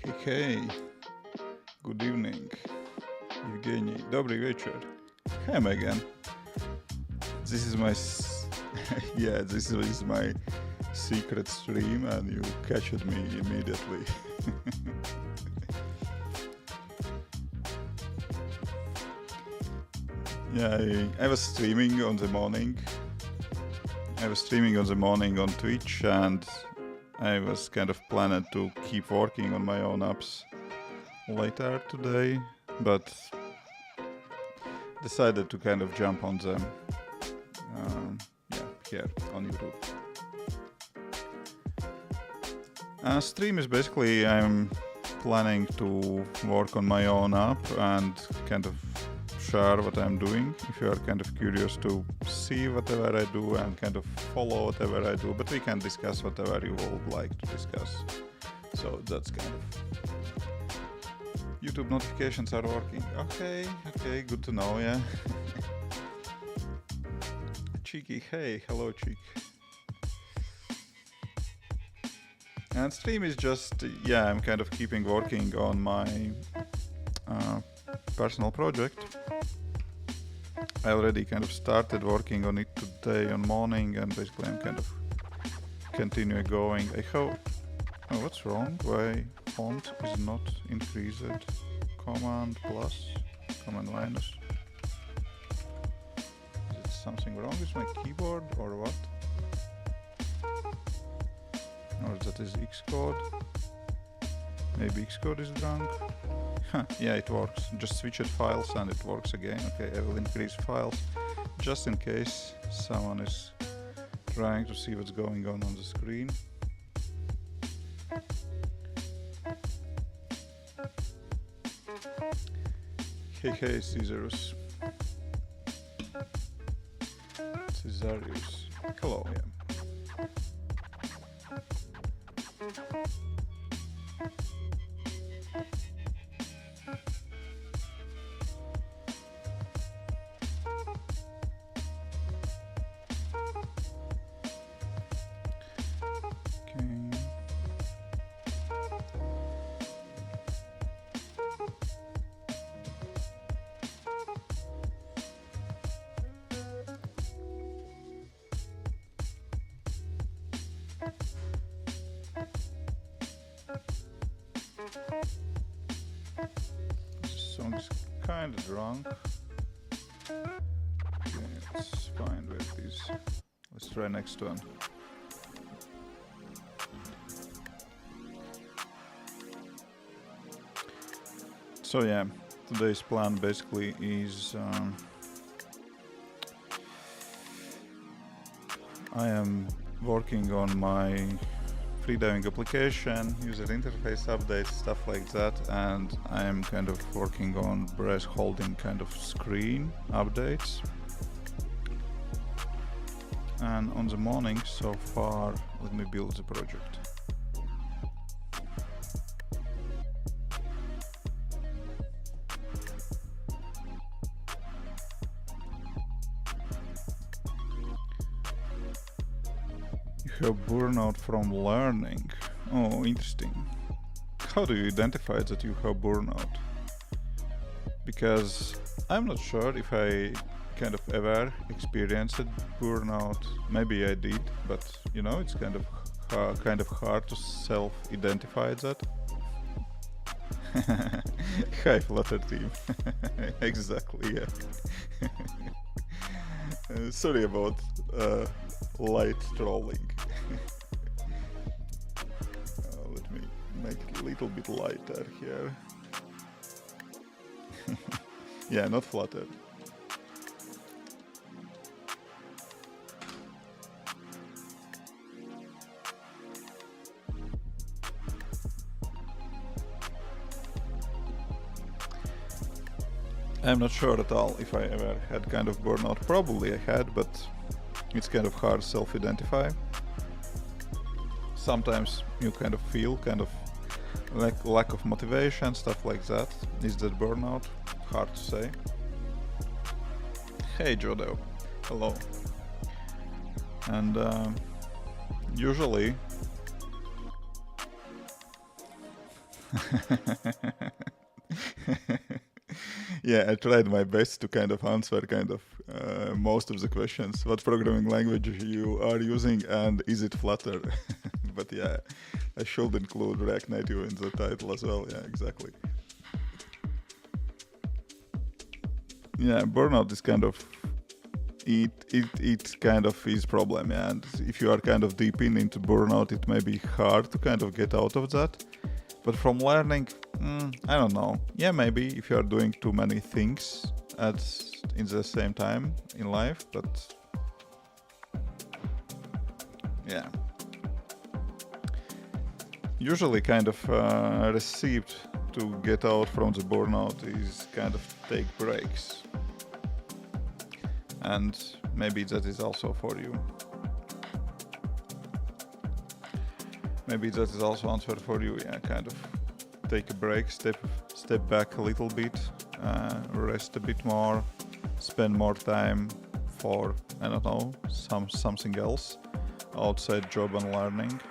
Hey, good evening, Evgeny. Dobry wieczór. Hey, Megan. This is my yeah, this is my secret stream, and you catched me immediately. Yeah, I was streaming on the morning. I was streaming on the morning on Twitch, and I was kind of planning to keep working on my own apps later today, but decided to kind of jump on them here on YouTube. Stream is basically I'm planning to work on my own app and kind of share what I'm doing. If you are kind of curious to see whatever I do and kind of follow whatever I do, but we can discuss whatever you would like to discuss. So that's kind of YouTube notifications are working. Okay, good to know, yeah. Cheeky, hey, hello Cheek. And stream is just, yeah, I'm kind of keeping working on my personal project. I already kind of started working on it today on morning, and basically I'm kind of continuing going. I hope, oh, what's wrong? Why font is not increased? Command plus, command minus. Is it something wrong with my keyboard or what? Or that is Xcode? Maybe Xcode is drunk? Yeah, it works. Just switch it files and it works again. Okay, I will increase files just in case someone is trying to see what's going on the screen. Hey, Caesarus. Caesarius. Hello, yeah. Song's kind of drunk. Okay, let's find where it is. Let's try next one. So yeah, today's plan basically is I am working on my freediving application, user interface updates, stuff like that, and I am kind of working on breath holding kind of screen updates. And on the morning so far, let me build the project. You have burnout from learning. Oh, interesting. How do you identify that you have burnout? Because I'm not sure if I kind of ever experienced burnout. Maybe I did, but you know, it's kind of hard to self-identify that. Hi, Flutter team. Exactly, yeah. Sorry about light trolling. Let me make it a little bit lighter here. Yeah, not Flutter. I'm not sure at all if I ever had kind of burnout. Probably I had, but it's kind of hard to self-identify. Sometimes you kind of feel kind of like lack of motivation, stuff like that. Is that burnout? Hard to say. Hey Jodo, hello. And usually Yeah, I tried my best to kind of answer most of the questions. What programming language you are using and is it Flutter? But yeah, I should include React Native in the title as well. Yeah, exactly. Yeah, burnout is kind of it kind of is problem, yeah. And if you are kind of deep into burnout, it may be hard to kind of get out of that. But from learning, I don't know. Yeah, maybe if you are doing too many things in the same time in life, but yeah. Usually kind of recipe to get out from the burnout is kind of take breaks. And maybe that is also for you. Maybe that is also answer for you. Yeah, kind of take a break, step back a little bit, rest a bit more, spend more time for, I don't know, something else outside job and learning.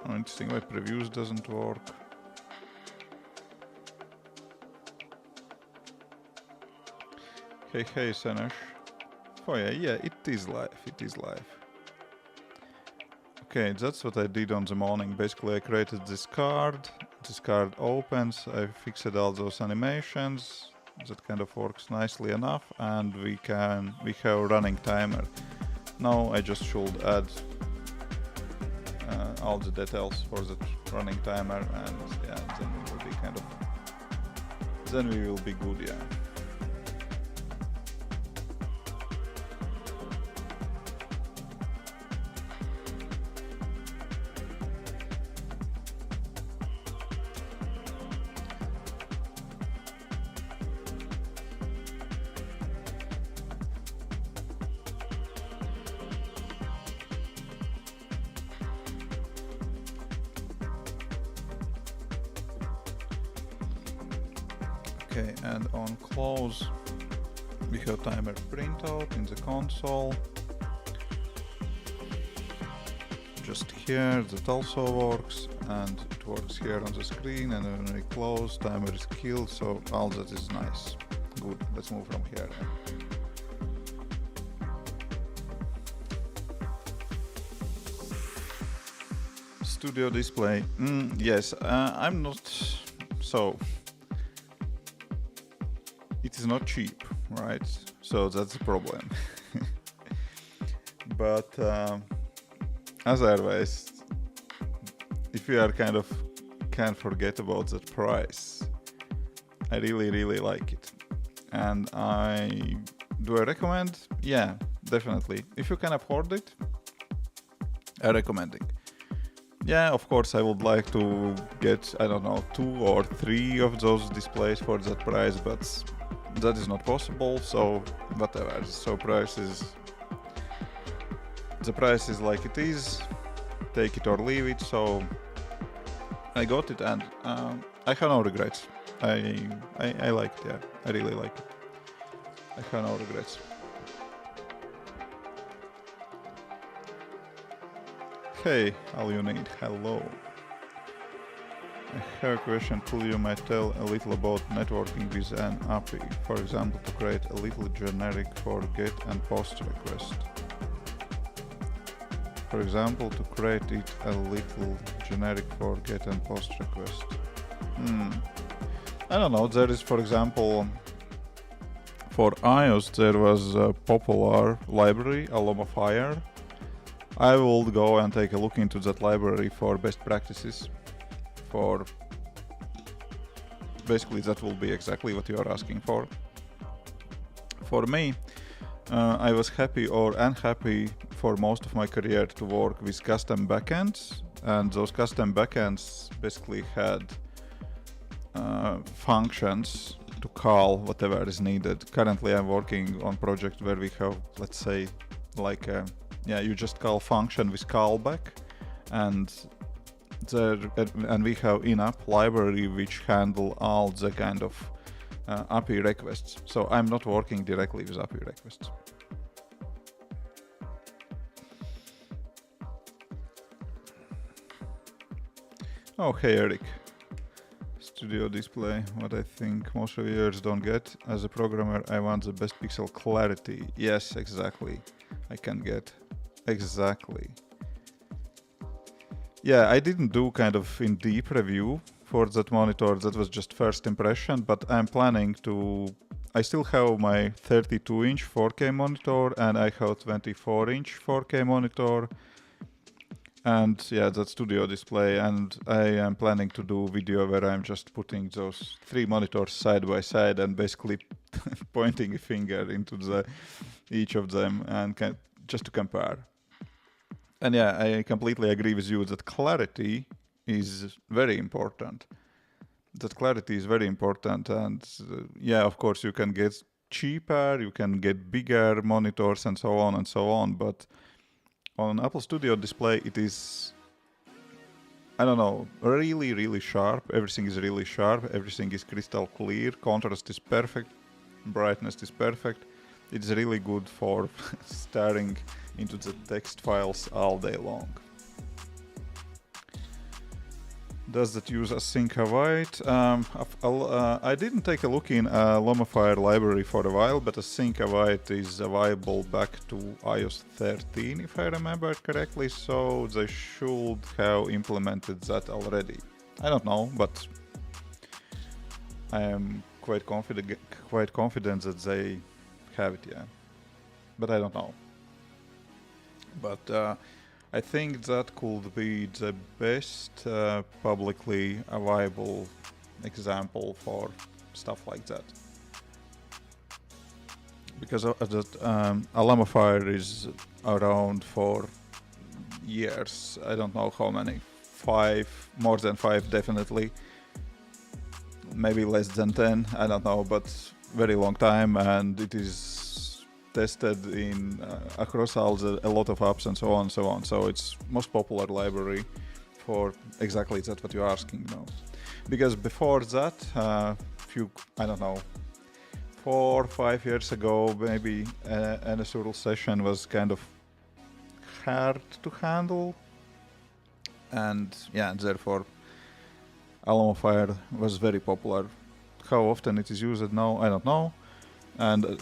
Oh, interesting, my previews doesn't work. Hey, Sanesh. Oh yeah, it is live. Okay, that's what I did on the morning. Basically, I created this card. This card opens. I fixed all those animations. That kind of works nicely enough, and we have a running timer. Now I just should add all the details for that running timer, and yeah, then we will be good, yeah. Okay, and on close, we have timer printout in the console. Just here, that also works, and it works here on the screen, and when we close, timer is killed, so all that is nice. Good, let's move from here. Studio display, yes, I'm not, so it is not cheap, right? So that's the problem. But as always, if you are can't forget about that price, I really like it. And do I recommend? Yeah, definitely. If you can afford it, I recommend it. Yeah, of course, I would like to get, I don't know, 2 or 3 of those displays for that price, but that is not possible, so whatever. So the price is like it is, take it or leave it, so I got it, and I have no regrets. I like it, yeah, I really like it. I have no regrets. Hey, all you need, hello. I have a question. Could you might tell a little about networking with an API? For example, to create a little generic for GET and POST request. For example, to create it a little generic for GET and POST request. I don't know. There is, for example, for iOS, there was a popular library, Aloma Fire. I will go and take a look into that library for best practices. For basically, that will be exactly what you are asking for. For me, I was happy or unhappy for most of my career to work with custom backends, and those custom backends basically had functions to call whatever is needed. Currently, I'm working on a project where we have, let's say, like you just call function with callback, and we have in-app library which handle all the kind of API requests. So I'm not working directly with API requests. Oh, hey Eric. Studio display, what I think most reviewers don't get. As a programmer, I want the best pixel clarity. Yes, exactly. I can get. Exactly. Yeah, I didn't do kind of in deep review for that monitor. That was just first impression, but I'm planning to... I still have my 32-inch 4K monitor and I have 24-inch 4K monitor. And yeah, that studio display, and I am planning to do video where I'm just putting those 3 monitors side by side and basically pointing a finger into each of them and just to compare. And yeah, I completely agree with you that clarity is very important. That clarity is very important, and yeah, of course you can get cheaper, you can get bigger monitors and so on, but on Apple Studio display it is, I don't know, really, really sharp. Everything is really sharp, everything is crystal clear, contrast is perfect, brightness is perfect. It's really good for staring into the text files all day long. Does that use async await? I didn't take a look in Lomafire library for a while, but async await is available back to iOS 13, if I remember correctly, so they should have implemented that already. I don't know, but I am quite confident that they have it, yeah. But I don't know. But I think that could be the best publicly available example for stuff like that. Because Alamafire is around for years. I don't know how many. 5, more than 5 definitely. Maybe less than 10, I don't know, but very long time, and it is tested in across a lot of apps and so on. So it's most popular library for exactly that what you're asking now. Because before that, I don't know, 4 or 5 years ago, maybe an Azure session was kind of hard to handle, and yeah, therefore Alamafire was very popular. How often it is used now, I don't know, and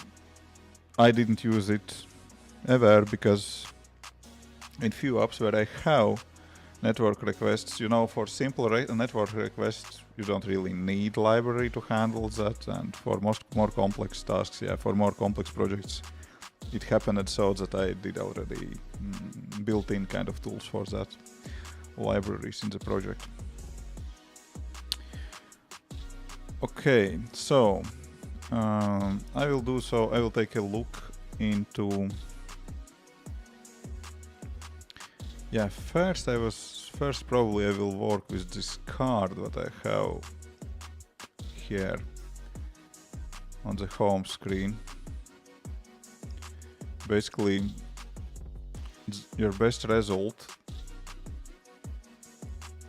I didn't use it ever because in few apps where I have network requests, for simple network requests, you don't really need library to handle that, and for more complex tasks, yeah, for more complex projects, it happened so that I did already built-in kind of tools for that, libraries in the project. Okay, so I will take a look into, yeah, first probably I will work with this card that I have here on the home screen. Basically, your best result,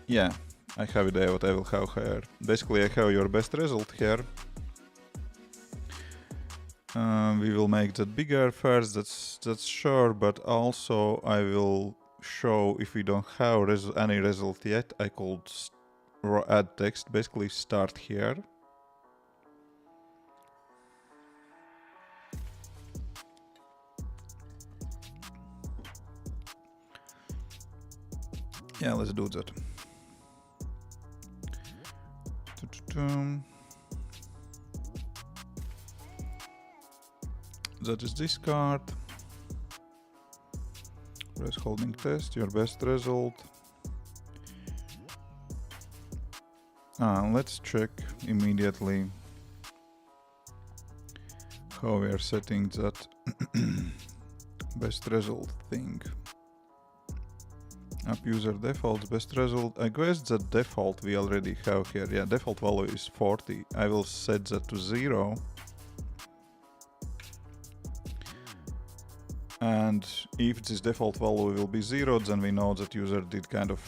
yeah, I have it there what I will have here. Basically I have your best result here. We will make that bigger first, that's sure, but also I will show if we don't have any result yet, I could add text, basically start here. Yeah, let's do that. That is this card. Press holding test, your best result. Let's check immediately how we are setting that best result thing. App user defaults, best result. I guess the default we already have here. Yeah, default value is 40. I will set that to 0. And if this default value will be 0, then we know that user did kind of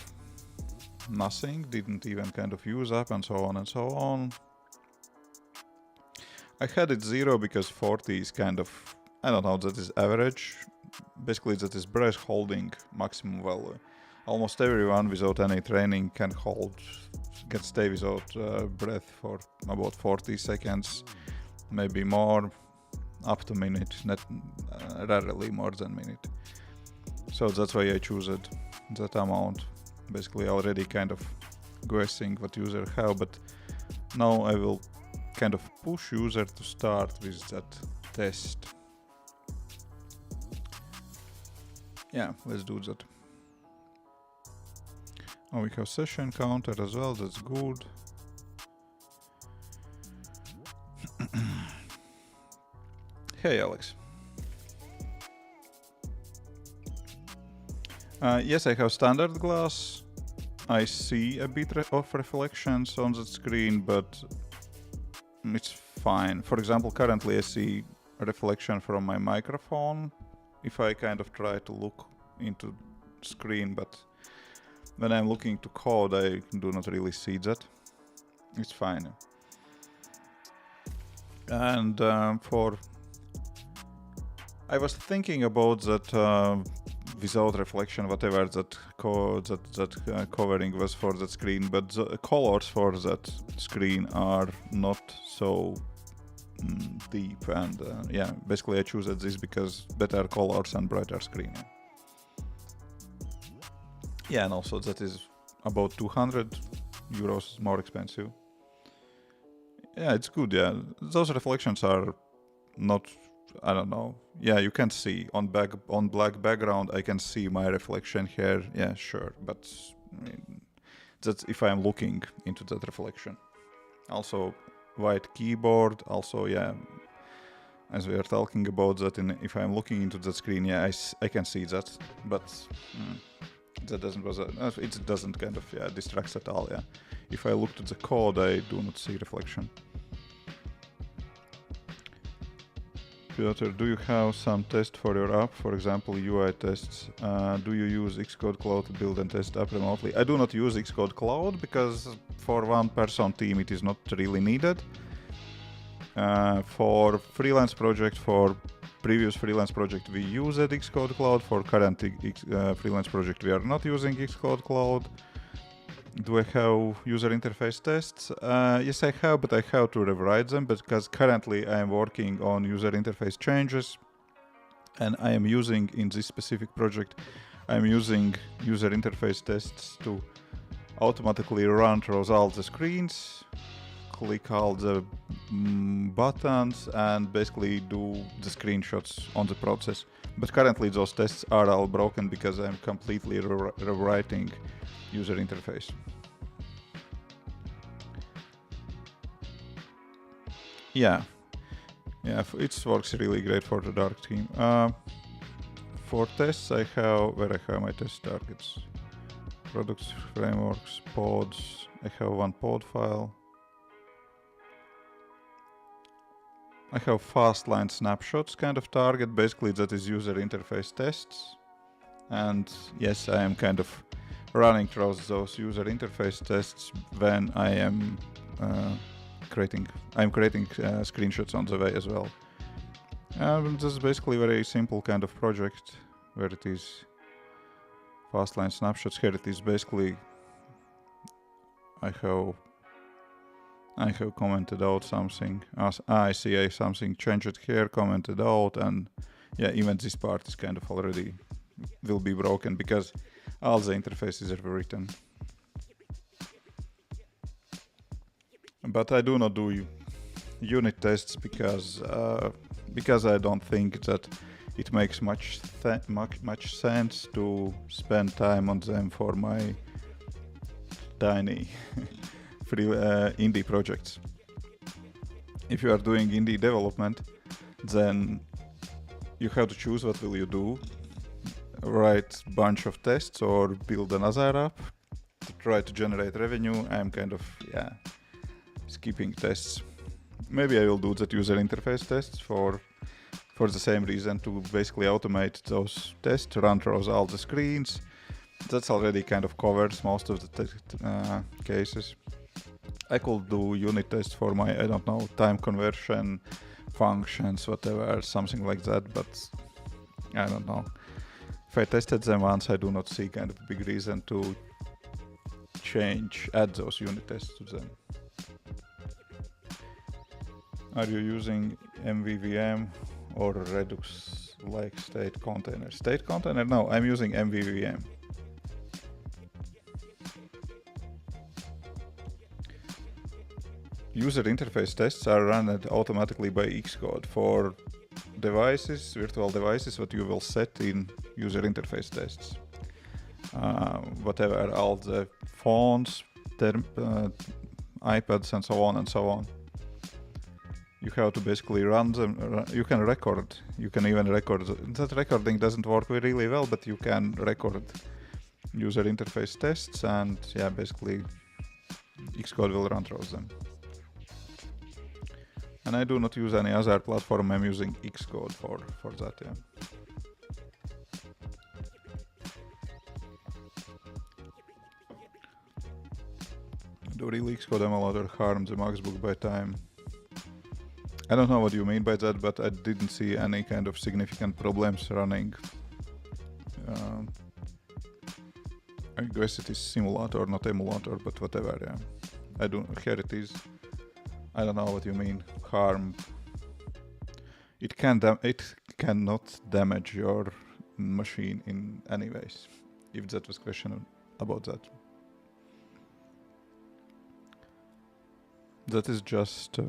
nothing, didn't even kind of use app and so on. I had it 0 because 40 is kind of, I don't know, that is average. Basically that is brush holding maximum value. almost everyone without any training can stay without breath for about 40 seconds, maybe more, up to minute, not rarely more than minute. So that's why I choose that amount. Basically already kind of guessing what user have, but now I will kind of push user to start with that test. Yeah, let's do that. Oh, we have session counter as well, that's good. Hey Alex. Yes, I have standard glass. I see a bit of reflections on the screen, but it's fine. For example, currently I see a reflection from my microphone if I kind of try to look into screen, but when I'm looking to code, I do not really see that. It's fine. And I was thinking about that without reflection, whatever that covering was for that screen, but the colors for that screen are not so deep, and yeah, basically I choose this because better colors and brighter screen. Yeah, and also that is about 200 euros more expensive. Yeah, it's good. Yeah, those reflections are not, I don't know. Yeah, you can see on black background. I can see my reflection here. Yeah, sure, but I mean, that's if I'm looking into that reflection. Also, white keyboard. Also, yeah, as we are talking about that, if I'm looking into the screen, yeah, I can see that, but that it doesn't kind of distracts at all. Yeah, if I look to the code, I do not see reflection. Flutter, do you have some test for your app? For example, UI tests. Do you use Xcode Cloud to build and test app remotely? I do not use Xcode Cloud because for one-person team it is not really needed. For freelance project, for previous freelance project, we used Xcode Cloud. For current freelance project, we are not using Xcode Cloud. Do I have user interface tests? Yes, I have, but I have to rewrite them because currently I am working on user interface changes, and I am using in this specific project, I am using user interface tests to automatically run through all the screens, click all the buttons, and basically do the screenshots on the process. But currently those tests are all broken because I'm completely rewriting user interface. Yeah, it works really great for the dark theme. For tests, I have my test targets, products, frameworks, pods. I have one pod file. I have fast line snapshots kind of target. Basically, that is user interface tests. And yes, I am kind of running through those user interface tests when I am creating screenshots on the way as well. This is basically a very simple kind of project where it is fast line snapshots. Here it is basically I have commented out something. I see something changed here, commented out, and yeah, even this part is kind of already will be broken because all the interfaces are written. But I do not do unit tests because I don't think that it makes much sense to spend time on them for my tiny free indie projects. If you are doing indie development, then you have to choose what will you do. Write bunch of tests or build another app to try to generate revenue. I'm kind of skipping tests. Maybe I will do that user interface tests for the same reason, to basically automate those tests, run through all the screens. That's already kind of covers most of the cases. I could do unit tests for my, I don't know, time conversion functions, whatever, something like that, but I don't know. if I tested them once, I do not see kind of big reason to add those unit tests to them. Are you using MVVM or Redux like state container? State container? No, I'm using MVVM. User interface tests are run automatically by Xcode for devices, virtual devices, what you will set in user interface tests. Whatever, all the phones, iPads, and so on and so on. You have to basically run them. You can record. You can even record. That recording doesn't work really well, but you can record user interface tests, and yeah, basically Xcode will run through them. And I do not use any other platform. I'm using Xcode for that. Yeah. Do really Xcode emulator harm the MacBook by time? I don't know what you mean by that, but I didn't see any kind of significant problems running. I guess it is simulator, not emulator, but whatever. Yeah, here it is. I don't know what you mean. Harm. It cannot damage your machine in any ways. If that was question about that. That is just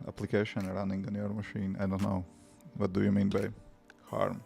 application running on your machine. I don't know. What do you mean by harm?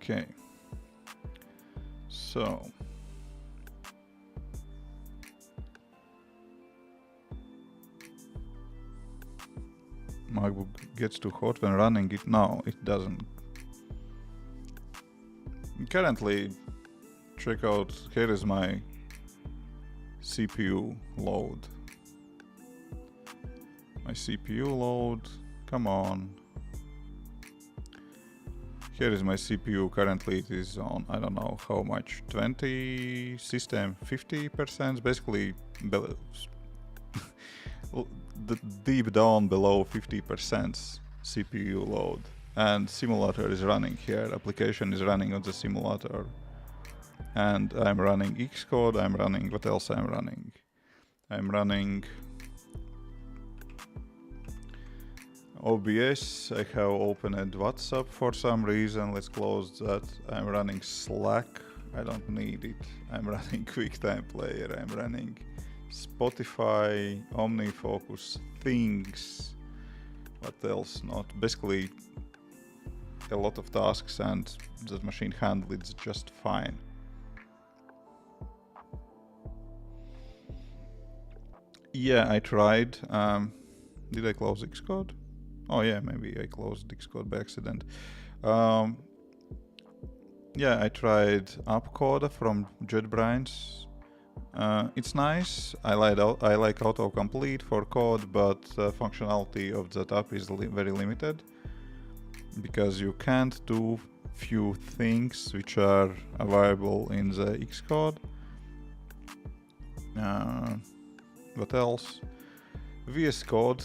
Okay, so MacBook gets too hot when running it. No, it doesn't. Currently, check out, here is my CPU load. My CPU load, come on. Here is my CPU, currently it is on, I don't know how much, 20, system 50%, basically deep down below 50% CPU load. And simulator is running here, application is running on the simulator. And I'm running Xcode, I'm running, what else I'm running? I'm running OBS, I have opened WhatsApp for some reason, let's close that. I'm running Slack, I don't need it. I'm running QuickTime Player, I'm running Spotify, OmniFocus, Things, what else not? Basically a lot of tasks, and the machine handles it just fine. Yeah, I tried. Did I close Xcode? Oh yeah, maybe I closed Xcode by accident. Yeah, I tried AppCode from JetBrains. It's nice. I like autocomplete for code, but functionality of that app is very limited because you can't do few things which are available in the Xcode. What else? VS Code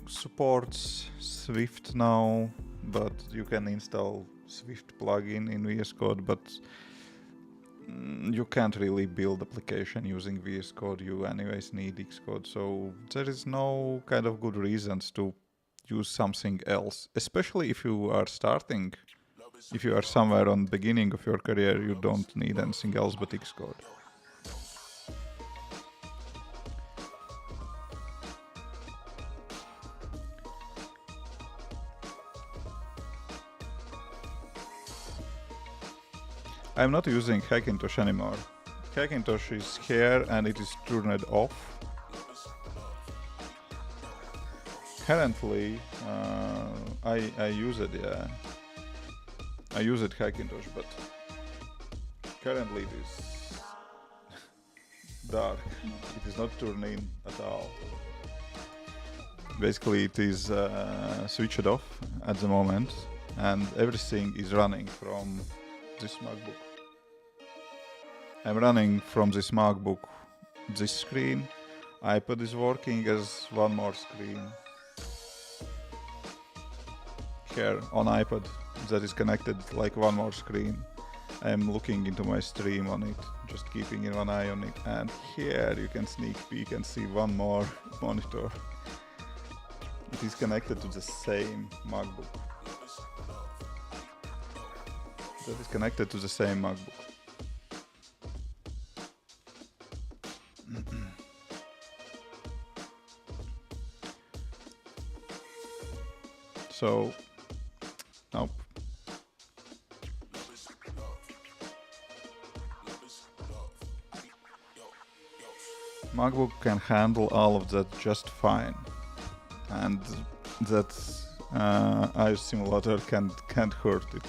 supports Swift now, but you can install Swift plugin in VS Code, but you can't really build application using VS Code. You anyways need Xcode, so there is no kind of good reasons to use something else, especially if you are starting. If you are somewhere on the beginning of your career, you don't need anything else but Xcode. I'm not using Hackintosh anymore. Hackintosh is here and it is turned off. Currently, I use it, yeah. I use it Hackintosh, but currently it is dark. It is not turning at all. Basically, it is switched off at the moment, and everything is running from this MacBook. I'm running from this MacBook this screen. iPad is working as one more screen. Here on iPad that is connected like one more screen. I'm looking into my stream on it, just keeping one eye on it. And here you can sneak peek and see one more monitor. It is connected to the same MacBook. That is connected to the same MacBook. So, nope. MacBook can handle all of that just fine, and that iOS simulator can't hurt it.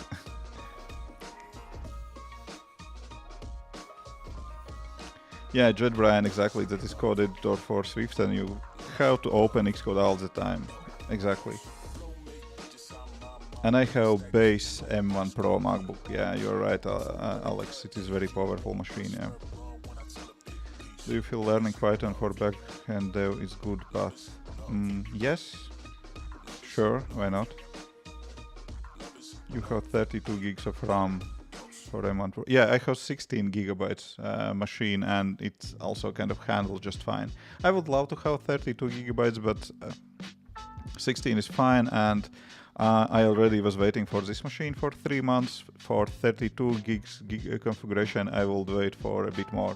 Yeah, JetBrain, exactly. That is code editor for Swift, and you have to open Xcode all the time. Exactly. And I have base M1 Pro MacBook. Yeah, you're right, Alex. It is very powerful machine. Yeah. Do you feel learning Python for backend dev is good path? Yes. Sure. Why not? You have 32 gigs of RAM for M1 Pro. Yeah, I have 16 gigabytes machine, and it's also kind of handled just fine. I would love to have 32 gigabytes, but 16 is fine, and I already was waiting for this machine for 3 months. For 32 gigs configuration, I will wait for a bit more.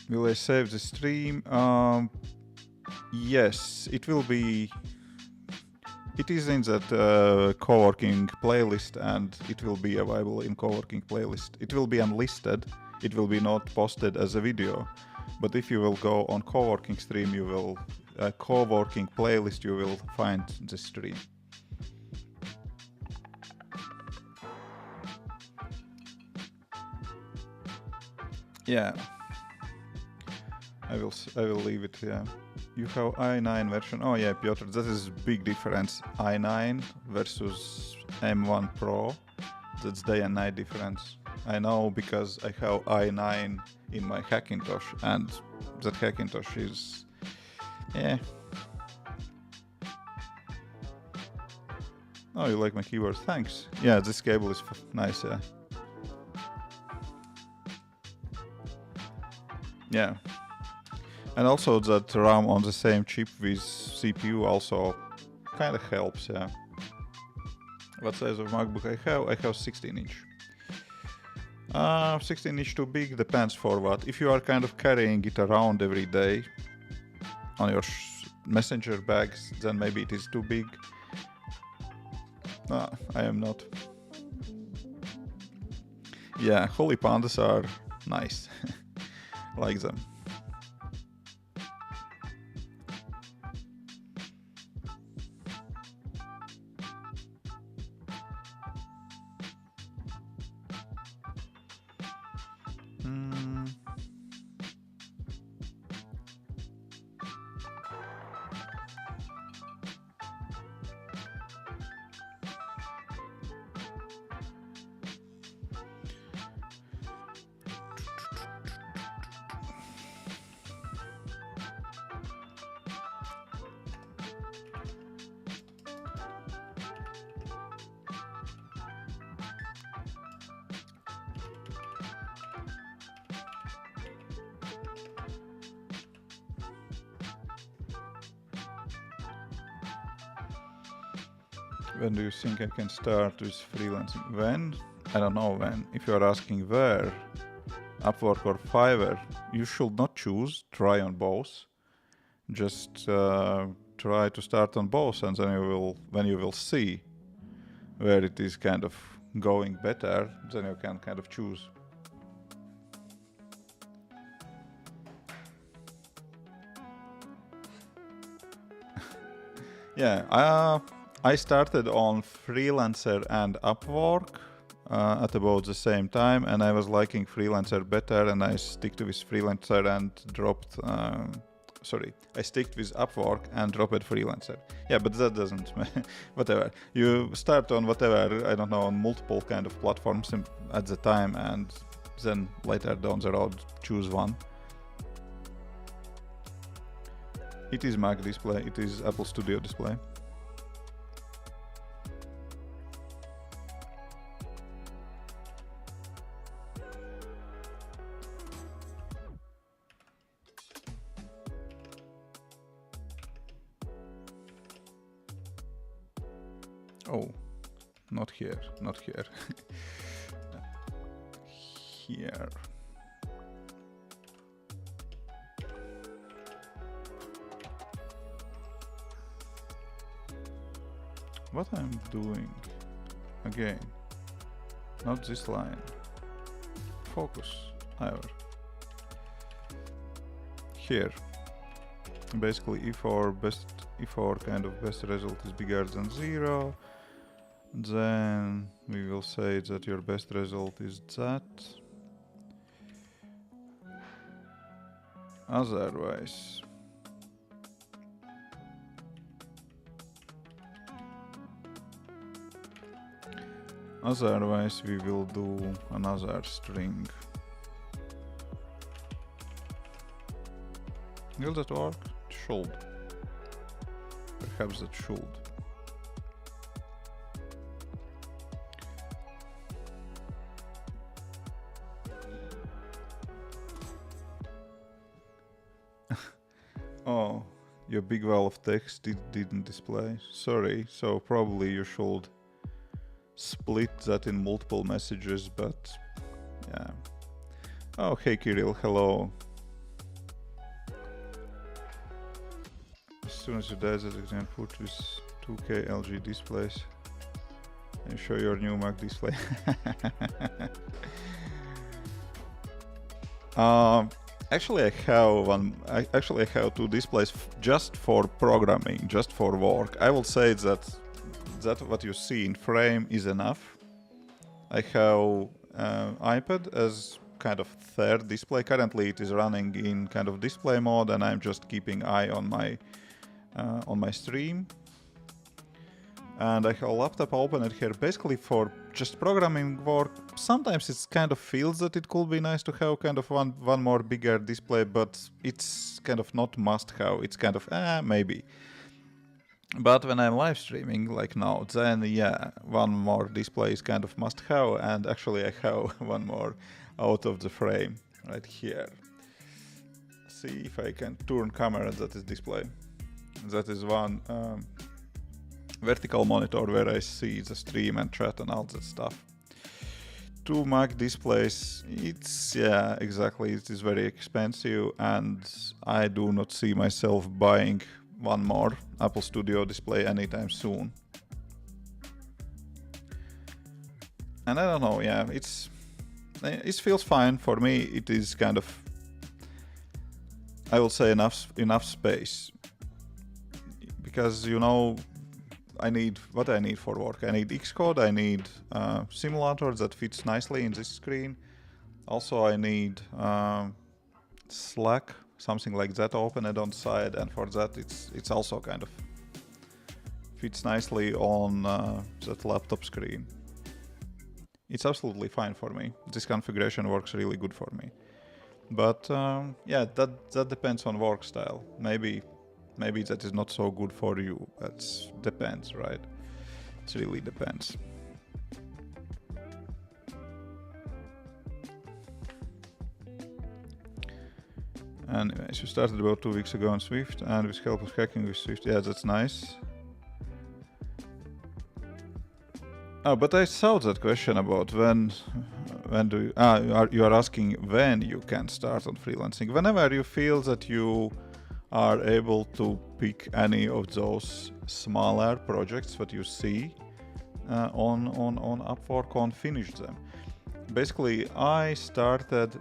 Will I save the stream? Yes, it will be. It is in that co-working playlist, and it will be available in co-working playlist. It will be unlisted. It will be not posted as a video. But if you will go on co-working stream, you will co-working playlist. You will find the stream. Yeah. I will leave it. Yeah. You have i9 version. Oh yeah, Piotr, that is big difference. i9 versus M1 Pro. That's day and night difference. I know because I have i9 in my Hackintosh, and that Hackintosh is, yeah. Oh, you like my keyboard? Thanks. Yeah, this cable is nice. Yeah. Yeah. And also that RAM on the same chip with CPU also kind of helps, yeah. What size of MacBook I have? I have 16-inch. 16-inch too big, depends for what. If you are kind of carrying it around every day on your messenger bags, then maybe it is too big. I am not. Yeah, Holy Pandas are nice. Like them. When do you think I can start with freelancing? When? I don't know when. If you are asking where, Upwork or Fiverr, you should not choose. Try on both. Just try to start on both, and then when you will see where it is kind of going better, then you can kind of choose. Yeah, I started on Freelancer and Upwork at about the same time, and I was liking Freelancer better, and I sticked with Freelancer and dropped. I sticked with Upwork and dropped Freelancer. Yeah, but that doesn't whatever. You start on whatever, I don't know, on multiple kind of platforms at the time, and then later down the road choose one. It is Mac display, it is Apple Studio display. Oh, not here, not here. Here. What I'm doing? Again, not this line. Focus, however. Here. Basically, if our kind of best result is bigger than 0, then we will say that your best result is that. Otherwise we will do another string. Will that work? It should. Perhaps that should. Oh, your big wall of text didn't display. Sorry, so probably you should split that in multiple messages, but yeah. Oh, hey Kirill, hello. As soon as you dice that, you can put with 2K LG displays and show your new Mac display. Actually, I have two displays just for programming, just for work. I will say that what you see in frame is enough. I have iPad as kind of third display. Currently, it is running in kind of display mode, and I'm just keeping eye on my stream. And I have a laptop open here basically for just programming work. Sometimes it kind of feels that it could be nice to have kind of one more bigger display, but it's kind of not must have. It's kind of maybe. But when I'm live streaming like now, then yeah, one more display is kind of must have, and actually I have one more out of the frame right here. See if I can turn camera that is display. That is one vertical monitor where I see the stream and chat and all that stuff. Two Mac displays, it's, yeah, exactly, it is very expensive, and I do not see myself buying one more Apple Studio display anytime soon. And I don't know, yeah, it feels fine for me. It is kind of, I will say, enough space, because you know, I need what I need for work. I need Xcode, I need simulator that fits nicely in this screen. Also, I need Slack, something like that, open it on side, and for that it's also kind of fits nicely on that laptop screen. It's absolutely fine for me. This configuration works really good for me. But yeah, that depends on work style. Maybe that is not so good for you. That depends, right? It really depends. Anyways, you started about 2 weeks ago on Swift, and with help of hacking with Swift. Yeah, that's nice. Oh, but I saw that question about when do you, you are asking when you can start on freelancing. Whenever you feel that you are able to pick any of those smaller projects that you see on Upwork and finish them. Basically, I started,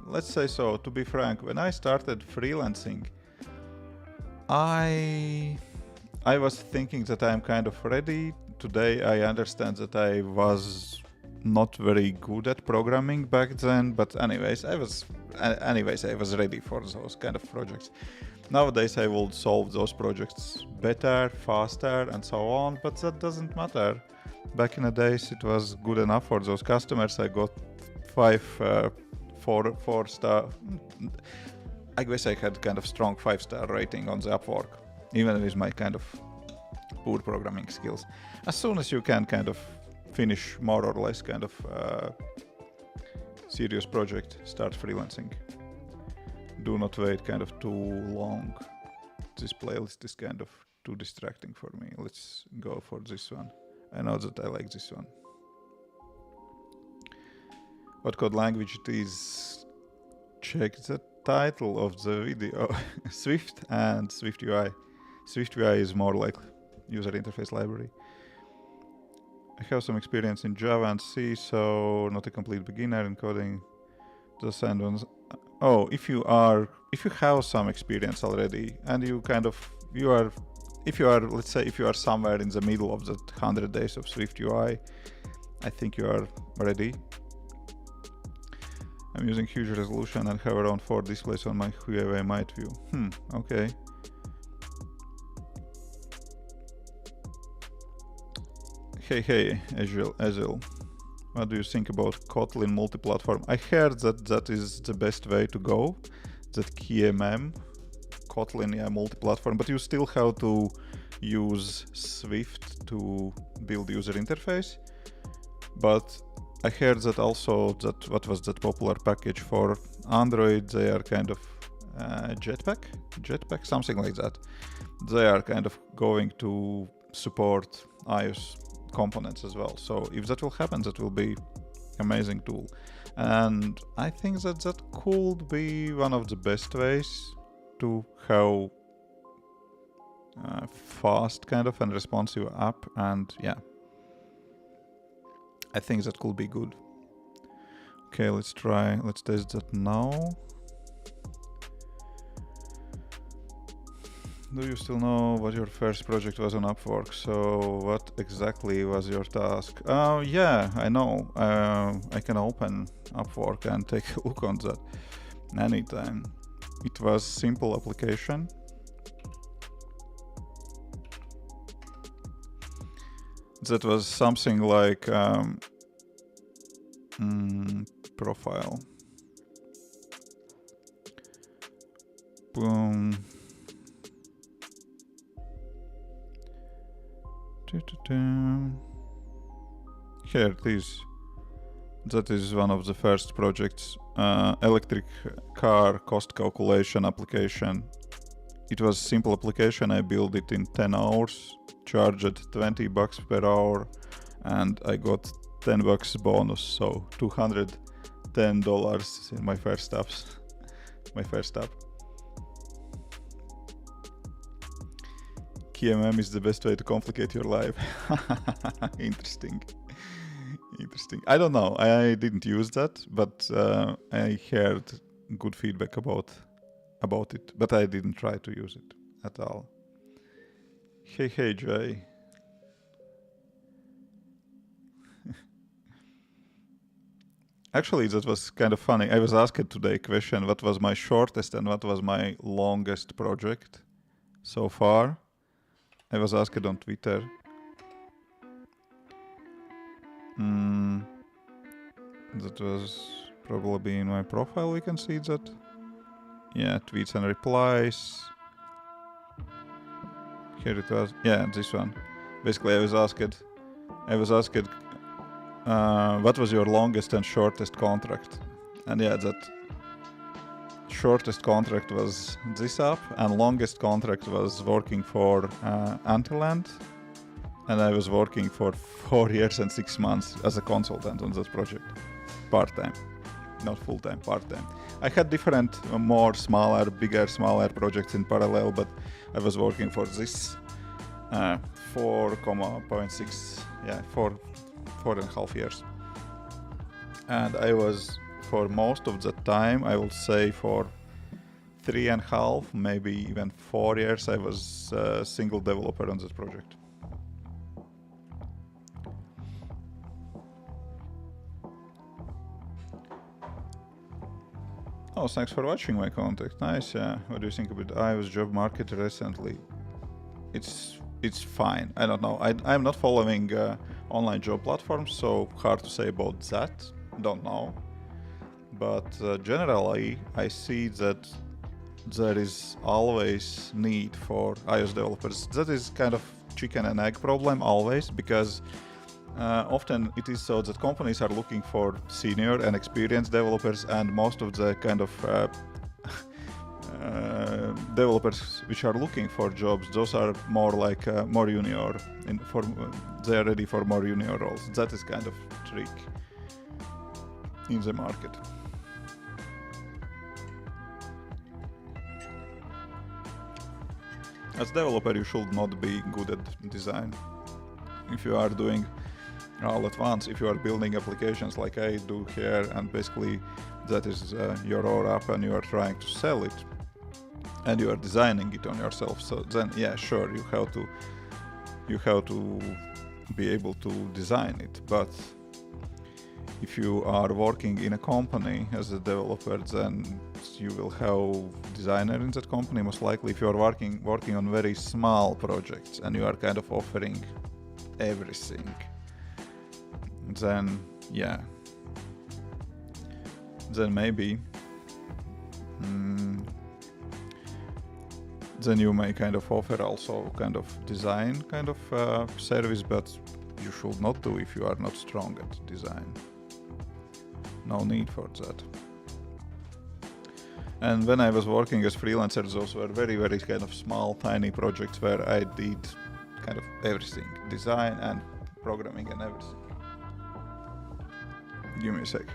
let's say so, to be frank, when I started freelancing, I was thinking that I'm kind of ready. Today I understand that I was not very good at programming back then, but anyways, I was ready for those kind of projects. Nowadays I will solve those projects better, faster, and so on, but that doesn't matter. Back in the days it was good enough for those customers. I got 4 star. I guess I had kind of strong 5-star rating on the Upwork, even with my kind of poor programming skills. As soon as you can kind of finish more or less kind of serious project, start freelancing. Do not wait kind of too long. This playlist is kind of too distracting for me. Let's go for this one. I know that I like this one. What code language it is? Check the title of the video. Swift and SwiftUI. SwiftUI is more like user interface library. I have some experience in Java and C, so not a complete beginner in coding. Just send ones. Oh, if you have some experience already and if you are somewhere in the middle of the 100 days of SwiftUI, I think you are ready. I'm using huge resolution and have around 4 displays on my Huawei Mate view. Okay. Hey, Azil. What do you think about Kotlin multi-platform? I heard that is the best way to go. That KMM, Kotlin, yeah, multi-platform, but you still have to use Swift to build user interface. But I heard that also that what was that popular package for Android? They are kind of Jetpack, something like that. They are kind of going to support iOS components as well. So if that will happen, that will be amazing tool. And I think that could be one of the best ways to have fast kind of and responsive app. And yeah, I think that could be good. Okay, let's test that now. Do you still know what your first project was on Upwork? So what exactly was your task? Yeah, I know. I can open Upwork and take a look on that anytime. It was simple application. That was something like profile. Boom. Here it is. That is one of the first projects. Electric car cost calculation application. It was simple application. I built it in 10 hours, charged $20 per hour, and I got $10 bonus. So $210 in my first app. KMM is the best way to complicate your life. Interesting. I don't know. I didn't use that, but I heard good feedback about it. But I didn't try to use it at all. Hey, Jay. Actually, that was kind of funny. I was asked today a question: what was my shortest and what was my longest project so far? I was asked on Twitter. That was probably in my profile. We can see that. Yeah, tweets and replies. Here it was. Yeah, this one. Basically, I was asked, what was your longest and shortest contract? And yeah, that shortest contract was this app, and longest contract was working for Antiland, and I was working for 4 years and 6 months as a consultant on that project, part-time. not full-time, part-time. I had different, more smaller, bigger, smaller projects in parallel, but I was working for this 4.6, yeah, 4.5 years. And I was, for most of the time, I will say for 3.5, maybe even 4 years, I was a single developer on this project. Oh, thanks for watching my content. Nice, yeah. What do you think about iOS job market recently? It's fine. I don't know. I'm not following online job platforms, so hard to say about that. Don't know. But generally, I see that there is always need for iOS developers. That is kind of chicken and egg problem always, because often it is so that companies are looking for senior and experienced developers, and most of the kind of developers which are looking for jobs, those are more like more junior, they are ready for more junior roles. That is kind of trick in the market. As developer, you should not be good at design. If you are doing all at once, if you are building applications like I do here, and basically that is your raw app and you are trying to sell it, and you are designing it on yourself, so then yeah, sure, you have to be able to design it. But if you are working in a company as a developer, then you will have designer in that company most likely. If you are working on very small projects and you are kind of offering everything, then yeah, then maybe then you may kind of offer also kind of design kind of service, but you should not do if you are not strong at design. No need for that. And when I was working as freelancer, those were very, very kind of small, tiny projects where I did kind of everything, design and programming and everything. Give me a sec.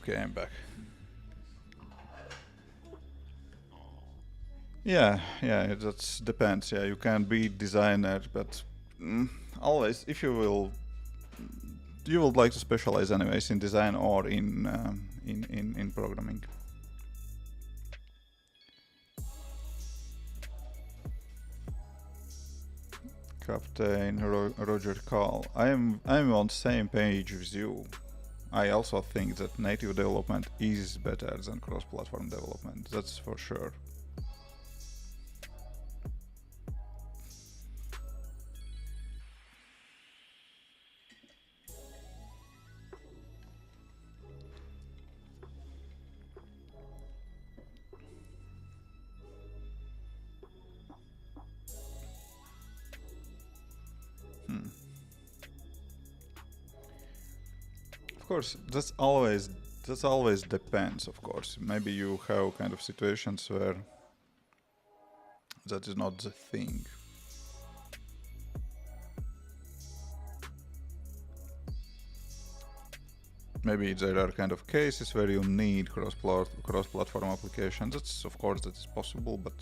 Okay, I'm back. Yeah, that depends. Yeah, you can be designer, but always, if you would like to specialize anyways in design or in programming. Captain Roger Call. I'm on the same page with you. I also think that native development is better than cross-platform development. That's for sure. Of course, that's always depends, of course. Maybe you have kind of situations where that is not the thing. Maybe there are kind of cases where you need cross-platform applications. That's, of course, that is possible, but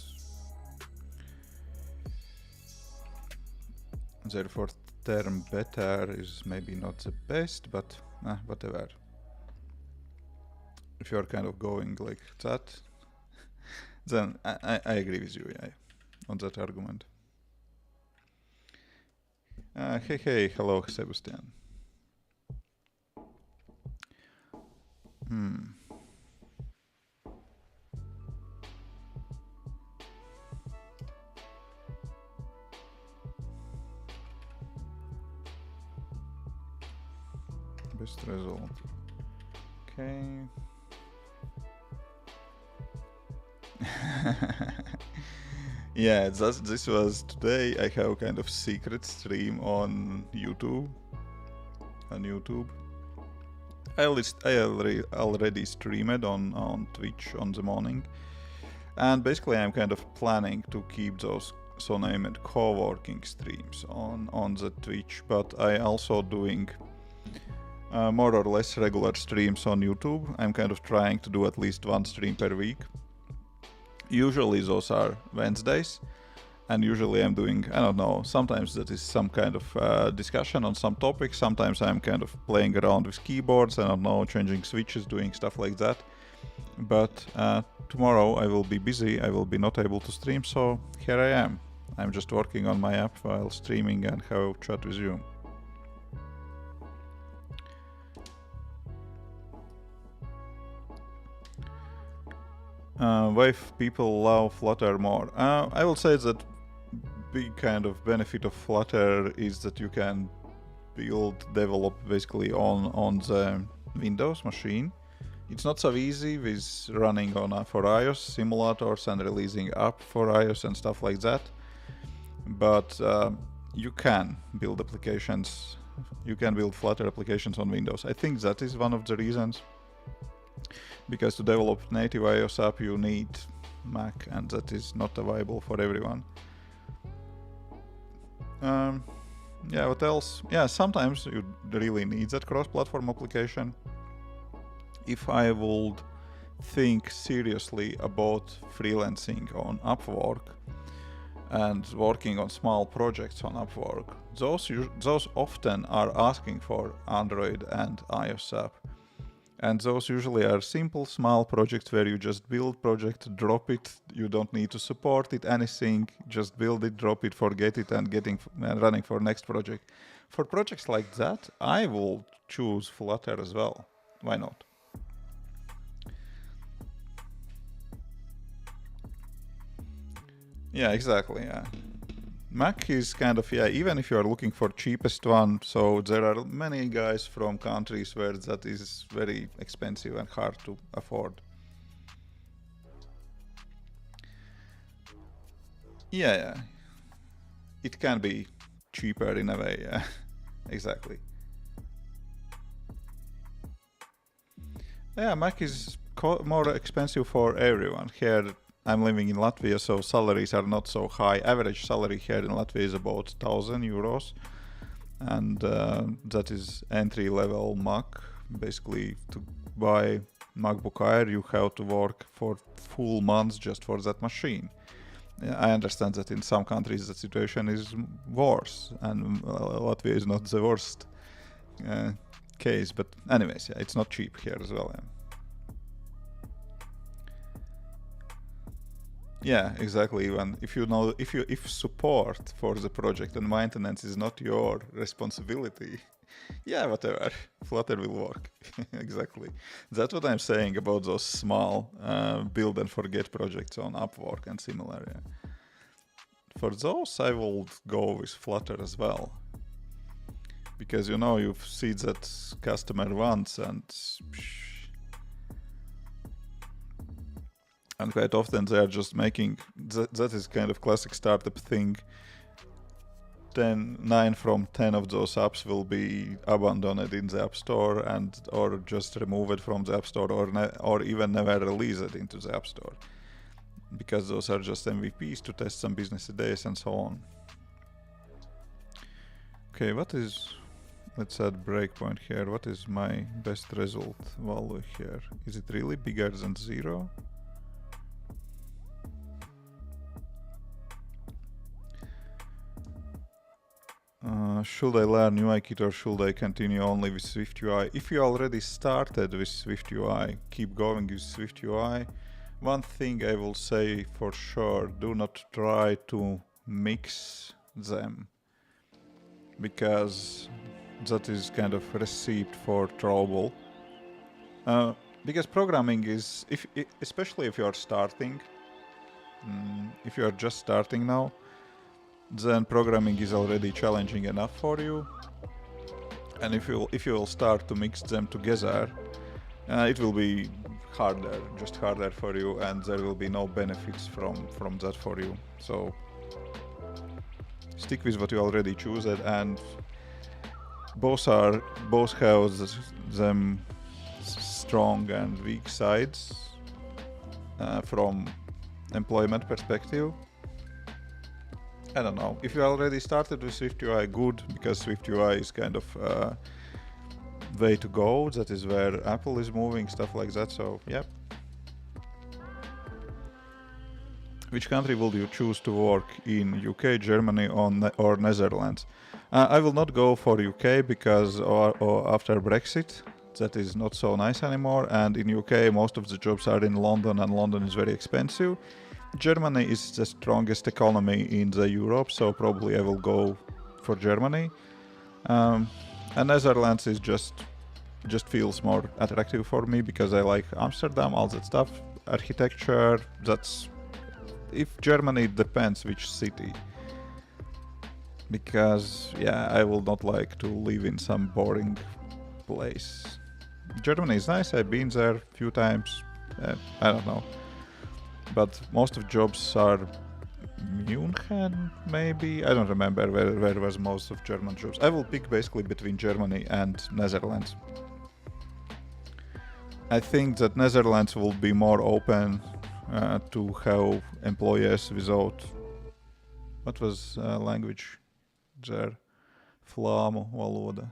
Therefore, term better is maybe not the best, but whatever. If you're kind of going like that, then I agree with you, yeah, on that argument. Hey, hello, Sebastian. Best result. Okay. Yeah, this was today. I have kind of secret stream on YouTube. I already streamed on Twitch on the morning, and basically I'm kind of planning to keep those so-named co-working streams on the Twitch, but I also doing more or less regular streams on YouTube. I'm kind of trying to do at least one stream per week. Usually those are Wednesdays, and usually I'm doing, I don't know, sometimes that is some kind of discussion on some topic, sometimes I'm kind of playing around with keyboards, I don't know, changing switches, doing stuff like that. But tomorrow I will be busy, I will be not able to stream, so here I am. I'm just working on my app while streaming and have a chat with you. Why people love Flutter more? I will say that big kind of benefit of Flutter is that you can develop basically on the Windows machine. It's not so easy with running on for iOS simulators and releasing app for iOS and stuff like that. But you can build applications. You can build Flutter applications on Windows. I think that is one of the reasons. Because to develop native iOS app you need Mac, and that is not available for everyone. Yeah, what else? Yeah, sometimes you really need that cross-platform application. If I would think seriously about freelancing on Upwork and working on small projects on Upwork, those often are asking for Android and iOS app. And those usually are simple, small projects where you just build project, drop it, you don't need to support it, anything, just build it, drop it, forget it, and running for next project. For projects like that, I will choose Flutter as well. Why not? Yeah, exactly, yeah. Mac is kind of, yeah, even if you are looking for cheapest one, so there are many guys from countries where that is very expensive and hard to afford. Yeah. It can be cheaper in a way, yeah. Exactly. Yeah, Mac is more expensive for everyone. Here, I'm living in Latvia, so salaries are not so high. Average salary here in Latvia is about 1,000 euros. And that is entry-level Mac. Basically, to buy MacBook Air, you have to work for full months just for that machine. I understand that in some countries the situation is worse, and Latvia is not the worst case. But anyways, yeah, it's not cheap here as well. Yeah, exactly. Even if support for the project and maintenance is not your responsibility, yeah, whatever, Flutter will work. Exactly. That's what I'm saying about those small build and forget projects on Upwork and similar. Yeah. For those, I will go with Flutter as well. Because you see that customer wants, and quite often they are just making that is kind of classic startup thing. 9 from 10 of those apps will be abandoned in the App Store or just removed from the App Store or even never released into the App Store, because those are just MVPs to test some business ideas and so on. Okay, let's add breakpoint here. What is my best result value here? Is it really bigger than 0? Should I learn UIKit or should I continue only with SwiftUI? If you already started with SwiftUI, keep going with SwiftUI. One thing I will say for sure, do not try to mix them, because that is kind of a recipe for trouble. Because programming is, especially if you are starting, if you are just starting now, then programming is already challenging enough for you. And if you will start to mix them together, it will be harder, just harder for you, and there will be no benefits from that for you. So stick with what you already choose, and both have them strong and weak sides from employment perspective. I don't know. If you already started with SwiftUI, good, because SwiftUI is kind of way to go. That is where Apple is moving, stuff like that. So, yeah. Which country will you choose to work in? UK, Germany, or Netherlands? I will not go for UK because or after Brexit, that is not so nice anymore. And in UK, most of the jobs are in London, and London is very expensive. Germany is the strongest economy in the Europe, so probably I will go for Germany. And Netherlands is just feels more attractive for me because I like Amsterdam, all that stuff, architecture. That's if Germany, it depends which city. Because yeah, I will not like to live in some boring place. Germany is nice. I've been there a few times. I don't know. But most of jobs are Munich, maybe? I don't remember where was most of German jobs. I will pick basically between Germany and Netherlands. I think that Netherlands will be more open to have employers without... What was language there? Valoda.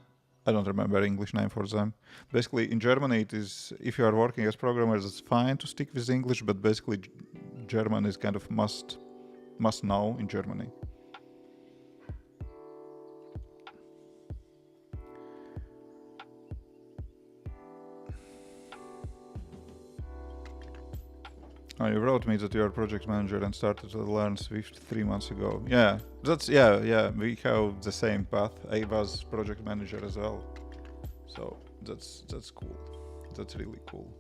I don't remember English name for them. Basically, in Germany, it is, if you are working as programmers, it's fine to stick with English, but basically German is kind of must know in Germany. Oh, you wrote me that you are project manager and started to learn Swift 3 months ago. Yeah, that's, yeah, we have the same path. I was project manager as well. So that's cool. That's really cool.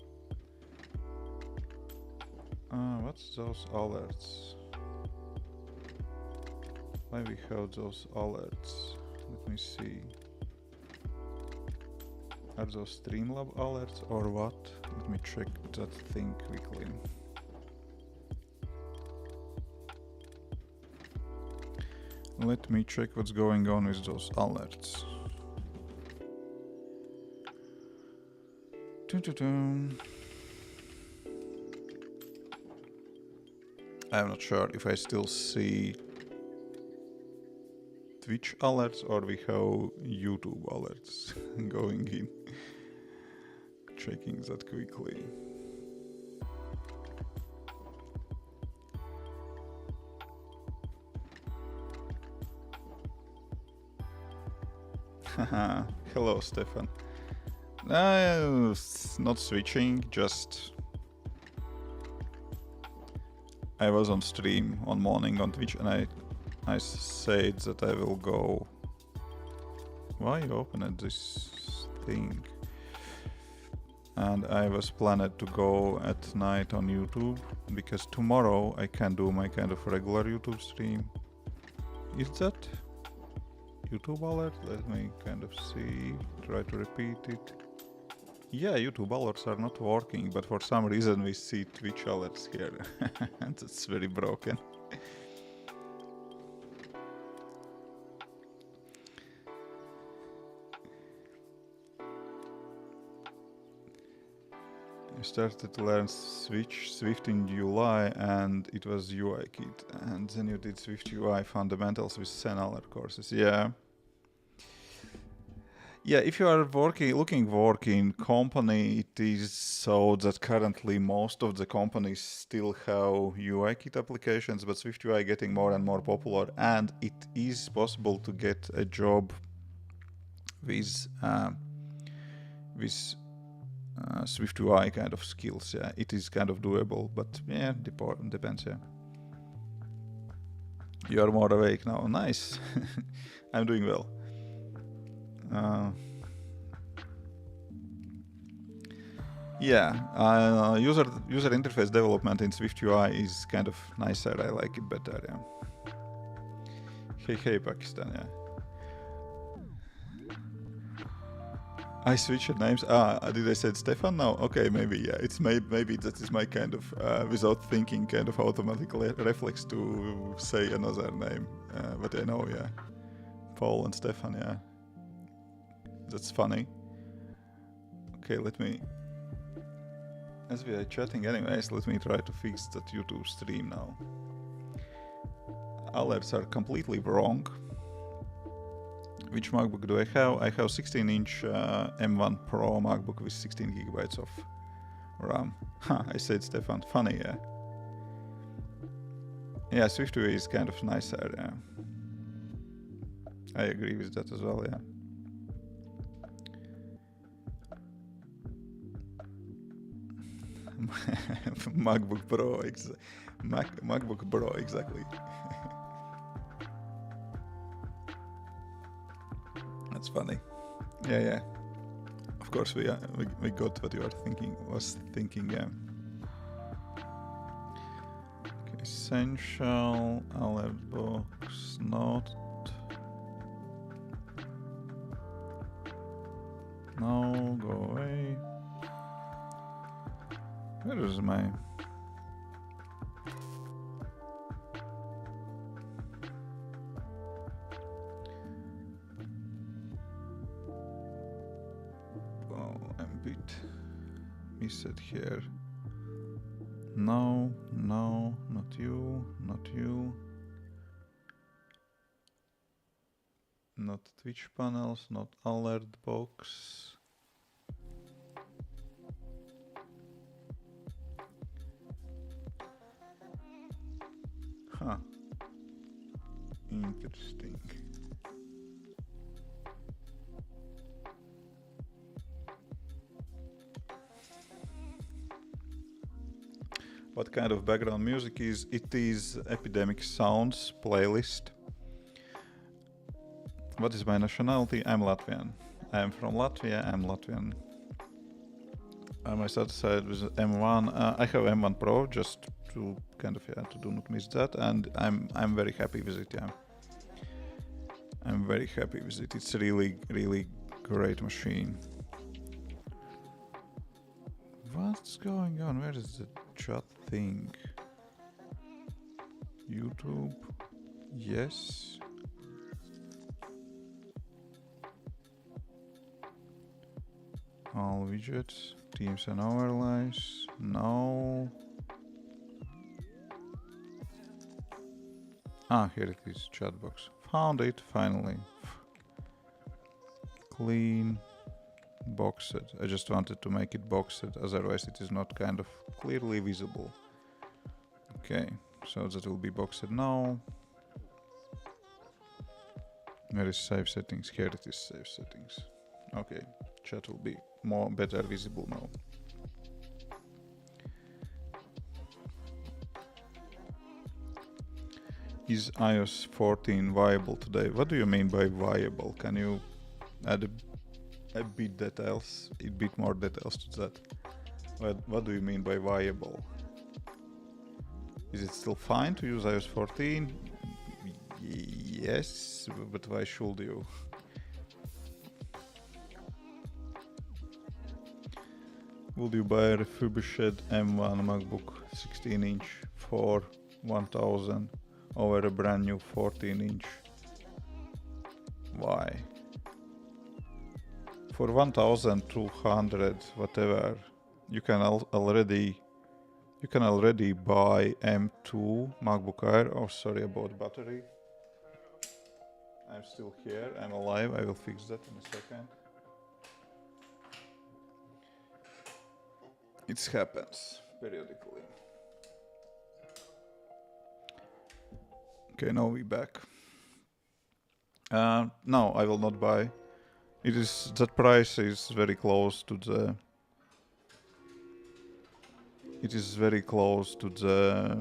What's those alerts? Why we have those alerts? Let me see. Are those Streamlab alerts or what? Let me check that thing quickly. Let me check what's going on with those alerts. I'm not sure if I still see Twitch alerts or we have YouTube alerts going in. Checking that quickly. Hello, Stefan. Not switching, just... I was on stream on morning on Twitch and I said that I will go... Why you opened this thing? And I was planned to go at night on YouTube, because tomorrow I can do my kind of regular YouTube stream. Is that YouTube alert? Let me kind of see, try to repeat it. Yeah, YouTube alerts are not working, but for some reason we see Twitch alerts here. That's very broken. I started to learn Swift in July and it was UIKit, and then you did SwiftUI fundamentals with 10 other courses. Yeah. Yeah, if you are looking work in company, it is so that currently most of the companies still have UI kit applications, but SwiftUI getting more and more popular, and it is possible to get a job with SwiftUI kind of skills. Yeah, it is kind of doable, but yeah, depends. Yeah, you are more awake now. Nice. I'm doing well. Yeah, user interface development in SwiftUI is kind of nicer. I like it better. Yeah. Hey, Pakistan. Yeah. I switched names. Did I say Stefan now? Okay, maybe. Yeah, it's maybe that is my kind of without thinking kind of automatic reflex to say another name. But I know, yeah, Paul and Stefan. Yeah, that's funny. Okay, let me. As we are chatting anyways, let me try to fix that YouTube stream now. Alerts are completely wrong. Which MacBook do I have? I have 16-inch M1 Pro MacBook with 16 gigabytes of RAM. I said Stefan. Funny, yeah. Yeah, SwiftUI is kind of nicer, yeah. I agree with that as well, yeah. MacBook Pro, MacBook Pro, exactly. That's funny. Yeah. Of course, we got what you are thinking. Yeah. Okay, essential alert box not. No, go away. Where is my? Missed here. No, not you. Not Twitch panels, not alert box. Huh. Interesting. What kind of background music is? It is Epidemic Sounds playlist. What is my nationality? I'm Latvian. I am from Latvia. I'm Latvian. Am I satisfied with M1? I have M1 Pro just to kind of to do not miss that, and I'm very happy with it. Yeah, I'm very happy with it. It's a really great machine. What's going on? Where is the chat thing? YouTube. Yes. All widgets. Teams and overlays. No. Here it is. Chat box. Found it finally. Clean. Boxed. I just wanted to make it boxed, otherwise it is not kind of clearly visible. Okay, so that will be boxed now. Where is save settings? Here it is, save settings. Okay, chat will be better visible now. Is iOS 14 viable today? What do you mean by viable? Can you add a bit more details to that? What do you mean by viable? Is it still fine to use iOS 14? Yes, but why should you? Would you buy a refurbished M1 MacBook 16-inch for 1000 over a brand new 14-inch? Why? For 1200 whatever, you can already buy M2 MacBook Air. Oh, sorry about battery. I'm still here. I'm alive. I will fix that in a second. It happens periodically. Okay, now we back. No, I will not buy. It is that price is very close to the. It is very close to the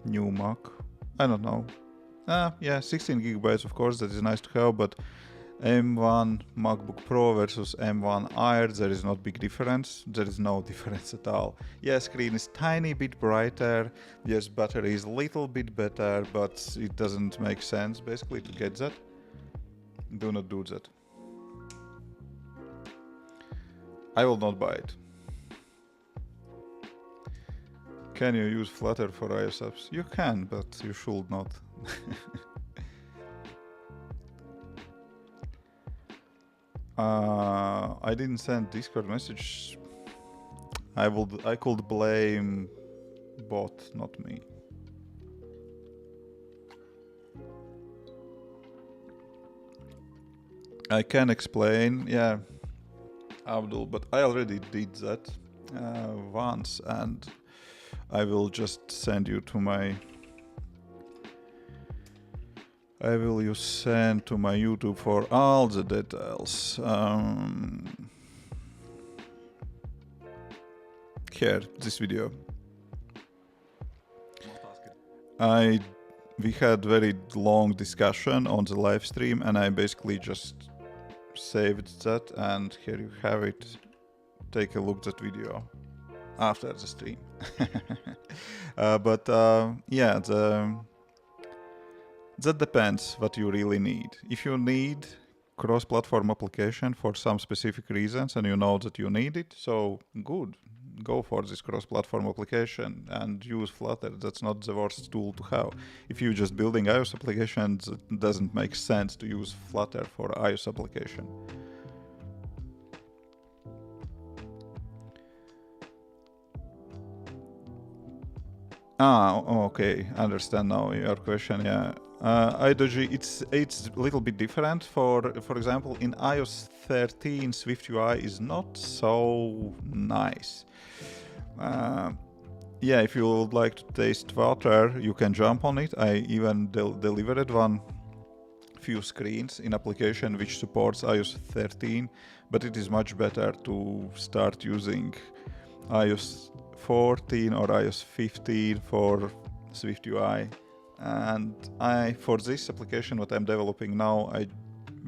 new Mac. I don't know. Yeah, 16 gigabytes, of course, that is nice to have, but M1 MacBook Pro versus M1 Air, there is not big difference. There is no difference at all. Yeah, screen is tiny bit brighter. Yes, battery is a little bit better, but it doesn't make sense basically to get that. Do not do that. I will not buy it. Can you use Flutter for iOS apps? You can, but you should not. I didn't send Discord message. I could blame bot, not me. I can explain, yeah, Abdul, but I already did that once, and I will just send you to my. I will use send to my YouTube for all the details. Here, this video. We had very long discussion on the live stream, and I basically just saved that, and here you have it. Take a look at that video after the stream. Yeah, that depends what you really need. If you need cross-platform application for some specific reasons and you know that you need it, so good. Go for this cross-platform application and use Flutter. That's not the worst tool to have. If you're just building iOS applications, it doesn't make sense to use Flutter for iOS application. Okay, understand now your question. Yeah, iDoji, it's a little bit different. For example, in iOS 13, SwiftUI is not so nice. Yeah, if you would like to taste Flutter, you can jump on it. I even delivered few screens in application which supports iOS 13, but it is much better to start using iOS 14 or iOS 15 for SwiftUI. And for this application, what I'm developing now,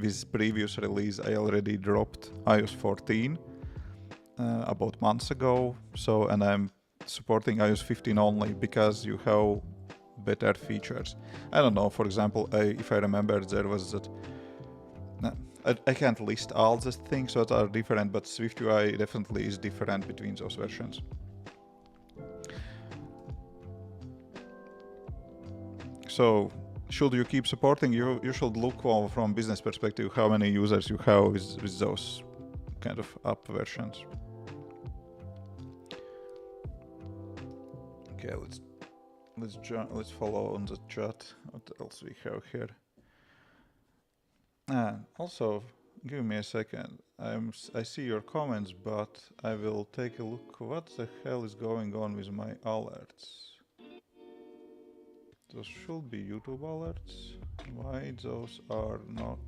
with previous release, I already dropped iOS 14 about months ago. So, and I'm supporting iOS 15 only because you have better features. I don't know, for example, if I remember, there was that. I can't list all the things that are different, but SwiftUI definitely is different between those versions. So, should you keep supporting? You should look from business perspective how many users you have with those kind of app versions. Okay, let's follow on the chat. What else we have here? Also, give me a second. I see your comments, but I will take a look. What the hell is going on with my alerts? Those should be YouTube alerts. Why those are not?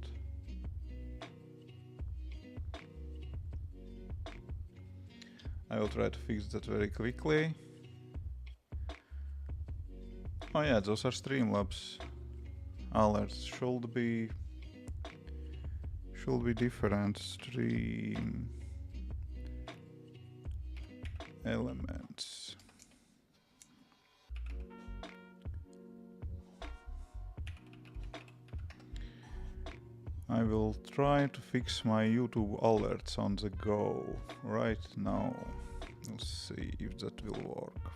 I will try to fix that very quickly. Oh yeah, those are Streamlabs alerts. Should be different. Stream elements. I will try to fix my YouTube alerts on the go right now. Let's see if that will work.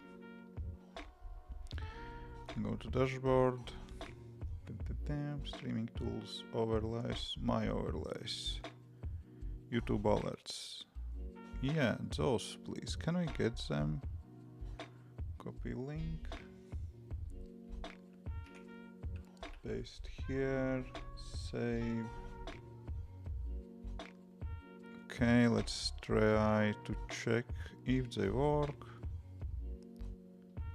Go to dashboard, streaming tools, overlays, my overlays, YouTube alerts. Yeah, those please. Can we get them? Copy link. Paste here. Save. Okay, let's try to check if they work.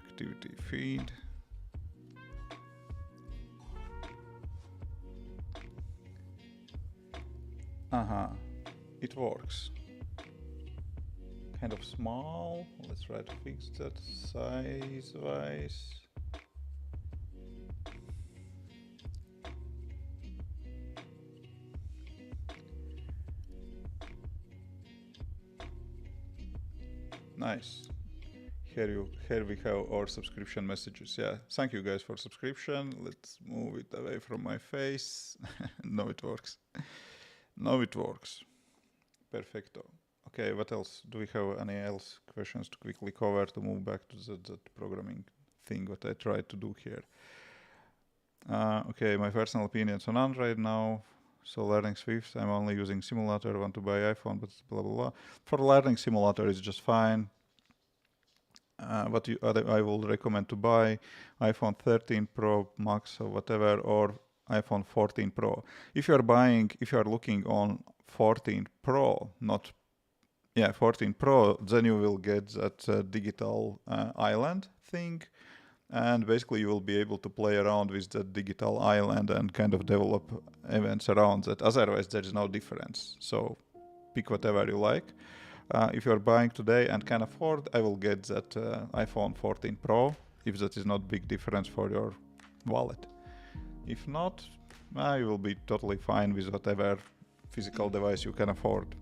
Activity feed. It works. Kind of small. Let's try to fix that size-wise. Nice. Here we have our subscription messages. Yeah, thank you guys for subscription. Let's move it away from my face. No, it works. No, it works. Perfecto. Okay, what else? Do we have any else questions to quickly cover to move back to that programming thing what I tried to do here? Okay, my personal opinions on Android now. So learning Swift, I'm only using simulator, want to buy iPhone, but blah, blah, blah. For learning simulator, it's just fine. What I will recommend to buy iPhone 13 Pro Max or whatever, or iPhone 14 Pro. If you are looking on 14 Pro, 14 Pro, then you will get that digital island thing. And basically you will be able to play around with that digital island and kind of develop events around that. Otherwise, there is no difference. So pick whatever you like. If you're buying today and can afford, I will get that iPhone 14 Pro, if that is not big difference for your wallet. If not, you will be totally fine with whatever physical device you can afford.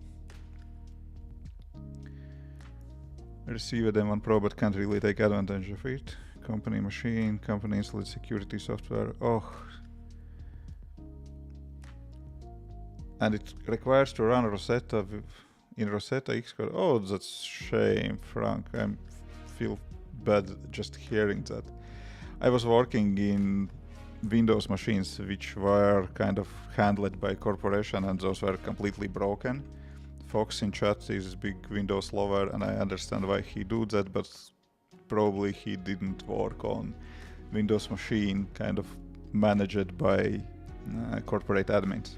Receive a M1 Pro but can't really take advantage of it. Company machine, company installed security software. Oh. And it requires to run Rosetta in Rosetta Xcode. Oh, that's shame, Frank. I feel bad just hearing that. I was working in Windows machines which were kind of handled by corporation, and those were completely broken. Fox in chat is big Windows lover, and I understand why he do that, but probably he didn't work on Windows machine kind of managed by corporate admins.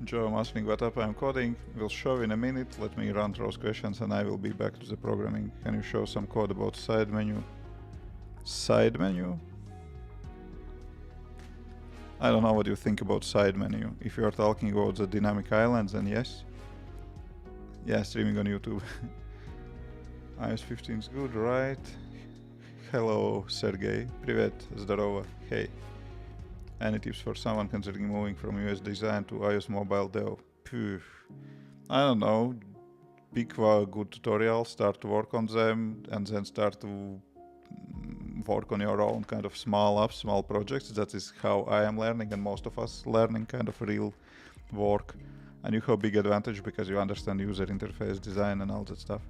Joe, I'm asking what app I'm coding. We'll show in a minute. Let me run those questions and I will be back to the programming. Can you show some code about side menu? Side menu? I don't know what you think about side menu. If you are talking about the dynamic islands, then yes. Yeah, streaming on YouTube. iOS 15 is good, right? Hello, Sergey. Привет, здорово. Hey. Any tips for someone considering moving from US design to iOS mobile dev? I don't know. Pick a good tutorial, start to work on them, and then start to work on your own kind of small apps, small projects. That is how I am learning, and most of us learning kind of real work. And you have big advantage because you understand user interface design and all that stuff.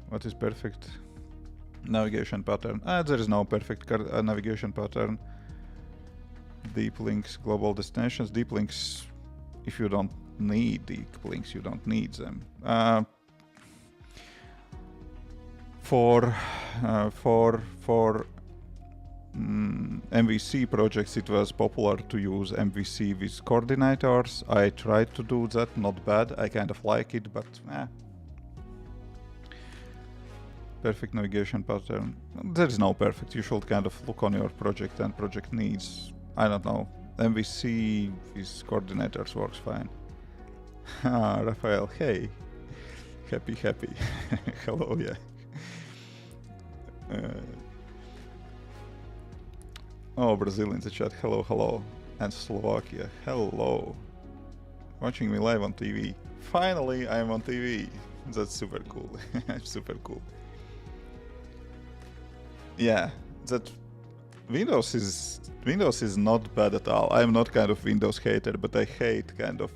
What is perfect navigation pattern? There is no perfect navigation pattern. Deep links, global destinations. Deep links, if you don't need deep links, you don't need them. For MVC projects, it was popular to use MVC with coordinators. I tried to do that, not bad. I kind of like it, but perfect navigation pattern. There is no perfect. You should kind of look on your project and project needs. I don't know. MVC with coordinators works fine. Rafael, hey. Happy. Hello, yeah. Brazil in the chat. Hello. And Slovakia. Hello. Watching me live on TV. Finally, I'm on TV. That's super cool. Super cool. Yeah, that Windows is not bad at all. I'm not kind of Windows hater, but I hate kind of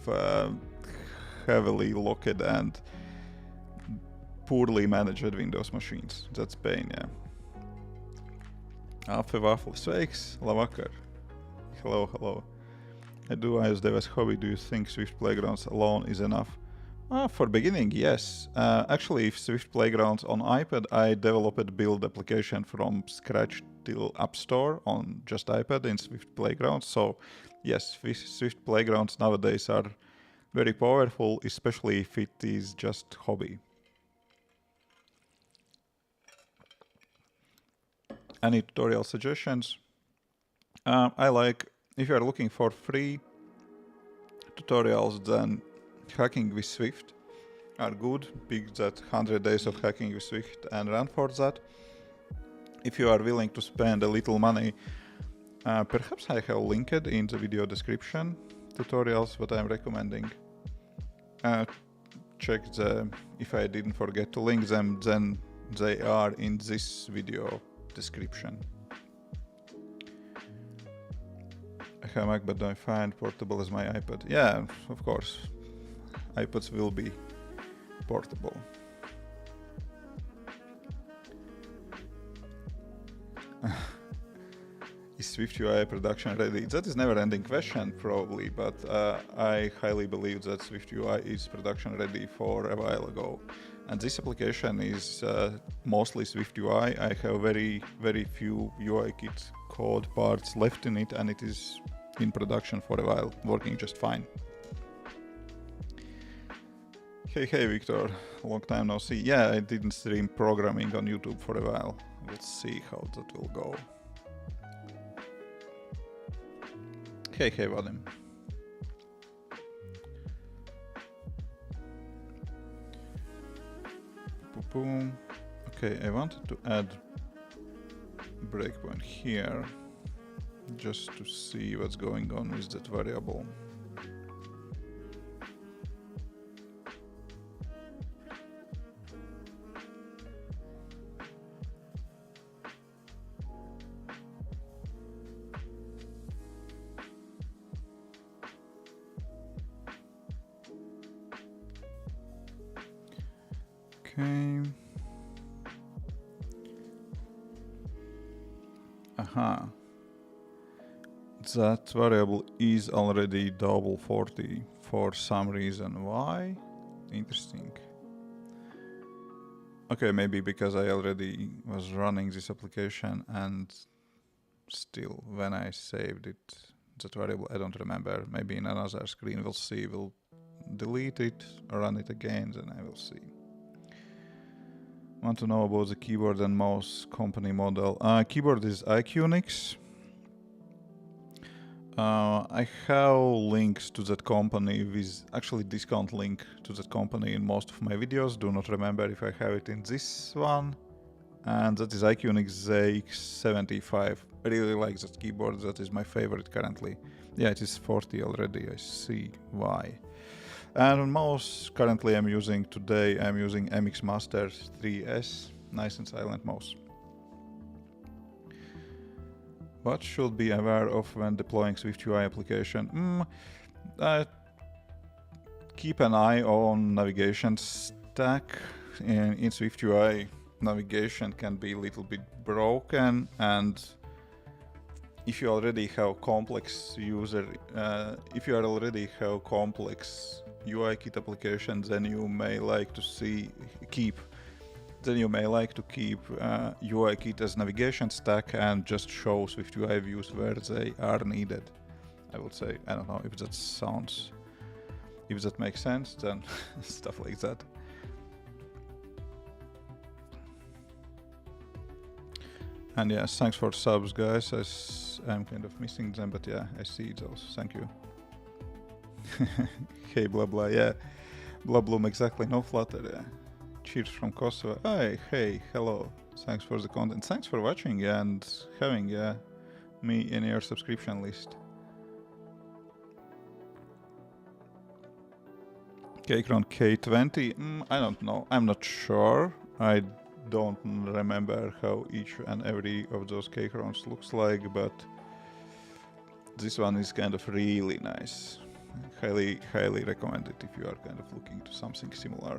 heavily locked and poorly managed Windows machines. That's pain, yeah. Alpha Waffle, sveiks, labvakar. Hello. I do iOS dev as hobby. Do you think Swift Playgrounds alone is enough? For beginning, yes. Actually, if Swift Playgrounds on iPad, I developed build application from scratch till App Store on just iPad in Swift Playgrounds. So yes, Swift Playgrounds nowadays are very powerful, especially if it is just hobby. Any tutorial suggestions? I like, if you are looking for free tutorials, then Hacking with Swift are good. Pick that 100 days of hacking with Swift and run for that. If you are willing to spend a little money, perhaps I have linked in the video description tutorials what I'm recommending. Check if I didn't forget to link them, then they are in this video description. I have a Mac, but I find portable as my iPad. Yeah, of course. iPads will be portable. Is SwiftUI production ready? That is never-ending question, probably, but I highly believe that SwiftUI is production ready for a while ago. And this application is mostly SwiftUI. I have very few UI kit code parts left in it, and it is in production for a while, working just fine. Hey Victor, long time no see. Yeah, I didn't stream programming on YouTube for a while. We'll see how that will go. Hey Vadim. Boom. Okay, I wanted to add breakpoint here just to see what's going on with that variable. Okay. Aha. That variable is already double 40 for some reason. Why? Interesting. Okay, maybe because I already was running this application and still when I saved it, that variable, I don't remember. Maybe in another screen we'll see. We'll delete it, run it again, then I will see. Want to know about the keyboard and mouse company model. Keyboard is iQnix. I have links to that company with actually discount link to that company in most of my videos. Do not remember if I have it in this one. And that is iQnix ZX75. I really like that keyboard. That is my favorite currently. Yeah, it is 40 already. I see why. And on mouse, currently I'm using MX Master 3S, nice and silent mouse. What should be aware of when deploying SwiftUI application? Keep an eye on navigation stack. In SwiftUI, navigation can be a little bit broken, and if you already have complex UI kit applications, then you may like to keep UI kit as navigation stack and just show SwiftUI views where they are needed. I would say, I don't know if that makes sense, then stuff like that. And yes, thanks for subs, guys. I'm kind of missing them, but yeah, I see those. Thank you. Hey, blah blah, yeah. Blah bloom, exactly. No Flutter, yeah. Cheers from Kosovo. Hey, hello. Thanks for the content. Thanks for watching and having me in your subscription list. Keychron K20? I don't know. I'm not sure. I don't remember how each and every of those Keychrons looks like, but this one is kind of really nice. Highly recommend it if you are kind of looking to something similar.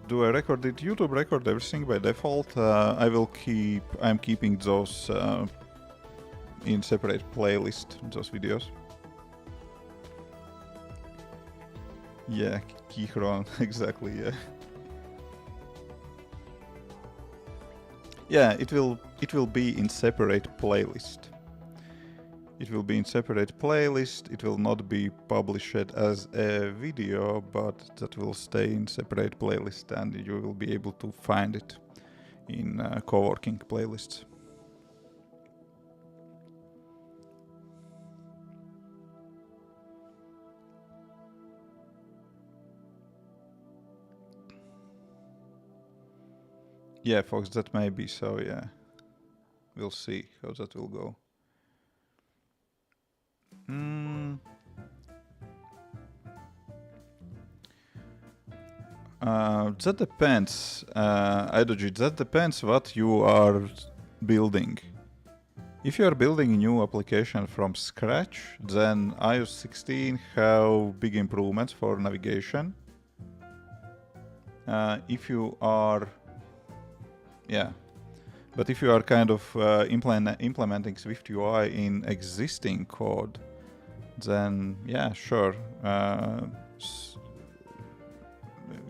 Do I record it? YouTube record everything by default. I'm keeping those in separate playlist, those videos. Yeah, Keychron, exactly, yeah. Yeah, it will be in separate playlist. It will be in separate playlist. It will not be published as a video, but that will stay in separate playlist, and you will be able to find it in co-working playlists. Yeah, folks, that may be so, yeah. We'll see how that will go. That depends, Idoji, that depends what you are building. If you are building a new application from scratch, then iOS 16 have big improvements for navigation. If you are, yeah, but if you are kind of implementing SwiftUI in existing code, then yeah, sure.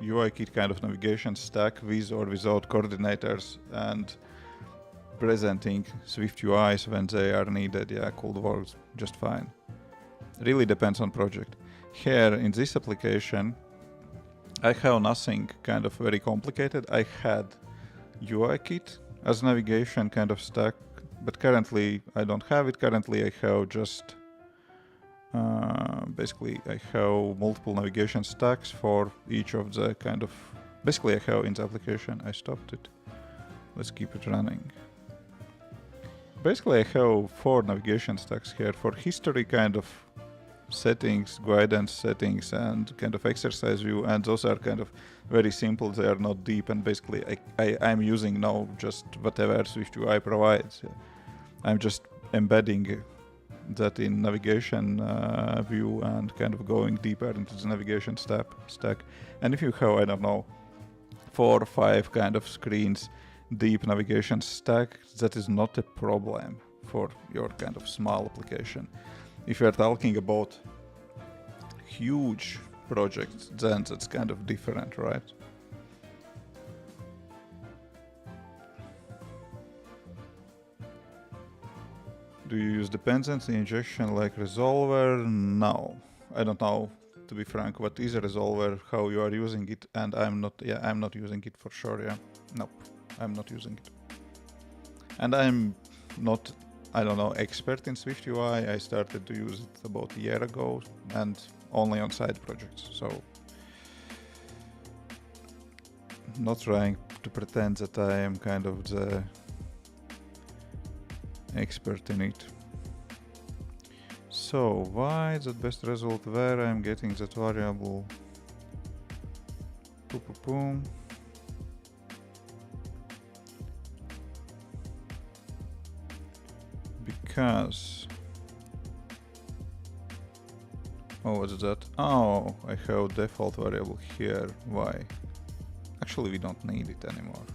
UIKit kind of navigation stack with or without coordinators and presenting SwiftUIs when they are needed, yeah, could work just fine. Really depends on project. Here in this application, I have nothing kind of very complicated. I had UIKit as navigation kind of stack, but currently I don't have it. Currently I have just basically I have multiple navigation stacks for each of the kind of, basically I have in the application. I stopped it. Let's keep it running. Basically I have 4 navigation stacks here for history kind of settings, guidance settings, and kind of exercise view, and those are kind of very simple. They are not deep, and basically I'm using now just whatever SwiftUI provides. I'm just embedding that in navigation view and kind of going deeper into the navigation stack. And if you have, I don't know, 4 or 5 kind of screens deep navigation stack, that is not a problem for your kind of small application. If you're talking about huge projects, then that's kind of different, right? Do you use dependency injection like resolver? No, I don't know, to be frank, what is a resolver, how you are using it, and I'm not using it for sure, yeah. Nope, I'm not using it. And I'm not, I don't know, expert in SwiftUI. I started to use it about a year ago and only on side projects, so not trying to pretend that I am kind of the expert in it. So why is that best result where I'm getting that variable? Boom. Because, oh, what's that? Oh, I have default variable here. Why? Actually, we don't need it anymore.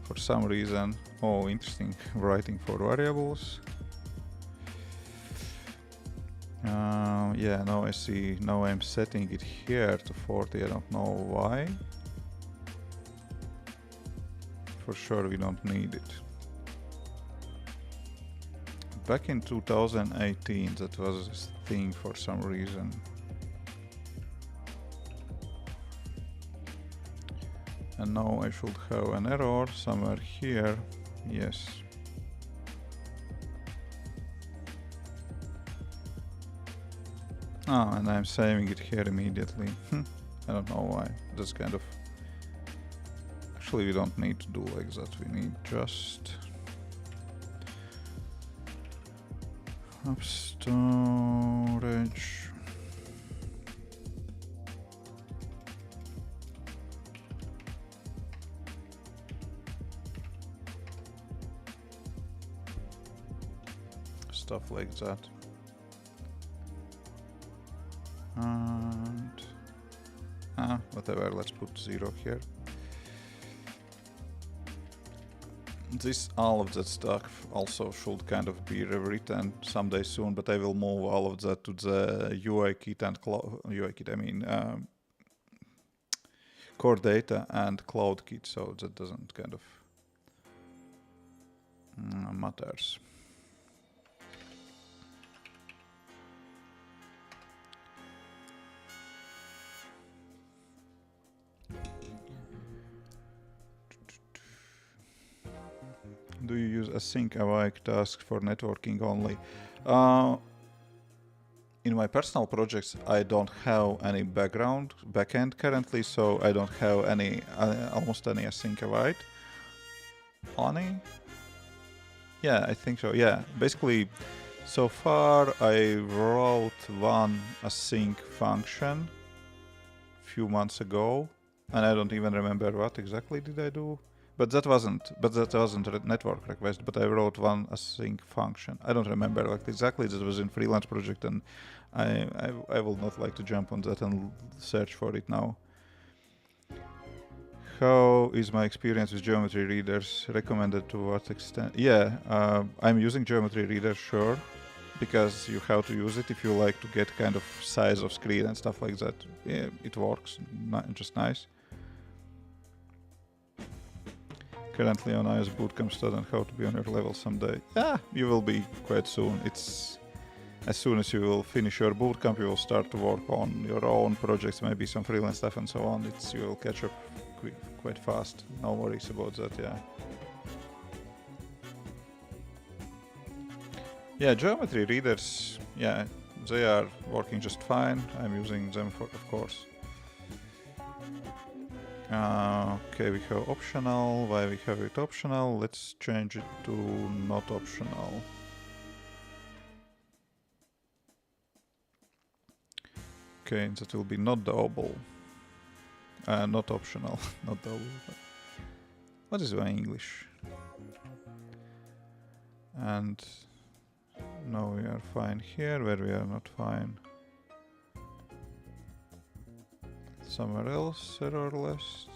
For some reason. Oh, interesting. Writing for variables. Yeah, now I see. Now I'm setting it here to 40. I don't know why. For sure, we don't need it. Back in 2018, that was a thing for some reason. And now I should have an error somewhere here. Yes. Ah, and I'm saving it here immediately. I don't know why. That's kind of... Actually, we don't need to do like that. We need just... App storage. Stuff like that. And whatever, let's put 0 here. This, all of that stuff also should kind of be rewritten someday soon, but I will move all of that to the UIKit and UIKit, I mean core data and CloudKit, so that doesn't kind of matters. Do you use async awake tasks for networking only? In my personal projects, I don't have any backend currently, so I don't have any almost any async await. Any? Yeah, I think so. Yeah, basically, so far I wrote one async function a few months ago, and I don't even remember what exactly did I do. But that wasn't a network request, but I wrote one async function. I don't remember like exactly. That was in freelance project, and I will not like to jump on that and search for it now. How is my experience with geometry readers? Recommended to what extent? Yeah, I'm using geometry reader, sure, because you have to use it if you like to get kind of size of screen and stuff like that. Yeah, it works, just nice. Currently on iOS bootcamp student, how to be on your level someday. Yeah, you will be quite soon. It's as soon as you will finish your bootcamp, you will start to work on your own projects, maybe some freelance stuff and so on. You will catch up quite fast. No worries about that, yeah. Yeah, geometry readers, yeah, they are working just fine. I'm using them, of course. Okay, we have optional. Why we have it optional? Let's change it to not optional. Okay, that will be not doable. Not optional, not doable. What is my English? And now we are fine here, where we are not fine. Somewhere else, error list.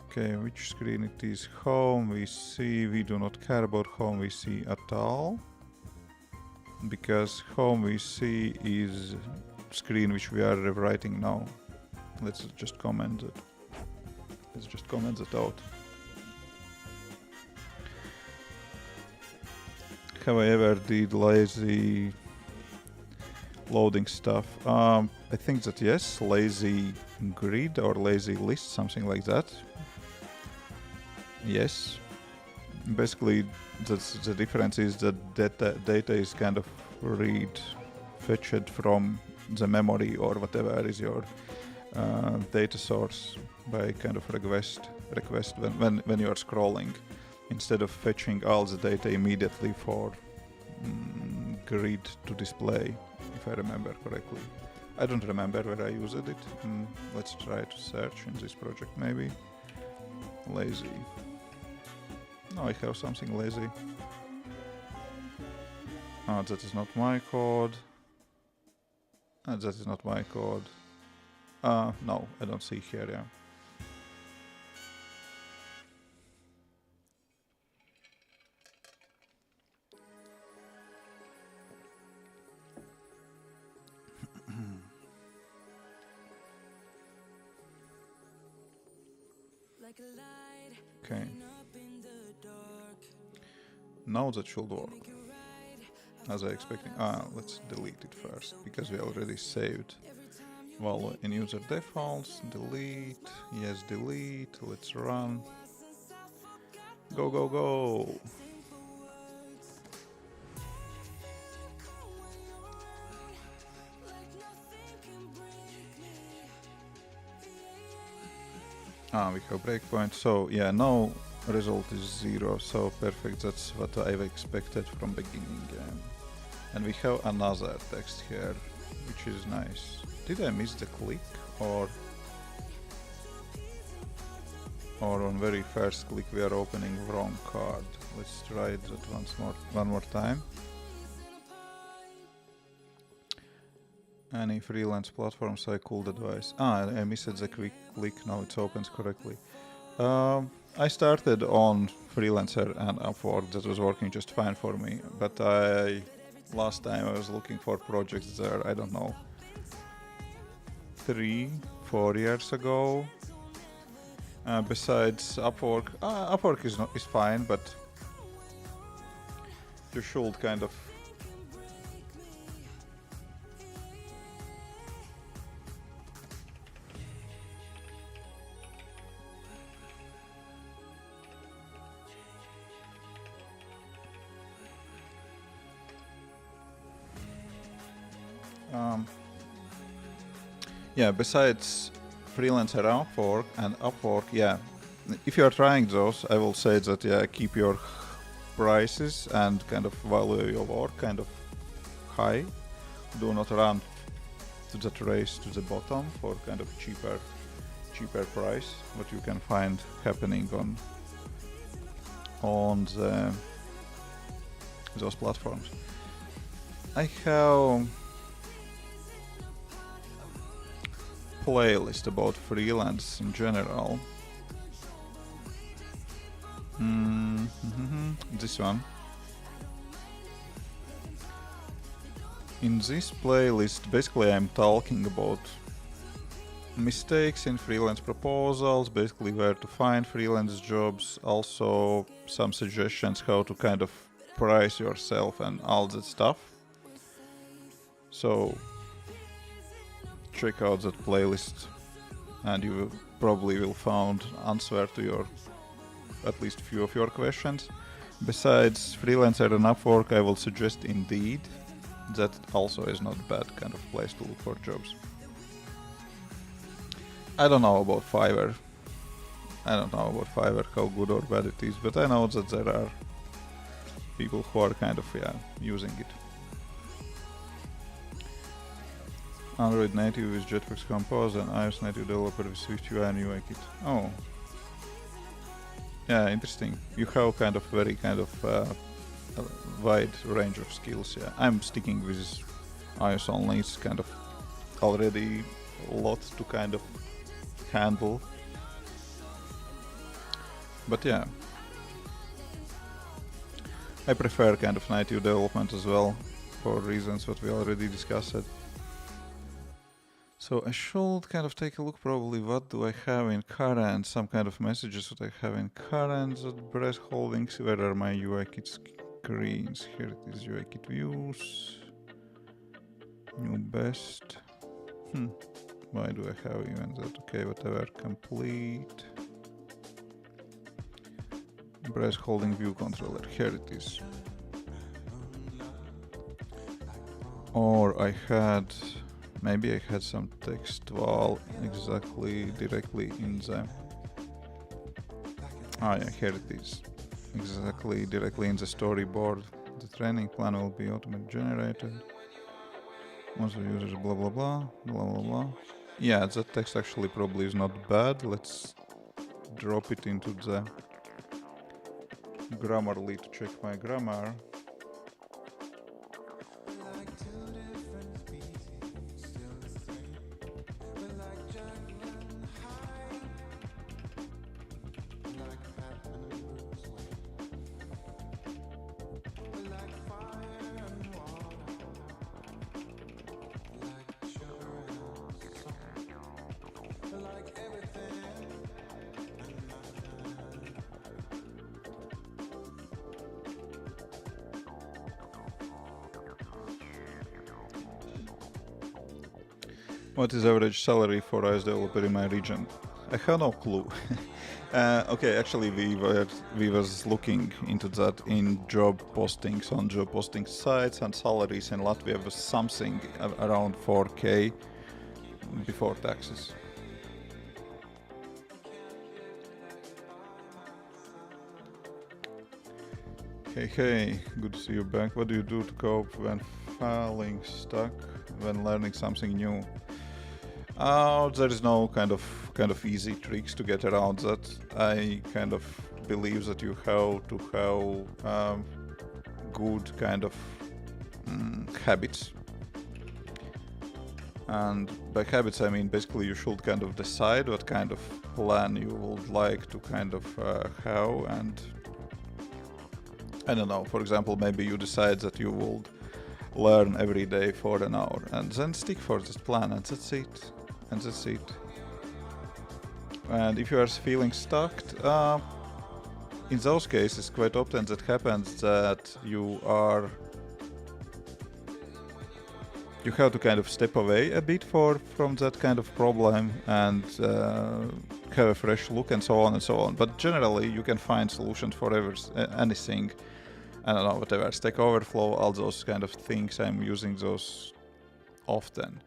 Okay, which screen it is? Home, we see, we do not care about home, we see at all. Because home we see is screen which we are rewriting now. Let's just comment it. Let's just comment it out. Have I ever did lazy loading stuff? I think that yes, lazy grid or lazy list, something like that. Yes. Basically, the difference is that data is kind of fetched from the memory or whatever is your data source by kind of request when you are scrolling, instead of fetching all the data immediately for grid to display, if I remember correctly. I don't remember where I used it. Let's try to search in this project maybe. Lazy. No, I have something lazy. That is not my code. That is not my code. No, I don't see here, yeah. Okay. Now that should work. As I expected. Let's delete it first, because we already saved. Well, in user defaults, delete, yes, delete, let's run. Go, go, go! We have breakpoint, so yeah, now result is 0, so perfect, that's what I've expected from beginning. And we have another text here, which is nice. Did I miss the click, or on very first click we are opening wrong card? Let's try it one more time. Any freelance platforms I could advise? I missed the quick click, now it opens correctly. I started on Freelancer and Upwork, that was working just fine for me, but last time I was looking for projects there, I don't know, 3-4 years ago, Besides Upwork, Upwork is fine, but you should kind of yeah, besides Freelancer and Upwork, yeah, if you are trying those, I will say that, yeah, keep your prices and kind of value your work kind of high. Do not run to that race to the bottom for kind of cheaper price, what you can find happening on those platforms. I have playlist about freelance in general. This one. In this playlist, basically I'm talking about mistakes in freelance proposals, basically where to find freelance jobs, also some suggestions how to kind of price yourself and all that stuff. So check out that playlist and you probably will find answer to your at least few of your questions. Besides Freelancer and Upwork, I will suggest Indeed. That also is not bad kind of place to look for jobs. I don't know about Fiverr. How good or bad it is, but I know that there are people who are kind of using it. Android native with Jetpack Compose and iOS native developer with SwiftUI and UI kit. Oh. Yeah, interesting. You have kind of very kind of a wide range of skills. Yeah, I'm sticking with iOS only. It's kind of already a lot to kind of handle. But yeah, I prefer kind of native development as well for reasons what we already discussed. So I should kind of take a look probably what do I have in current, some kind of messages that I have in current, that breast holdings, where are my UI kit screens? Here it is, UI kit views, new best. Why do I have even that? Okay, whatever, complete. Breast holding view controller, here it is. Or I had... Maybe I had some text wall directly in the... Ah yeah, here it is. Directly in the storyboard. The training plan will be automatically generated. Once the users blah blah blah, blah blah blah. Yeah, that text actually probably is not bad. Let's drop it into the Grammarly to check my grammar. What is average salary for iOS developer in my region? I have no clue. Okay, actually we was looking into that in job postings on job posting sites, and salaries in Latvia was something around 4K before taxes. Hey, good to see you back. What do you do to cope when feeling stuck when learning something new? There is no kind of easy tricks to get around that. I kind of believe that you have to have good kind of habits. And by habits I mean basically you should kind of decide what kind of plan you would like to kind of have, and I don't know, for example, maybe you decide that you would learn every day for an hour and then stick for this plan, and that's it. And if you are feeling stuck, in those cases, quite often that happens that you have to kind of step away a bit from that kind of problem and have a fresh look and so on and so on. But generally, you can find solutions for anything. I don't know, whatever, Stack Overflow, all those kind of things. I'm using those often.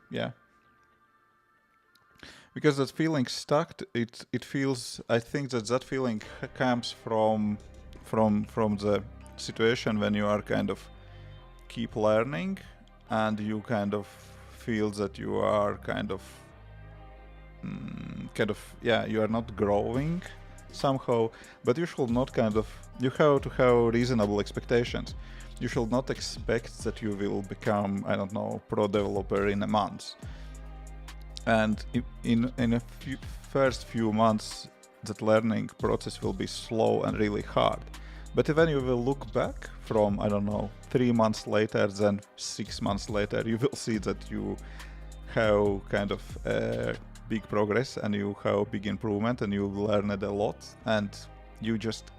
Yeah. Because that feeling stuck, it feels. I think that feeling comes from the situation when you are kind of keep learning, and you kind of feel that you are kind of you are not growing somehow. But you should not you have to have reasonable expectations. You should not expect that you will become, I don't know, pro developer in a month. And in a first few months, that learning process will be slow and really hard. But when you will look back from, I don't know, 3 months later, then 6 months later, you will see that you have kind of big progress and you have big improvement and you learned a lot. And you just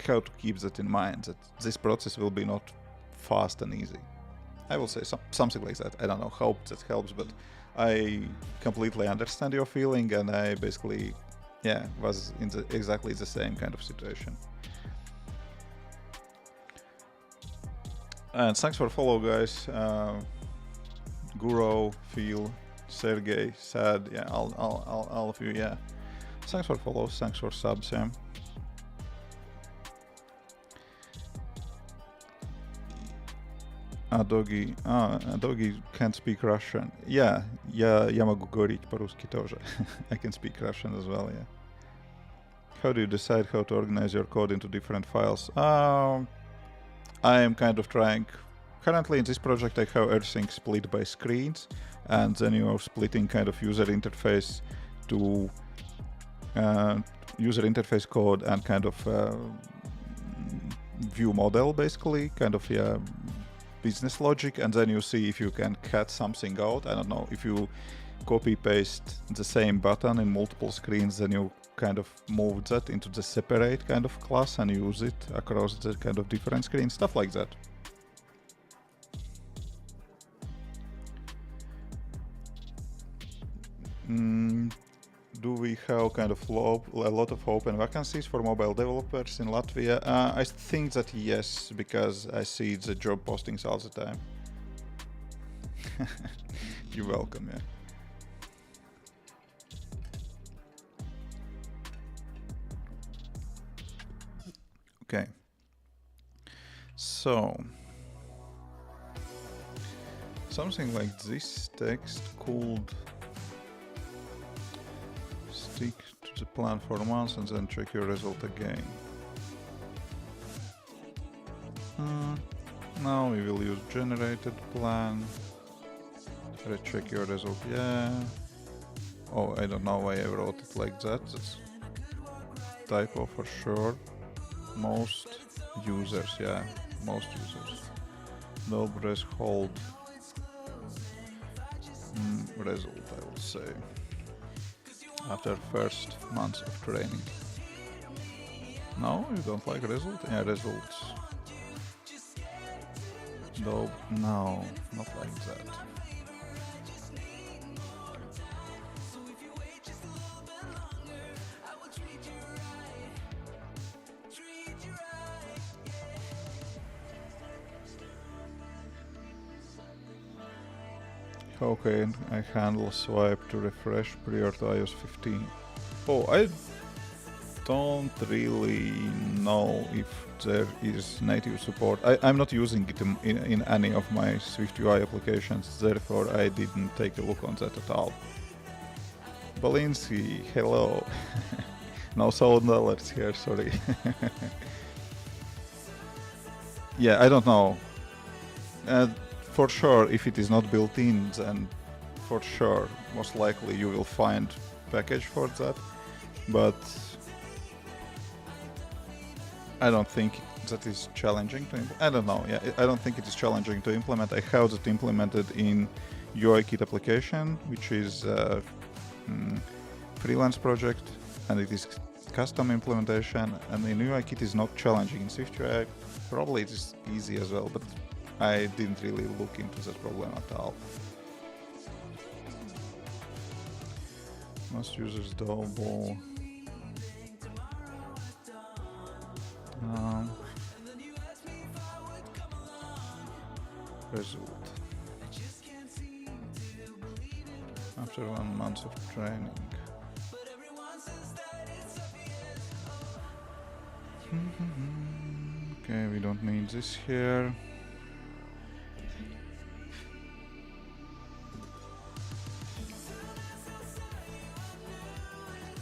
have to keep that in mind, that this process will be not fast and easy. I will say something like that. I don't know, hope that helps, but I completely understand your feeling, and I basically, was in exactly the same kind of situation. And thanks for follow, guys. Guro, Phil, Sergey, Sad, all of you, Thanks for follows, thanks for subs, Doggy can't speak Russian. Я могу говорить по-русски тоже. I can speak Russian as well, How do you decide how to organize your code into different files? I am kind of trying. Currently in this project I have everything split by screens, and then you are splitting kind of user interface to user interface code and kind of view model, basically, kind of business logic, and then you see if you can cut something out. I don't know, if you copy paste the same button in multiple screens, then you kind of move that into the separate kind of class and use it across the kind of different screens, stuff like that. Do we have kind of a lot of open vacancies for mobile developers in Latvia? I think that yes, because I see the job postings all the time. You're welcome, Okay. So, something like this text could stick to the plan for months and then check your result again. Now we will use generated plan. Recheck your result, Oh, I don't know why I wrote it like that. That's typo for sure. Most users, most users. No press hold. Result, I will say. After first months of training. No, you don't like result? Results. No, not like that. How can I handle swipe to refresh prior to iOS 15? Oh, I don't really know if there is native support. I'm not using it in any of my SwiftUI applications, therefore I didn't take a look on that at all. Balinsky, hello. No sound alerts here, sorry. I don't know. For sure, if it is not built in, then for sure, most likely you will find package for that. But I don't think that is challenging to implement. I don't know. I don't think it is challenging to implement. I have that implemented in UIKit application, which is a freelance project, and it is custom implementation, and in UIKit is not challenging. In SwiftUI, probably it is easy as well, but I didn't really look into that problem at all. Most users double. Result. After 1 month of training. Okay, we don't need this here.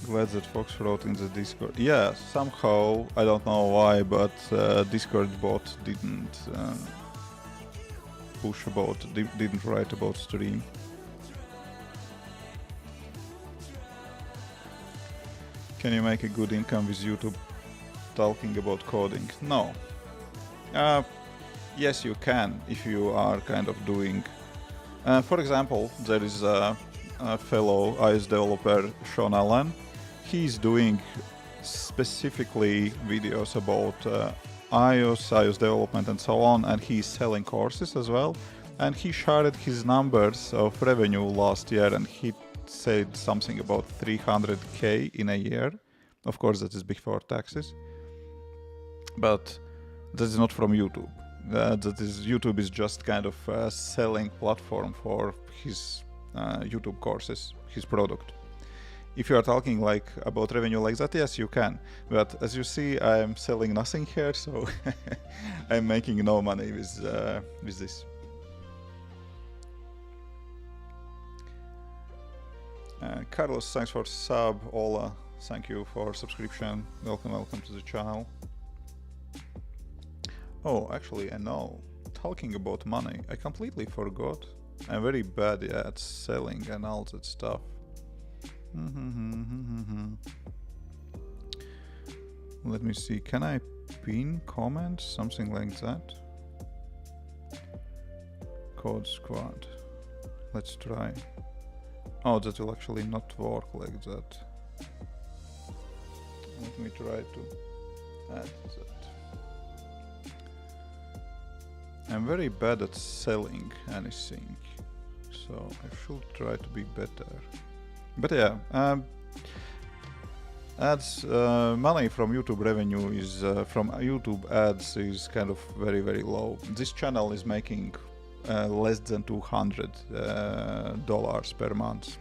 Glad that Fox wrote in the Discord. Yeah, somehow, I don't know why, but Discord bot didn't push about, didn't write about stream. Can you make a good income with YouTube talking about coding? No. Yes, you can if you are kind of doing. For example, there is a fellow iOS developer, Sean Allen. He's doing specifically videos about iOS development and so on, and he's selling courses as well. And he shared his numbers of revenue last year, and he said something about 300K in a year. Of course, that is before taxes. But that is not from YouTube. YouTube is just kind of a selling platform for his YouTube courses, his product. If you are talking like about revenue like that, yes, you can. But as you see, I am selling nothing here, so I'm making no money with this. Carlos, thanks for sub. Ola, thank you for subscription. Welcome to the channel. Oh, actually, I know. Talking about money, I completely forgot. I'm very bad at selling and all that stuff. Let me see, can I pin comments? Something like that? Code Squad. Let's try. Oh, that will actually not work like that. Let me try to add that. I'm very bad at selling anything, so I should try to be better. But yeah, ads, money from YouTube revenue is, from YouTube ads is kind of very, very low. This channel is making less than $200 per month.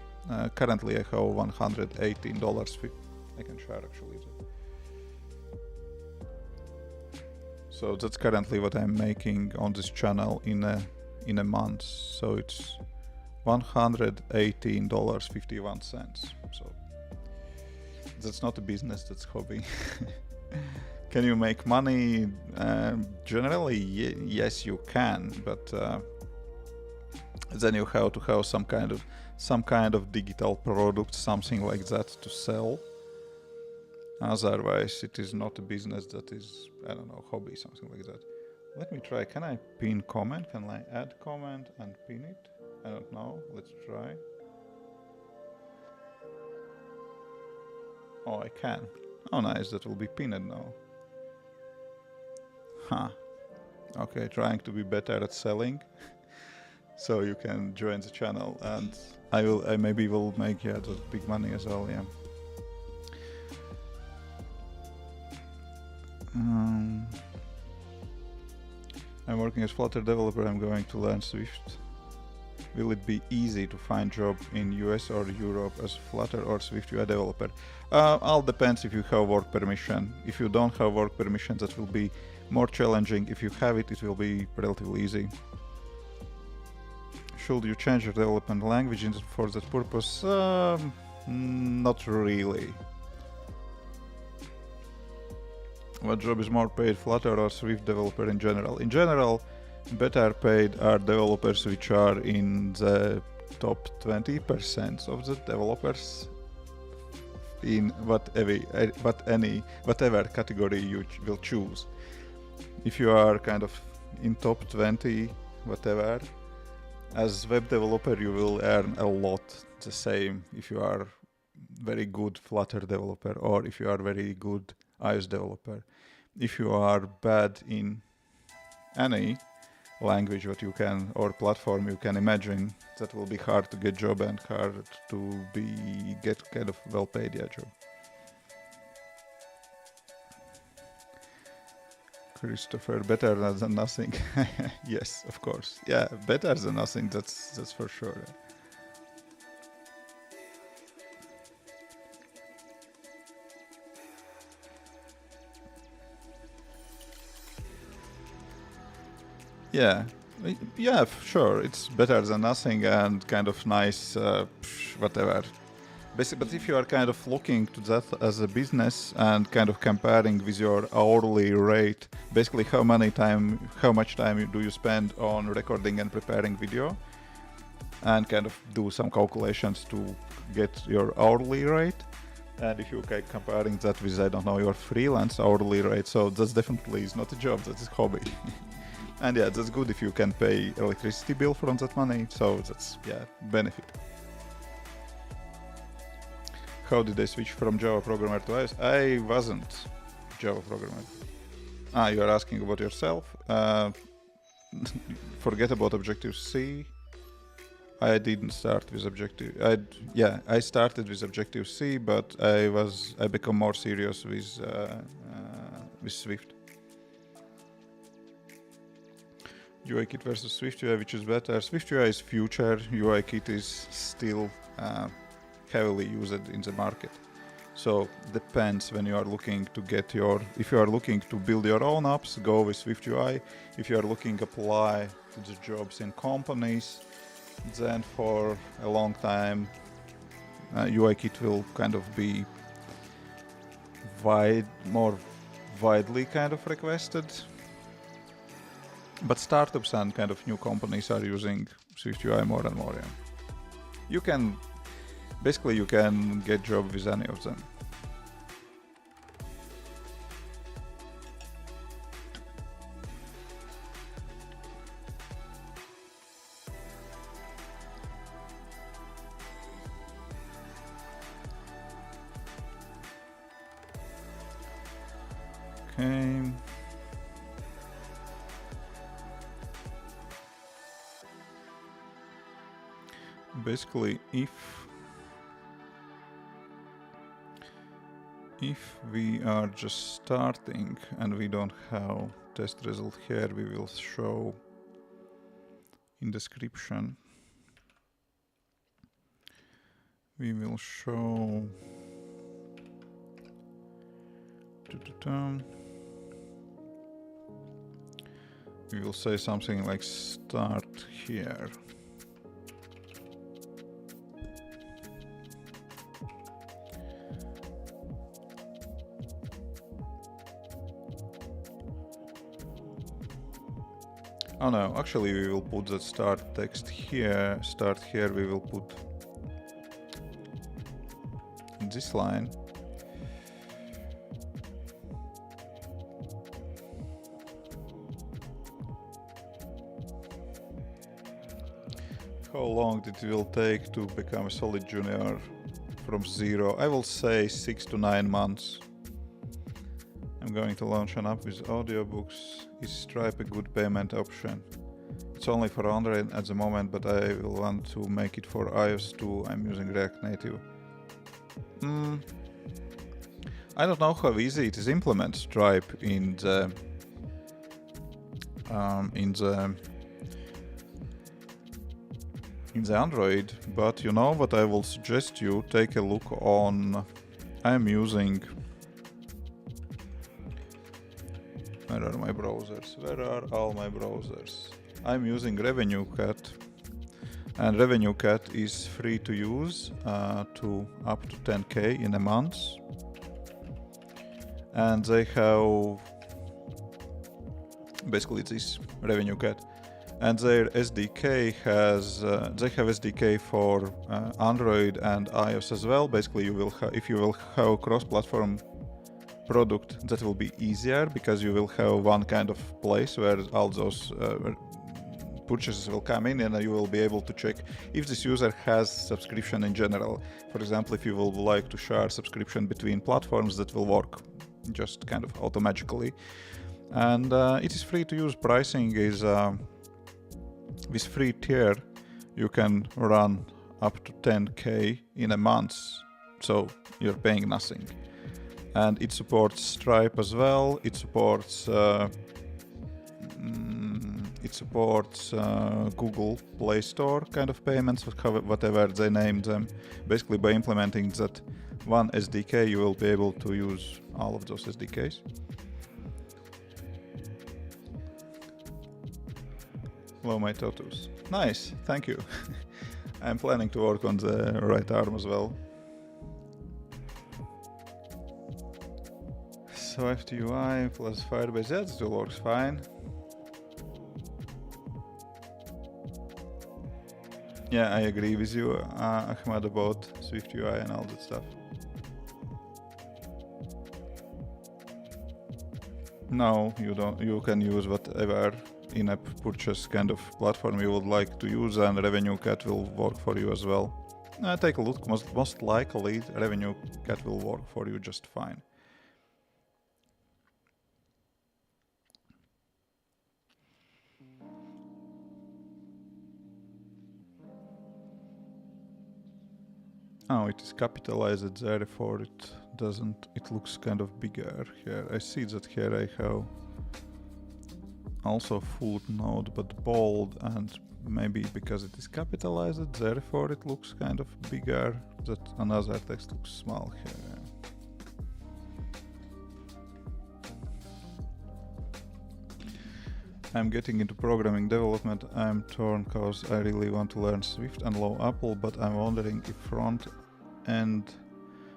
Currently I have $118. I can share actually. So that's currently what I'm making on this channel in a month. So it's $118.51. So that's not a business, that's hobby. Can you make money? Generally, yes, you can, but then you have to have some kind of digital product, something like that to sell. Otherwise, it is not a business, that is, I don't know, hobby, something like that. Let me try. Can I pin comment? Can I add comment and pin it? I don't know. Let's try. Oh, I can. Oh, nice. That will be pinned now. Huh. Okay, trying to be better at selling. So you can join the channel, and I maybe will make that big money as well. Yeah. I'm working as Flutter developer. I'm going to learn Swift. Will it be easy to find job in US or Europe as Flutter or SwiftUI developer? All depends if you have work permission. If you don't have work permission, that will be more challenging. If you have it, it will be relatively easy. Should you change your development language for that purpose? Not really. What job is more paid, Flutter or Swift developer in general? In general, better paid are developers which are in the top 20% of the developers in whatever category you will choose. If you are kind of in top 20, whatever, as web developer, you will earn a lot the same if you are very good Flutter developer or if you are very good iOS developer. If you are bad in any language what you can or platform you can imagine, that will be hard to get job and hard to get kind of well paid job. Christopher, better than nothing. Yes, of course. Yeah, better than nothing, that's for sure. Yeah, sure. It's better than nothing and kind of nice, whatever. Basically, but if you are kind of looking to that as a business and kind of comparing with your hourly rate, basically how much time do you spend on recording and preparing video, and kind of do some calculations to get your hourly rate. And if you're comparing that with, I don't know, your freelance hourly rate, so that's definitely is not a job, that's a hobby. And yeah, that's good if you can pay electricity bill from that money, so that's, yeah, benefit. How did I switch from Java programmer to iOS? I wasn't Java programmer. You are asking about yourself? Forget about Objective-C. I didn't start with I started with Objective-C, but I become more serious with Swift. UIKit versus SwiftUI, which is better? SwiftUI is future, UIKit is still heavily used in the market. So depends when you are looking to if you are looking to build your own apps, go with SwiftUI. If you are looking to apply to the jobs in companies, then for a long time UIKit will kind of be more widely kind of requested. But startups and kind of new companies are using SwiftUI more and more. Yeah. You can get job with any of them. Okay. Basically, if we are just starting and we don't have test result here, we will show in description. We will show we will say something like start here. Oh no, actually we will put the start text here. Start here, we will put this line. How long it will take to become a solid junior from zero? I will say 6 to 9 months. I'm going to launch an app with audiobooks. Is Stripe a good payment option? It's only for Android at the moment, but I will want to make it for iOS too. I'm using React Native. I don't know how easy it is to implement Stripe in the Android, but you know what I will suggest you take a look on. I'm using. Where are my browsers? Where are all my browsers? I'm using RevenueCat, and RevenueCat is free to use to up to 10k in a month, and they have basically this RevenueCat, and their SDK they have SDK for Android and iOS as well. Basically, if you will have cross-platform product, that will be easier because you will have one kind of place where all those purchases will come in, and you will be able to check if this user has subscription in general. For example, if you will like to share subscription between platforms, that will work just kind of automatically. And it is free to use. Pricing is with free tier, you can run up to 10K in a month, so you're paying nothing. And it supports Stripe as well. It supports Google Play Store kind of payments, whatever they named them. Basically, by implementing that one SDK, you will be able to use all of those SDKs. Hello, my totus. Nice, thank you. I'm planning to work on the right arm as well. SwiftUI plus Firebase, that still works fine. Yeah, I agree with you, Ahmad, about SwiftUI and all that stuff. No, you don't. You can use whatever in-app purchase kind of platform you would like to use, and RevenueCat will work for you as well. Take a look. Most likely, RevenueCat will work for you just fine. Oh, it is capitalized, therefore it doesn't. It looks kind of bigger here. I see that here I have also footnote, but bold, and maybe because it is capitalized, therefore it looks kind of bigger. That another text looks small here. I'm getting into programming development. I'm torn because I really want to learn Swift and Low Apple, but I'm wondering if front-end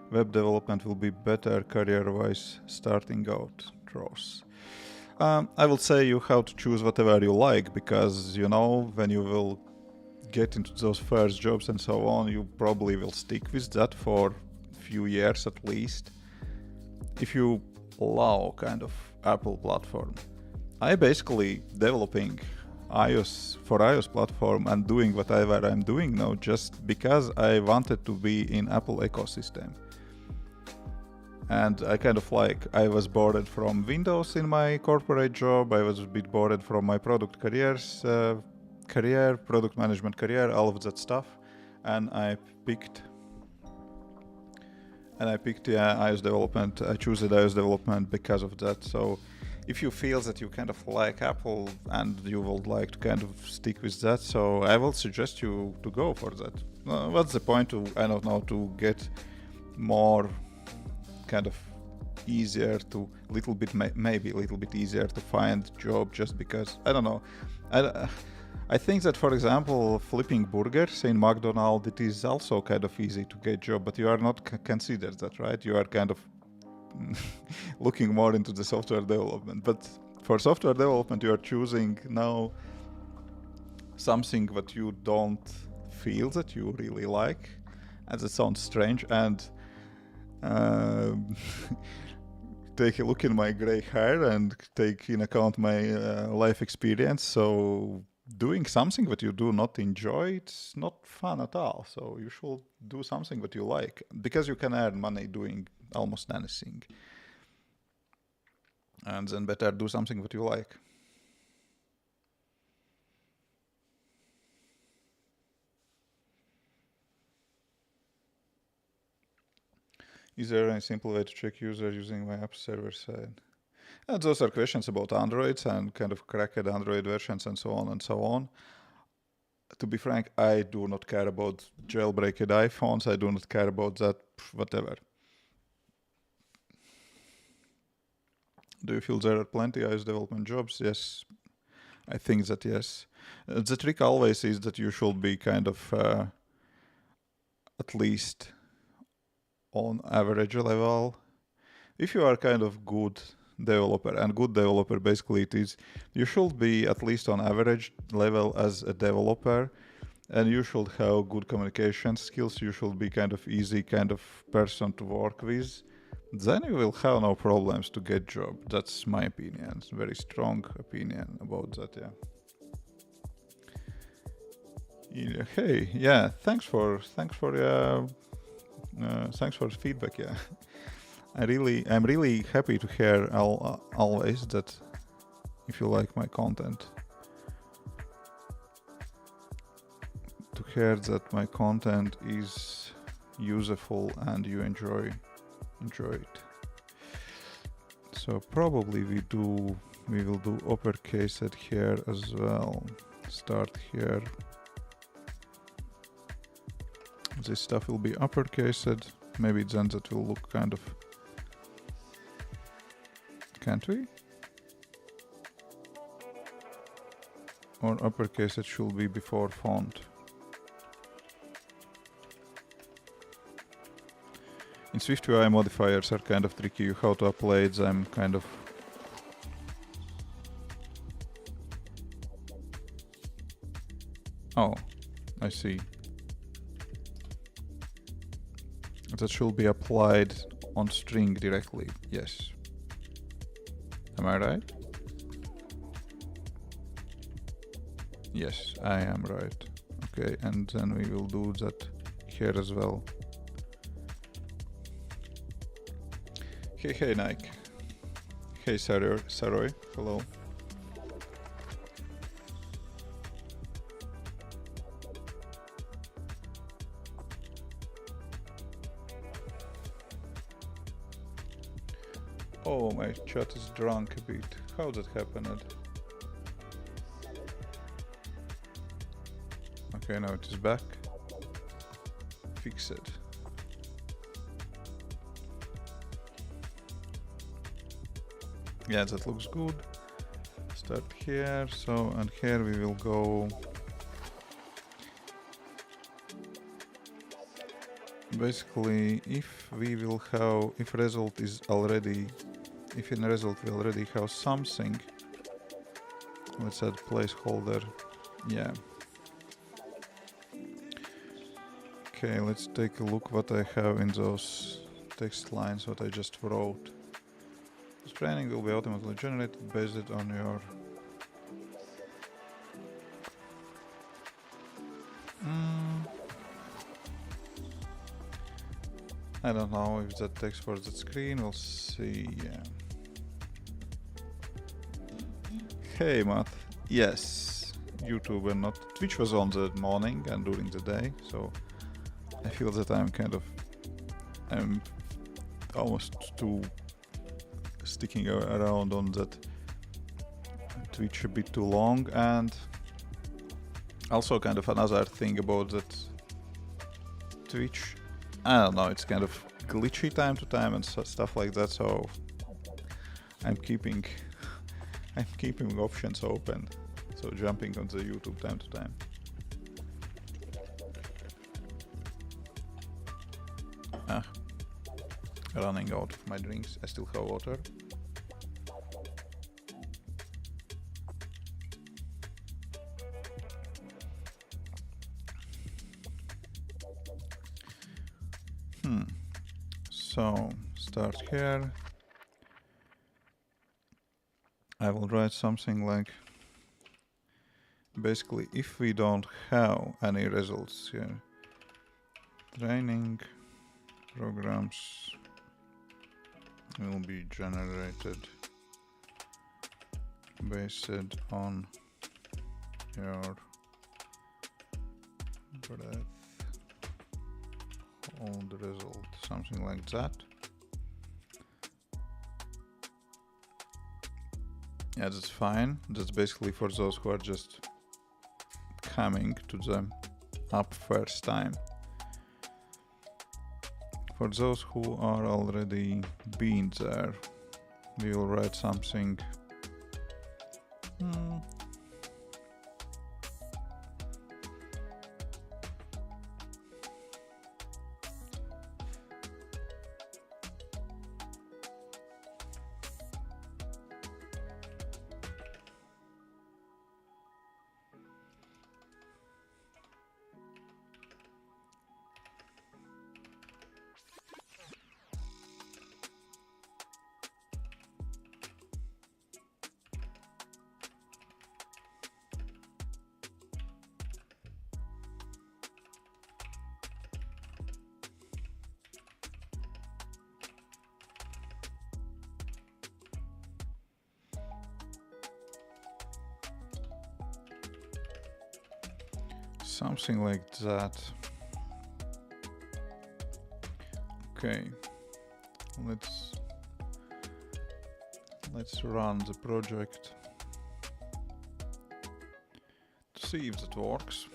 web development will be better career-wise starting out. Tross. I will say you have to choose whatever you like, because, you know, when you will get into those first jobs and so on, you probably will stick with that for a few years at least. If you love kind of Apple platform, I basically developing iOS platform and doing whatever I'm doing now just because I wanted to be in Apple ecosystem. And I kind of I was bored from Windows in my corporate job. I was a bit bored from my product product management career, all of that stuff. And I picked iOS development. I chose iOS development because of that. So if you feel that you kind of like Apple and you would like to kind of stick with that, so I will suggest you to go for that. What's the point to, I don't know, to get more kind of easier to maybe a little bit easier to find job just because, I don't know. I think that, for example, flipping burgers in McDonald's, it is also kind of easy to get job, but you are not considered that, right? You are kind of looking more into the software development. But for software development, you are choosing now something that you don't feel that you really like, and that sounds strange. And take a look in my gray hair and take in account my life experience. So doing something that you do not enjoy, it's not fun at all. So you should do something that you like, because you can earn money doing almost anything. And then better do something that you like. Is there any simple way to check user using my app server side? And those are questions about Androids and kind of cracked Android versions and so on and so on. To be frank, I do not care about jailbreaked iPhones. I do not care about that, whatever. Do you feel there are plenty of iOS development jobs? Yes, I think that yes. The trick always is that you should be kind of at least on average level. If you are kind of good developer, and good developer basically it is, you should be at least on average level as a developer, and you should have good communication skills. You should be kind of easy kind of person to work with. Then you will have no problems to get job. That's my opinion. It's a very strong opinion about that, yeah. Hey, yeah, thanks for the feedback. Yeah, I'm really happy to hear always that if you like my content, to hear that my content is useful and you enjoy it. So probably we will do uppercase it here as well. Start here. This stuff will be uppercased. Maybe then that will look kind of... Can't we? Or uppercase it should be before font. In SwiftUI modifiers are kind of tricky. How to apply them kind of... Oh, I see. That should be applied on string directly. Yes. Am I right? Yes, I am right. Okay, and then we will do that here as well. Hey Nike. Hey Saroy, hello. Oh, my chat is drunk a bit. How that happened? Okay, now it is back. Fix it. Yeah, that looks good. Start here. So, and here we will go. Basically, if we will have, if in result we already have something, let's add placeholder. Yeah. Okay, let's take a look what I have in those text lines, what I just wrote. This training will be automatically generated based on your... I don't know if that text for that screen, we'll see, yeah. Hey Matt, yes, YouTube and not Twitch was on the morning and during the day, so I feel that I'm almost too sticking around on that Twitch a bit too long. And also kind of another thing about that Twitch, I don't know, it's kind of glitchy time to time and stuff like that, so I'm keeping options open, so jumping on the YouTube time to time. Running out of my drinks. I still have water. So start here. I will write something like, basically, if we don't have any results here, training programs will be generated based on your breadth hold result, something like that. Yeah, that's fine. That's basically for those who are just coming to the app first time. For those who are already been there, we will write something. Something like that. Okay, let's run the project to see if that works.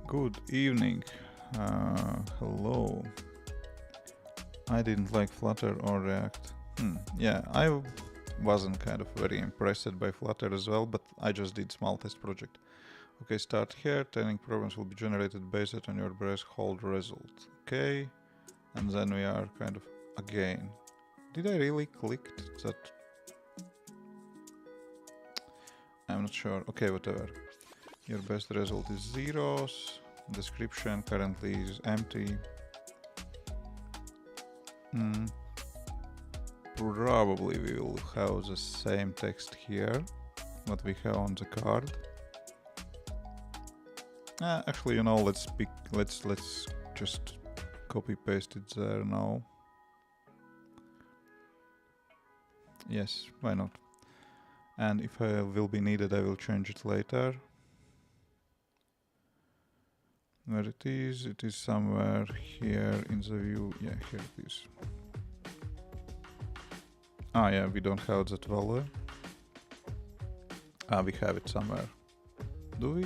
Good evening. Hello. I didn't like Flutter or React. Yeah, I wasn't kind of very impressed by Flutter as well, but I just did small test project. Okay, start here. Training programs will be generated based on your threshold result. Okay, and then we are kind of again. Did I really click that? I'm not sure. Okay, whatever. Your best result is zeros. Description currently is empty. Probably we will have the same text here, what we have on the card. Actually, you know, let's just copy paste it there now. Yes, why not? And if I will be needed, I will change it later. Where it is somewhere here in the view. Yeah, here it is. Yeah, we don't have that value. We have it somewhere. Do we?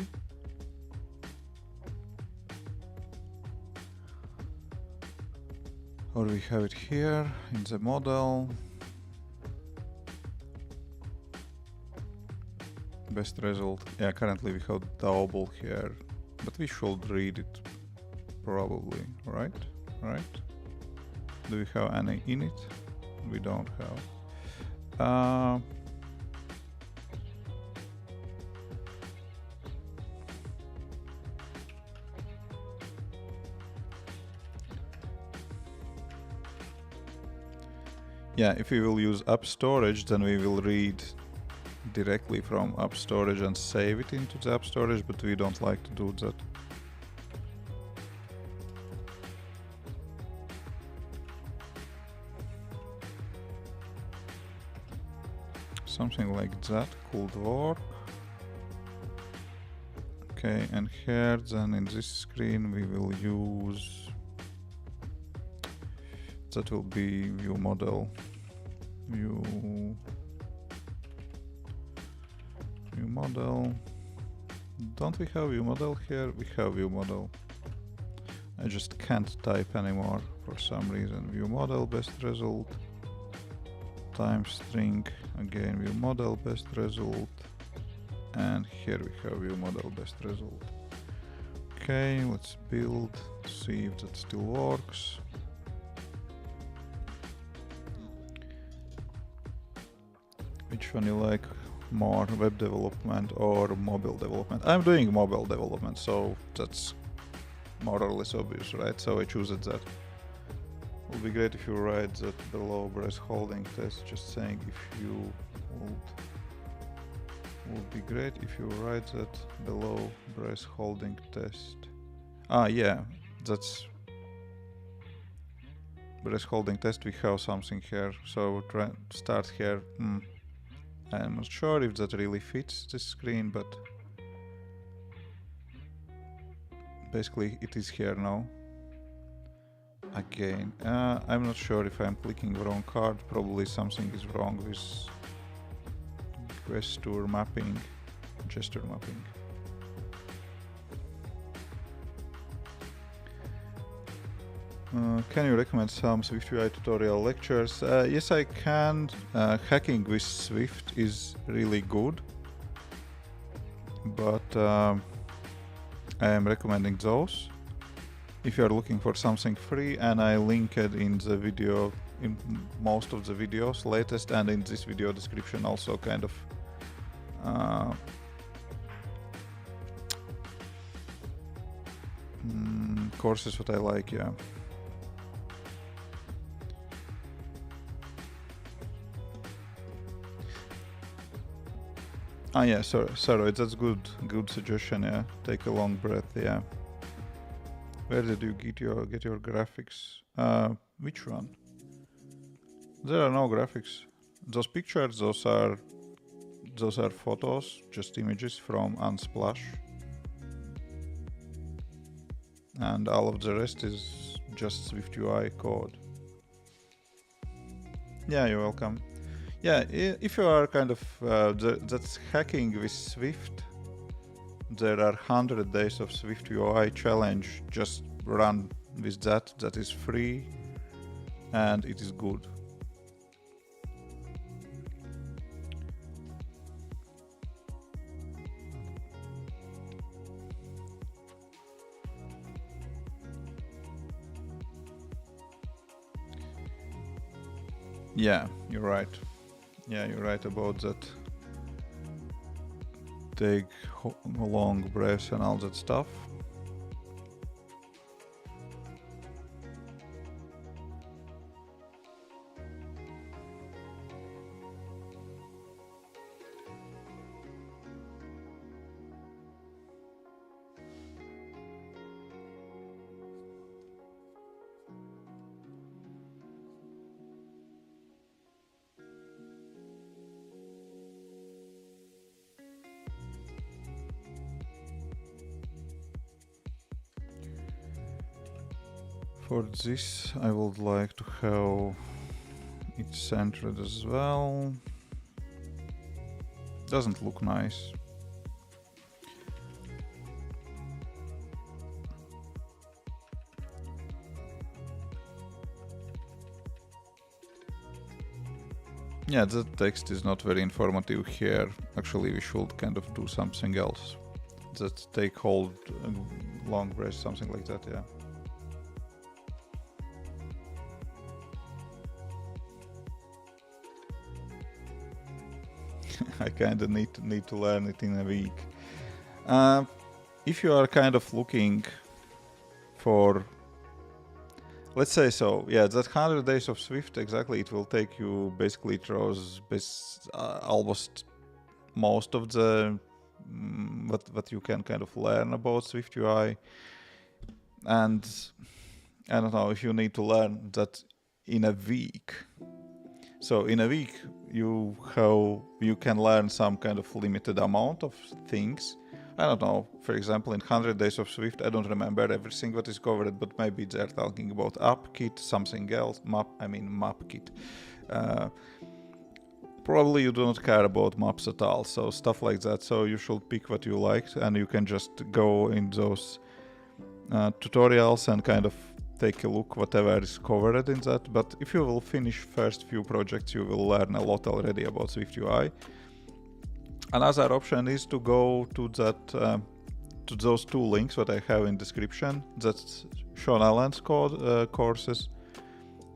Or we have it here in the model. Best result. Yeah, currently we have double here, but we should read it probably, right? Right? Do we have any in it? We don't have. Yeah, if we will use app storage, then we will read directly from app storage and save it into the app storage, but we don't like to do that. Something like that could work. Okay, and here then in this screen we will use, that will be view model. View model. Don't we have view model here? We have view model. I just can't type anymore for some reason. View model best result. Time string, again view model best result, and here we have view model best result. Okay, let's build, see if that still works. Which one you like more, web development or mobile development? I'm doing mobile development, so that's more or less obvious, right? So I choose that. It would be great if you write that below brace holding test, just saying if you would be great if you write that below brace holding test. Yeah, that's brace holding test. We have something here, so try start here. I'm not sure if that really fits this screen, but basically it is here now. Again, I'm not sure if I'm clicking the wrong card. Probably something is wrong with gesture mapping. Can you recommend some SwiftUI tutorial lectures? Yes, I can. Hacking with Swift is really good, but I am recommending those. If you are looking for something free, and I link it in the video, in most of the videos, latest, and in this video description also kind of courses what I like, yeah. Yeah, sorry, that's good suggestion, yeah. Take a long breath, yeah. Where did you get your graphics? Which one? There are no graphics. Those pictures, those are photos, just images from Unsplash. And all of the rest is just SwiftUI code. Yeah, you're welcome. Yeah, if you are kind of that's hacking with Swift, there are 100 days of SwiftUI challenge. Just run with that. That is free, and it is good. Yeah, you're right. Yeah, you're right about that. Take long breaths and all that stuff. For this, I would like to have it centered as well. Doesn't look nice. Yeah, the text is not very informative here. Actually, we should kind of do something else. That take hold, long breath, something like that, yeah. I kind of need to learn it in a week. If you are kind of looking for, let's say so, yeah, that 100 days of Swift, exactly, it will take you basically through almost most of the what you can kind of learn about SwiftUI. And I don't know if you need to learn that in a week. So in a week, you can learn some kind of limited amount of things. I don't know, for example, in 100 days of Swift, I don't remember everything what is covered, but maybe they're talking about AppKit, something else, MapKit. Probably you do not care about maps at all, so stuff like that. So you should pick what you like, and you can just go in those tutorials and kind of take a look whatever is covered in that. But if you will finish first few projects, you will learn a lot already about SwiftUI. Another option is to go to that to those two links that I have in description. That's Sean Allen's courses.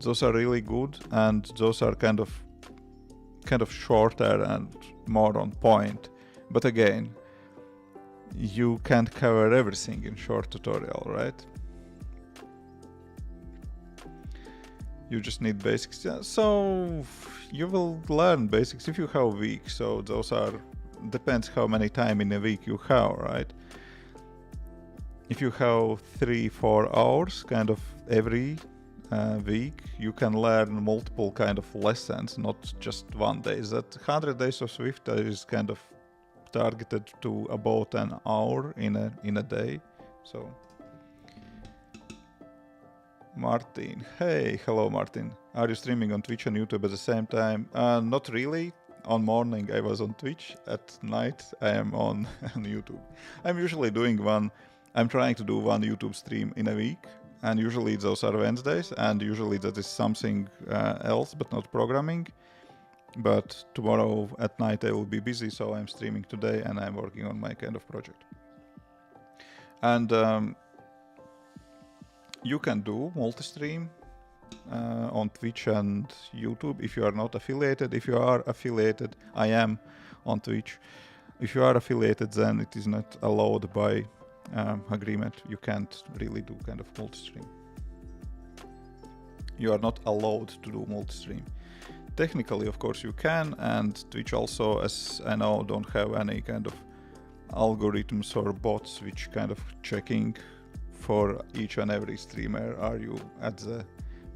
Those are really good, and those are kind of shorter and more on point. But again, you can't cover everything in short tutorial, right? You just need basics. So you will learn basics if you have a week. So those are, depends how many time in a week you have, right? If you have 3-4 hours kind of every week, you can learn multiple kind of lessons, not just one day. That 100 days of Swift is kind of targeted to about an hour in a day. So Martin, hey, hello Martin. Are you streaming on Twitch and YouTube at the same time? Not really. On morning I was on Twitch, at night I am on YouTube. I'm usually doing I'm trying to do one YouTube stream in a week, and usually those are Wednesdays, and usually that is something else, but not programming. But tomorrow at night I will be busy, so I'm streaming today and I'm working on my kind of project. And you can do multi-stream on Twitch and YouTube if you are not affiliated. If you are affiliated, I am on Twitch. If you are affiliated, then it is not allowed by agreement. You can't really do kind of multi-stream. You are not allowed to do multi-stream. Technically, of course, you can, and Twitch also, as I know, don't have any kind of algorithms or bots which kind of checking for each and every streamer, are you at the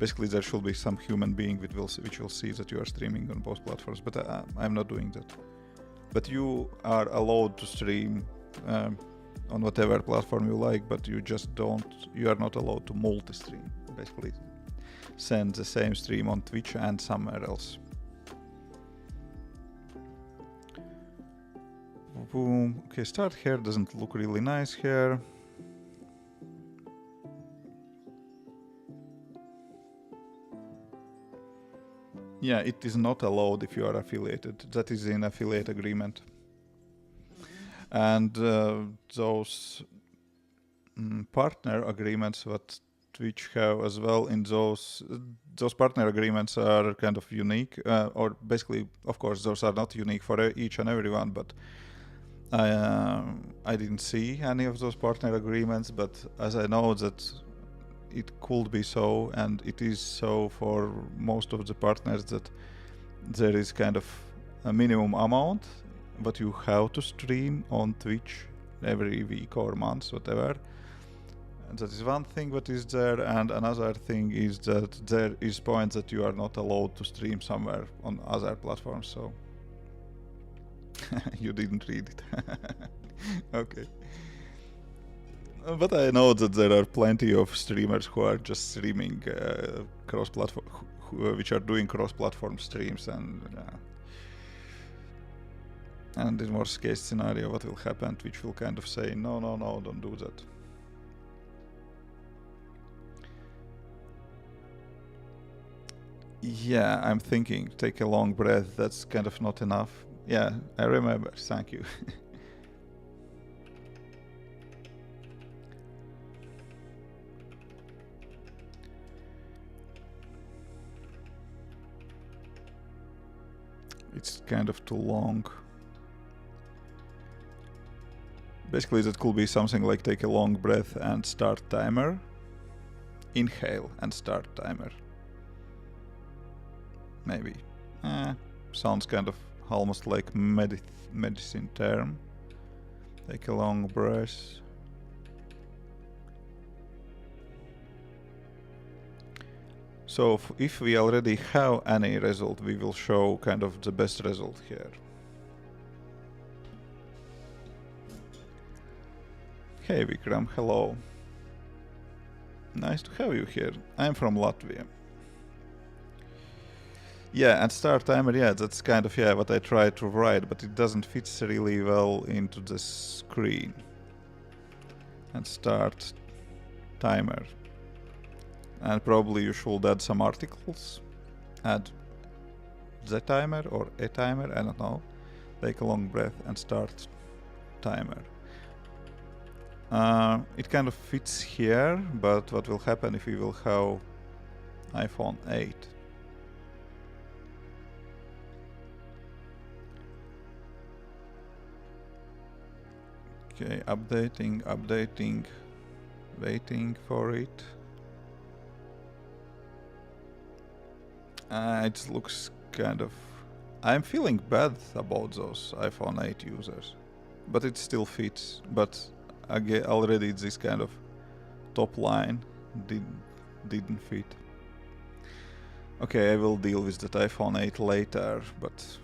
basically there should be some human being which will see that you are streaming on both platforms, but I'm not doing that. But you are allowed to stream on whatever platform you like, but you are not allowed to multi-stream, basically send the same stream on Twitch and somewhere else. Boom. Okay, start here doesn't look really nice here. Yeah, it is not allowed if you are affiliated. That is in affiliate agreement. And those partner agreements that Twitch have as well, in those partner agreements are kind of unique, or basically, of course, those are not unique for each and everyone, but I didn't see any of those partner agreements, but as I know that it could be so, and it is so for most of the partners, that there is kind of a minimum amount but you have to stream on Twitch every week or month, whatever. And that is one thing that is there, and another thing is that there is points that you are not allowed to stream somewhere on other platforms, so you didn't read it. Okay. But I know that there are plenty of streamers who are just streaming cross-platform, which are doing cross-platform streams, and in worst case scenario, what will happen? Twitch will kind of say, no, don't do that. Yeah, I'm thinking, take a long breath, that's kind of not enough. Yeah, I remember, thank you. It's kind of too long. Basically, that could be something like take a long breath and start timer. Inhale and start timer. Maybe. Sounds kind of almost like medicine term. Take a long breath. So if we already have any result, we will show kind of the best result here. Hey Vikram, hello. Nice to have you here. I'm from Latvia. Yeah, and start timer, yeah, that's kind of what I tried to write, but it doesn't fit really well into the screen. And start timer. And probably you should add some articles. Add the timer or a timer, I don't know. Take a long breath and start timer. It kind of fits here, but what will happen if we will have iPhone 8? Okay, updating, waiting for it. It looks kind of... I'm feeling bad about those iPhone 8 users, but it still fits. But again, already this kind of top line didn't fit. Okay, I will deal with that iPhone 8 later, but...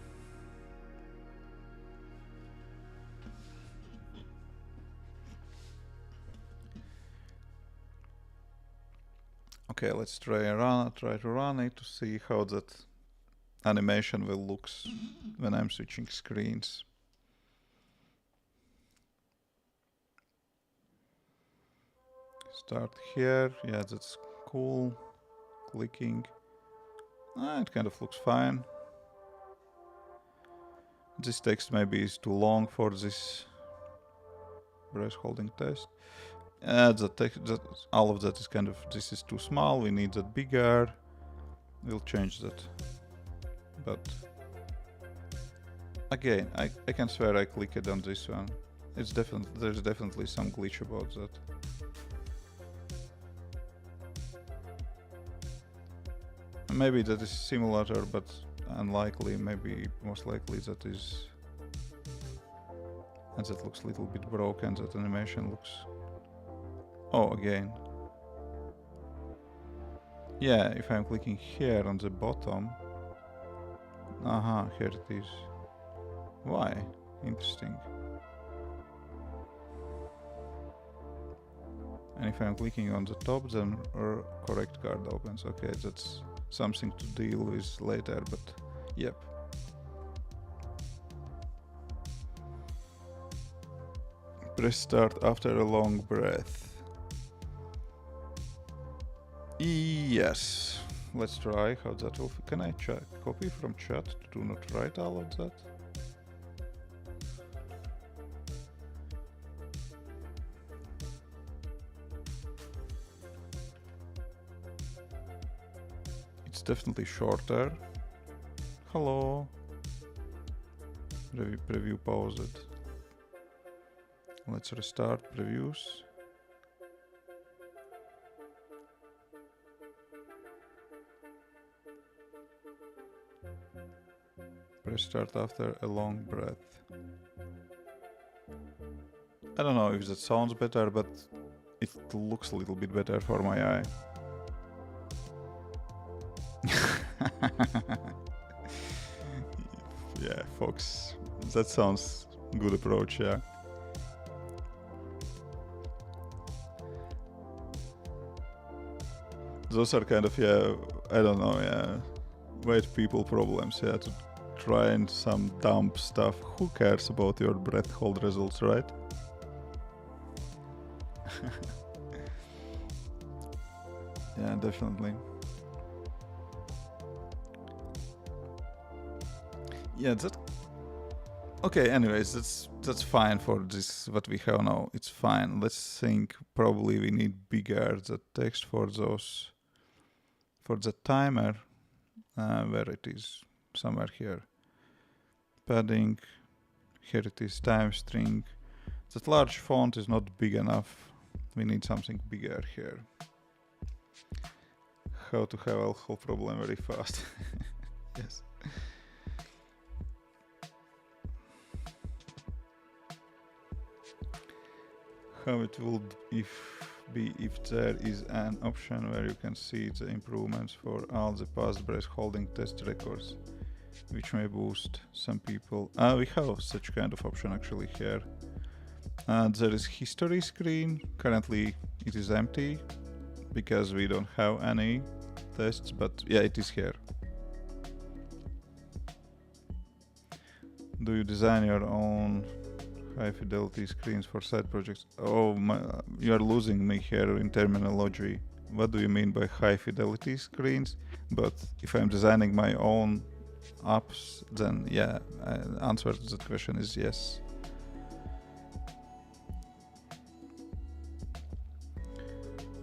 Okay, let's try to run it to see how that animation will look when I'm switching screens. Start here, yeah, that's cool. Clicking. It kind of looks fine. This text maybe is too long for this breath holding test. The text, all of that is kind of, this is too small, we need that bigger. We'll change that. But again, I can swear I clicked on this one. It's there's definitely some glitch about that. Maybe that is simulator, but unlikely. Maybe most likely that is, and that looks a little bit broken. That animation looks. Oh, again. Yeah, if I'm clicking here on the bottom. Aha, here it is. Why? Interesting. And if I'm clicking on the top, then correct card opens. Okay, that's something to deal with later, but yep. Press start after a long breath. Yes. Let's try how that will. Can I copy from chat to do not write all of that? It's definitely shorter. Hello. Preview paused. Let's restart previews. Press start after a long breath. I don't know if that sounds better, but it looks a little bit better for my eye. Yeah, Fox. That sounds good approach, yeah. Those are kind of, yeah, I don't know, yeah, white people problems, yeah, to try and some dumb stuff. Who cares about your breath hold results, right? Yeah, definitely. Yeah, okay, anyways, that's fine for this, what we have now. It's fine. Let's think, probably we need bigger the text for those, for the timer, where it is, somewhere here. Padding, here it is, time string. That large font is not big enough. We need something bigger here. How to have a whole problem very fast. Yes. How it will be if there is an option where you can see the improvements for all the past breath holding test records, which may boost some people. We have such kind of option actually here. And there is history screen. Currently it is empty because we don't have any tests, but yeah, it is here. Do you design your own high fidelity screens for side projects? Oh, you are losing me here in terminology. What do you mean by high fidelity screens? But if I'm designing my own apps, then yeah, answer to that question is yes.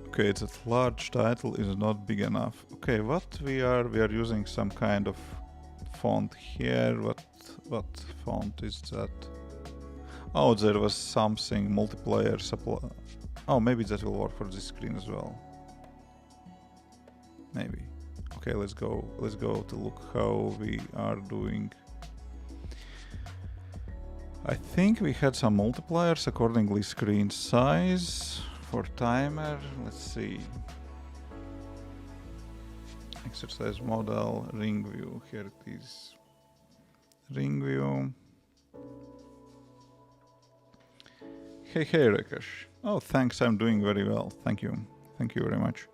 Okay, that large title is not big enough. Okay, what we are using some kind of font here. What font is that? Oh, there was something multiplayer supply. Oh, maybe that will work for this screen as well. Maybe. Okay, let's go to look how we are doing. I think we had some multipliers accordingly. Screen size for timer. Let's see. Exercise model, ring view. Here it is. Ring view. Hey, Rakesh. Oh, thanks. I'm doing very well. Thank you. Thank you very much.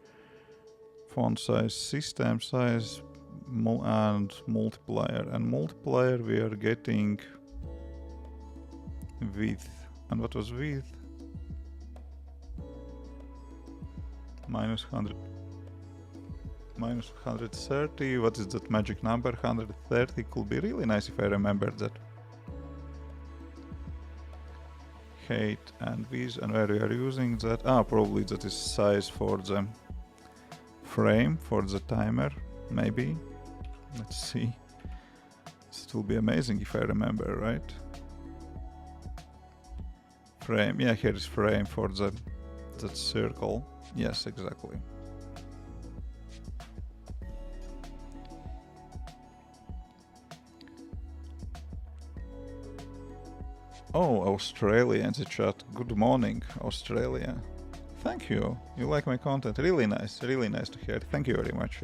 Font size, system size, and multiplier. And multiplier we are getting width. And what was width? Minus 100. Minus 130. What is that magic number? 130 could be really nice if I remember that. Height and width, and where we are using that. Probably that is size for the frame for the timer, maybe. Let's see. It will be amazing if I remember, right? Frame, yeah, here is frame for that circle. Yes, exactly. Oh, Australia in the chat. Good morning, Australia. thank you. You like my content. Really nice to hear. Thank you very much.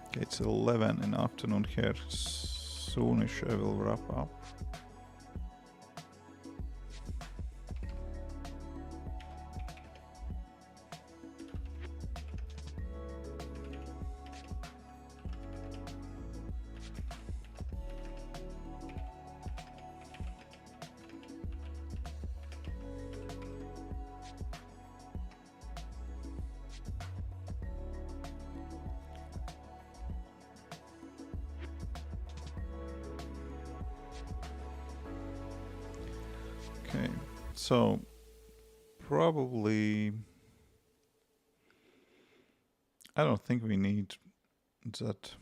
Okay, it's 11 in the afternoon here. Soonish I will wrap up. Okay, so probably I don't think we need that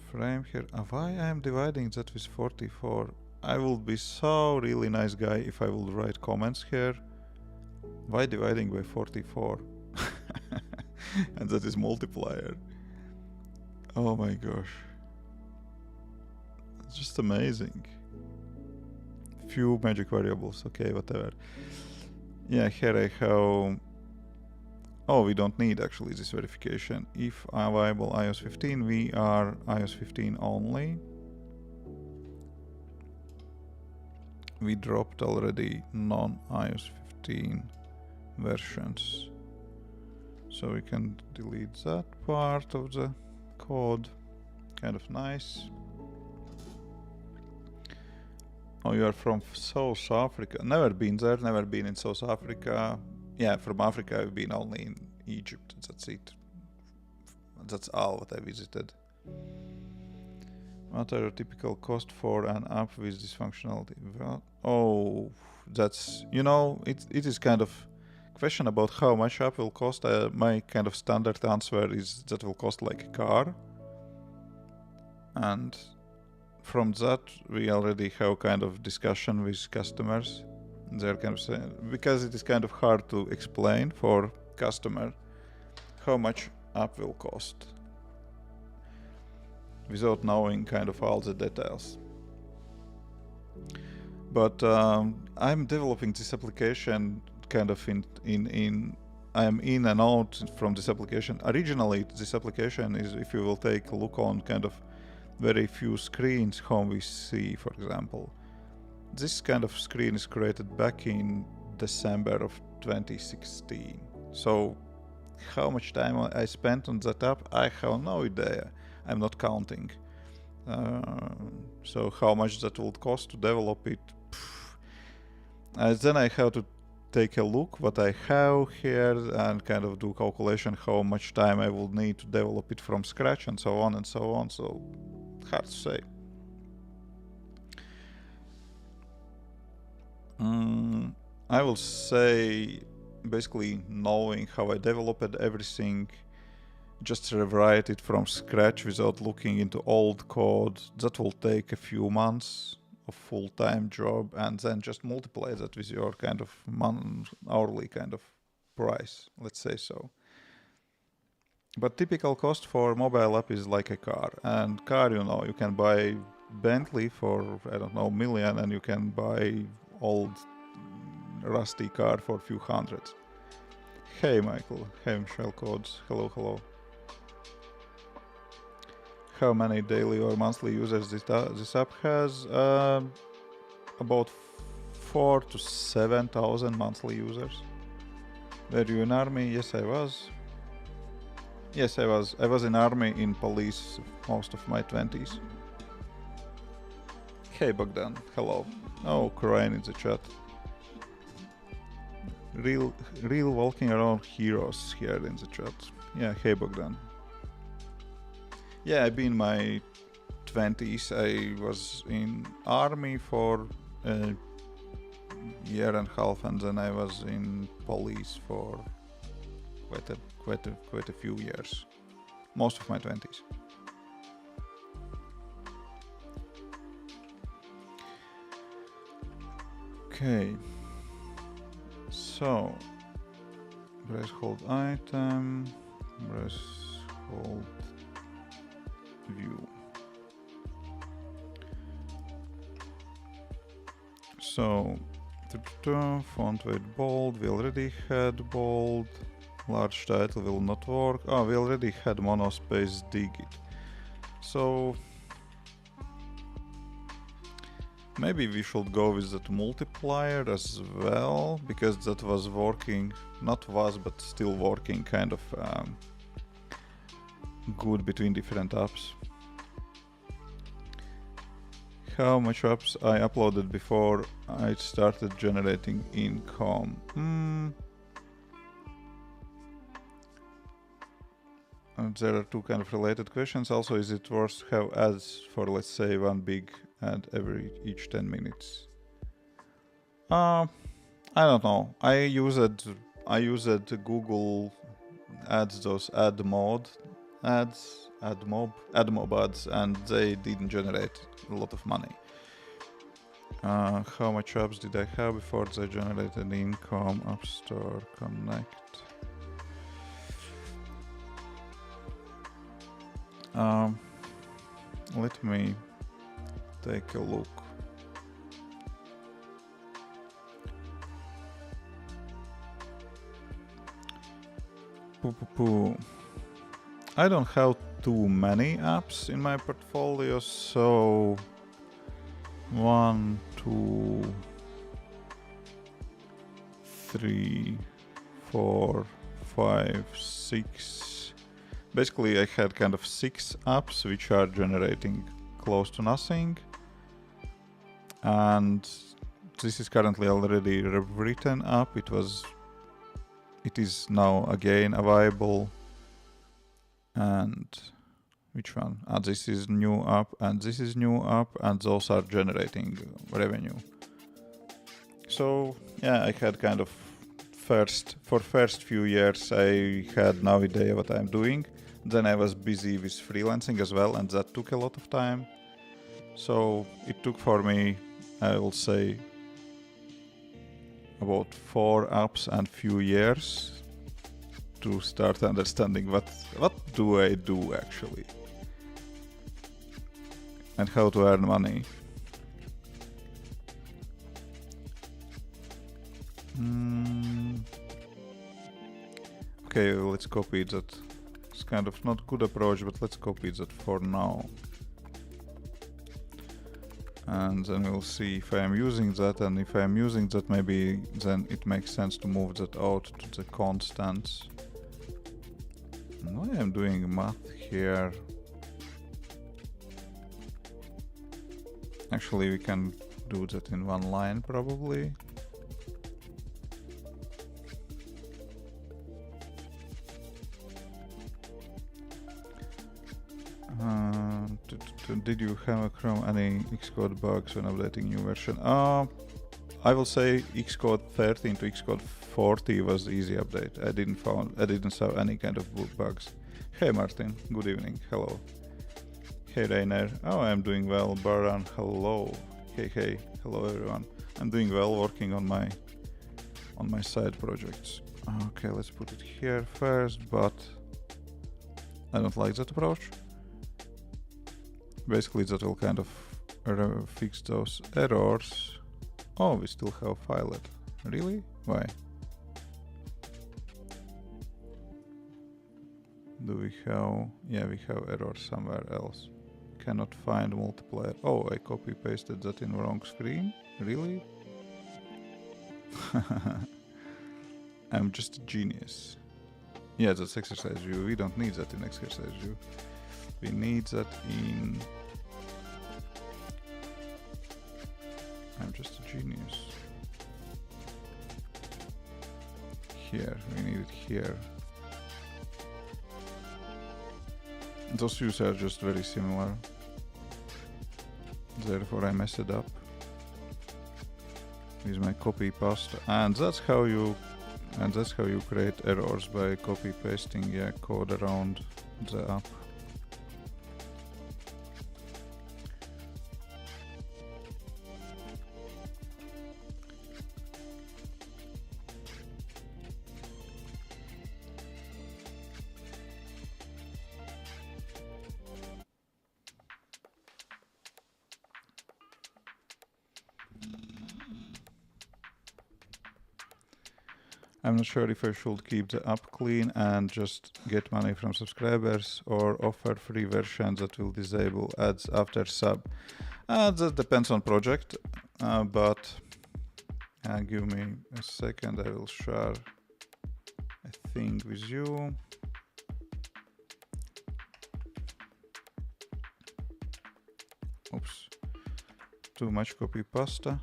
frame here. Why I am dividing that with 44? I will be so really nice guy if I will write comments here. Why dividing by 44? And that is multiplier. Oh my gosh. It's just amazing. Few magic variables, okay, whatever. Yeah, here I have... Oh, we don't need actually this verification. If available iOS 15, we are iOS 15 only. We dropped already non-iOS 15 versions. So we can delete that part of the code. Kind of nice. Oh, you are from South Africa. Never been there, never been in South Africa. Yeah, from Africa I've been only in Egypt. That's it. That's all what I visited. What are your typical cost for an app with this functionality? Well, oh, that's, you know, it is kind of question about how much app will cost. My kind of standard answer is that will cost like a car. And from that, we already have kind of discussion with customers. They're kind of saying, because it is kind of hard to explain for customer how much app will cost without knowing kind of all the details. But I'm developing this application kind of I'm in and out from this application. Originally, this application is, if you will take a look on kind of very few screens, how we see, for example. This kind of screen is created back in December of 2016. So how much time I spent on that app, I have no idea. I'm not counting. So how much that would cost to develop it. Then I have to take a look what I have here and kind of do calculation how much time I will need to develop it from scratch and so on and so on. So hard to say. I will say basically knowing how I developed everything, just rewrite it from scratch without looking into old code, that will take a few months of full-time job, and then just multiply that with your kind of hourly kind of price, let's say so. But typical cost for mobile app is like a car, and car, you know, you can buy Bentley for, I don't know, million, and you can buy old rusty car for a few hundred. Hey Michael, hey Michelle Codes, hello. How many daily or monthly users this app has? About 4,000 to 7,000 monthly users. Were you in army? Yes, I was. Yes, I was. I was in army, in police most of my 20s. Hey Bogdan, hello. Oh, crying in the chat. Real walking around heroes here in the chat. Yeah, hey Bogdan. Yeah, I've been in my 20s. I was in army for a year and a half, and then I was in police for quite a few years. Most of my 20s. Okay. So, brace hold item, brace hold view. So, font weight bold, we already had bold, large title will not work. Oh, we already had monospace digit. So, maybe we should go with that multiplier as well, because that was working, not was, but still working kind of good between different apps. How much apps I uploaded before I started generating income? And there are two kind of related questions. Also, is it worth have ads for, let's say, one big ad each 10 minutes? I don't know. I used Google Ads, those AdMob ads, and they didn't generate a lot of money. How much apps did I have before they generated income? App Store Connect. Let me take a look. I don't have too many apps in my portfolio, so 1, 2, 3, 4, 5, 6. Basically, I had kind of 6 apps which are generating close to nothing. And this is currently already a written app. It is now again available. And which one? This is new app, and this is new app, and those are generating revenue. So yeah, I had kind of first few years I had no idea what I'm doing. Then I was busy with freelancing as well, and that took a lot of time. So it took for me, I will say, about 4 apps and few years to start understanding what do I do actually, and how to earn money. Okay, let's copy that. It's kind of not good approach, but let's copy that for now. And then we'll see if I am using that, and if I am using that, maybe then it makes sense to move that out to the constants. Why I'm doing math here? Actually, we can do that in one line probably. Did you have any Xcode bugs when updating new version? I will say Xcode 13 to Xcode 40 was the easy update. I didn't saw any kind of bugs. Hey Martin, good evening. Hello. Hey Rainer. Oh, I'm doing well. Baran, hello. Hey, hello everyone. I'm doing well, working on my side projects. Okay, let's put it here first, but I don't like that approach. Basically, that will kind of fix those errors. Oh, we still have filet. Really? Why? Do we have... Yeah, we have errors somewhere else. Cannot find multiplier. Oh, I copy-pasted that in wrong screen? Really? I'm just a genius. Yeah, that's exercise view. We don't need that in exercise view. We need that in... I'm just a genius. Here, we need it here. Those views are just very similar. Therefore I mess it up with my copy paste, and that's how you create errors, by copy pasting code around the app. I'm not sure if I should keep the app clean and just get money from subscribers or offer free versions that will disable ads after sub. That depends on project, but give me a second, I will share a thing with you. Oops, too much copy pasta.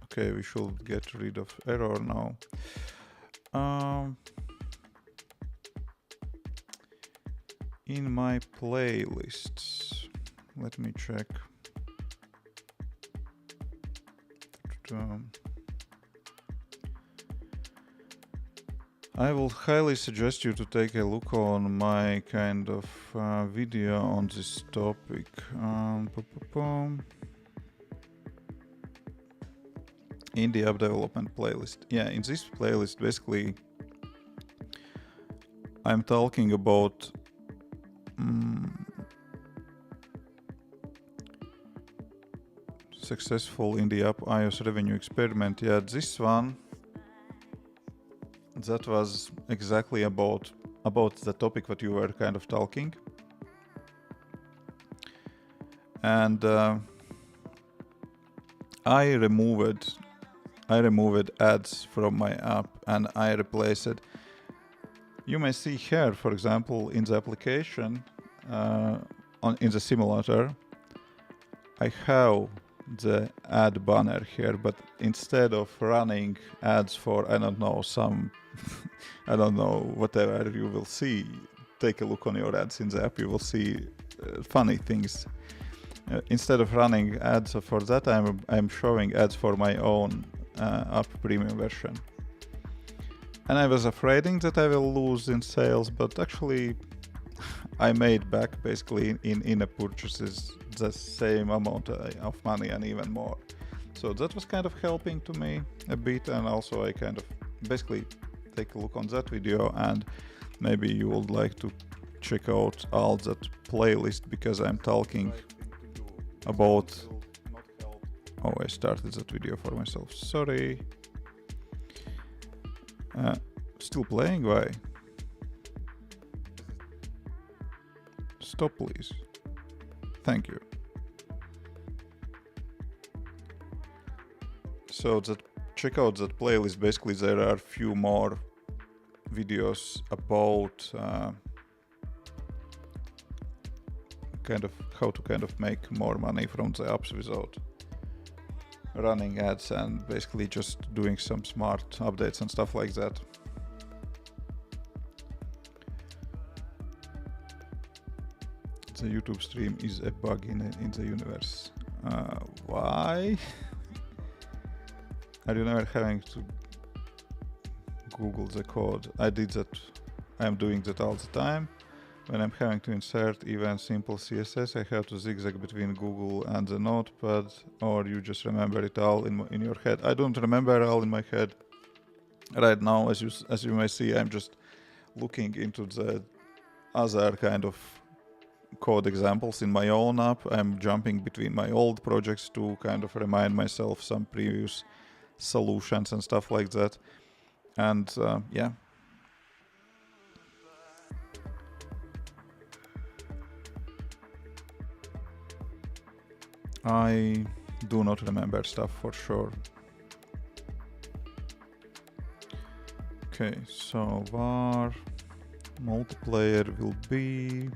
Okay, we should get rid of error now. In my playlists, let me check. I will highly suggest you to take a look on my kind of video on this topic. In the app development playlist. Yeah, in this playlist, basically, I'm talking about successful in the app iOS revenue experiment. Yeah, this one, that was exactly about the topic that you were kind of talking. And I removed ads from my app and I replaced it. You may see here, for example, in the application, in the simulator, I have the ad banner here, but instead of running ads for, I don't know, some, I don't know, whatever you will see, take a look on your ads in the app, you will see funny things. Instead of running ads for that, I'm showing ads for my own app premium version. And I was afraid that I will lose in sales, but actually I made back basically in in-app purchases the same amount of money and even more. So that was kind of helping to me a bit, and also I kind of basically take a look on that video, and maybe you would like to check out all that playlist, because I'm talking about... Oh, I started that video for myself, sorry. Still playing? Why? Stop, please. Thank you. So check out that playlist. Basically, there are a few more videos about kind of how to kind of make more money from the apps without running ads, and basically just doing some smart updates and stuff like that. The YouTube stream is a bug in the universe. Why? Are you never having to Google the code? I did that. I'm doing that all the time. When I'm having to insert even simple CSS, I have to zigzag between Google and the notepad, or you just remember it all in your head. I don't remember all in my head right now. As you may see, I'm just looking into the other kind of code examples in my own app. I'm jumping between my old projects to kind of remind myself some previous solutions and stuff like that. And yeah. I do not remember stuff for sure. Okay, so var multiplayer will be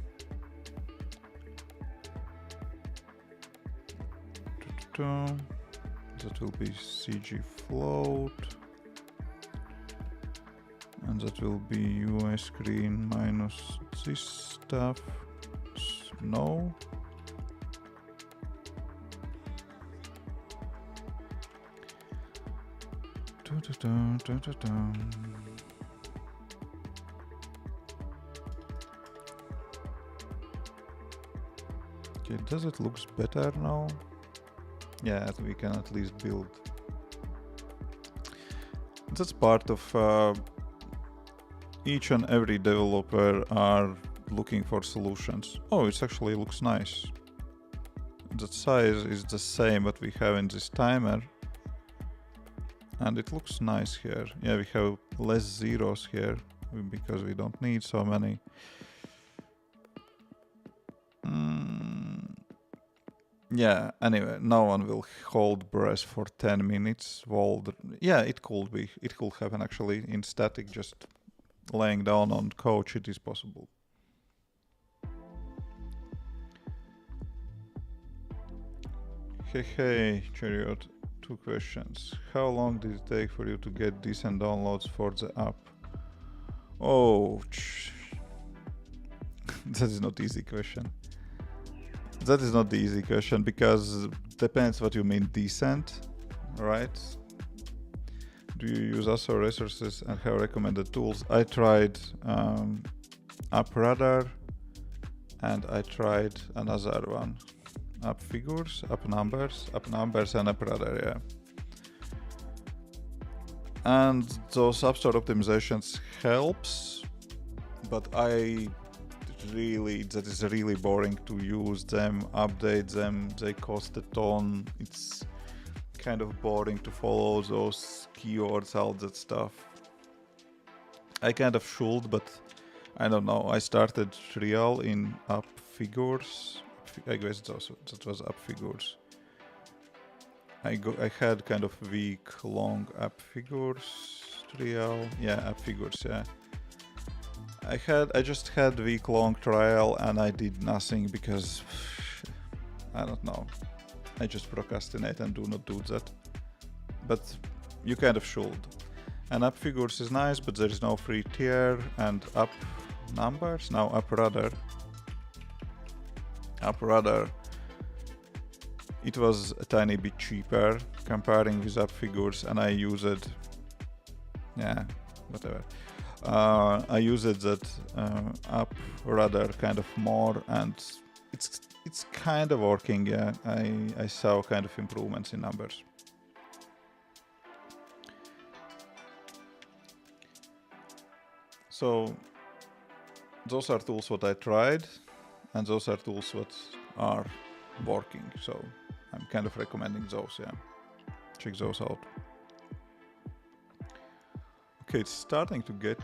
that will be CG float, and that will be UI screen minus this stuff. No. Okay, does it looks better now? Yeah, we can at least build. That's part of each and every developer are looking for solutions. Oh, it actually looks nice. The size is the same what we have in this timer. And it looks nice here. Yeah, we have less zeros here because we don't need so many. Yeah, anyway, no one will hold breath for 10 minutes while yeah, it could be. It could happen actually in static, just laying down on couch, it is possible. Hey, Chariot, 2 questions. How long did it take for you to get decent downloads for the app? Oh, that is not easy question. That is not the easy question because depends what you mean decent, right? Do you use also resources and have recommended tools? I tried AppRadar and I tried another one. AppFigures, AppNumbers and AppRadar, yeah. And those App Store optimizations helps, but that is really boring to use them, update them, they cost a ton. It's kind of boring to follow those keywords, all that stuff. I kind of should, but I don't know. I started trial in AppFigures. I guess that was AppFigures. I had kind of week-long AppFigures trial. Yeah, AppFigures, yeah. I just had week-long trial and I did nothing because I don't know. I just procrastinate and do not do that. But you kind of should. And AppFigures is nice, but there is no free tier. And AppNumbers, now AppRadar, it was a tiny bit cheaper comparing with AppFigures, and I use it. Yeah, whatever. I use it that AppRadar kind of more, and it's kind of working. Yeah, I saw kind of improvements in numbers. So those are tools what I tried, and those are tools what are working. So I'm kind of recommending those. Yeah, check those out. Okay, it's starting to get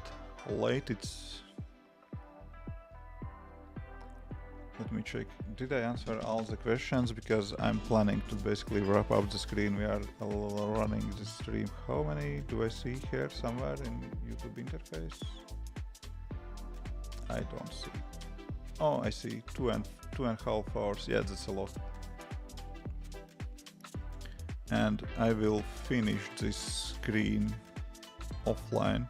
late. Let me check. Did I answer all the questions? Because I'm planning to basically wrap up the screen. We are running the stream. How many do I see here somewhere in YouTube interface? I don't see. Oh, I see. 2.5 hours. Yeah, that's a lot. And I will finish this screen offline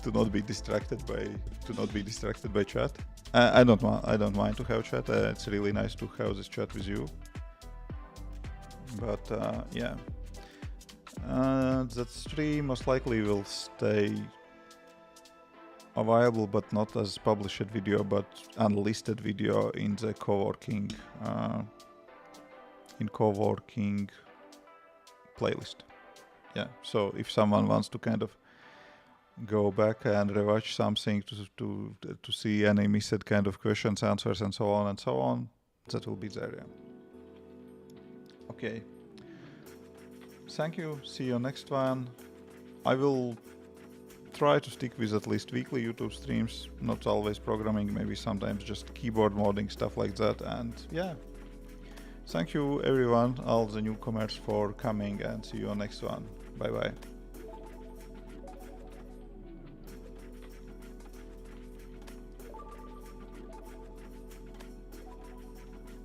to not be distracted by chat. I don't mind to have chat. It's really nice to have this chat with you. But yeah, that stream most likely will stay available, but not as published video, but unlisted video in the co-working playlist. Yeah, so if someone wants to kind of go back and rewatch something to see any missed kind of questions, answers, and so on, that will be there. Yeah. Okay. Thank you. See you next one. I will try to stick with at least weekly YouTube streams, not always programming, maybe sometimes just keyboard modding, stuff like that. And yeah, thank you everyone, all the newcomers for coming, and see you on next one. Bye bye.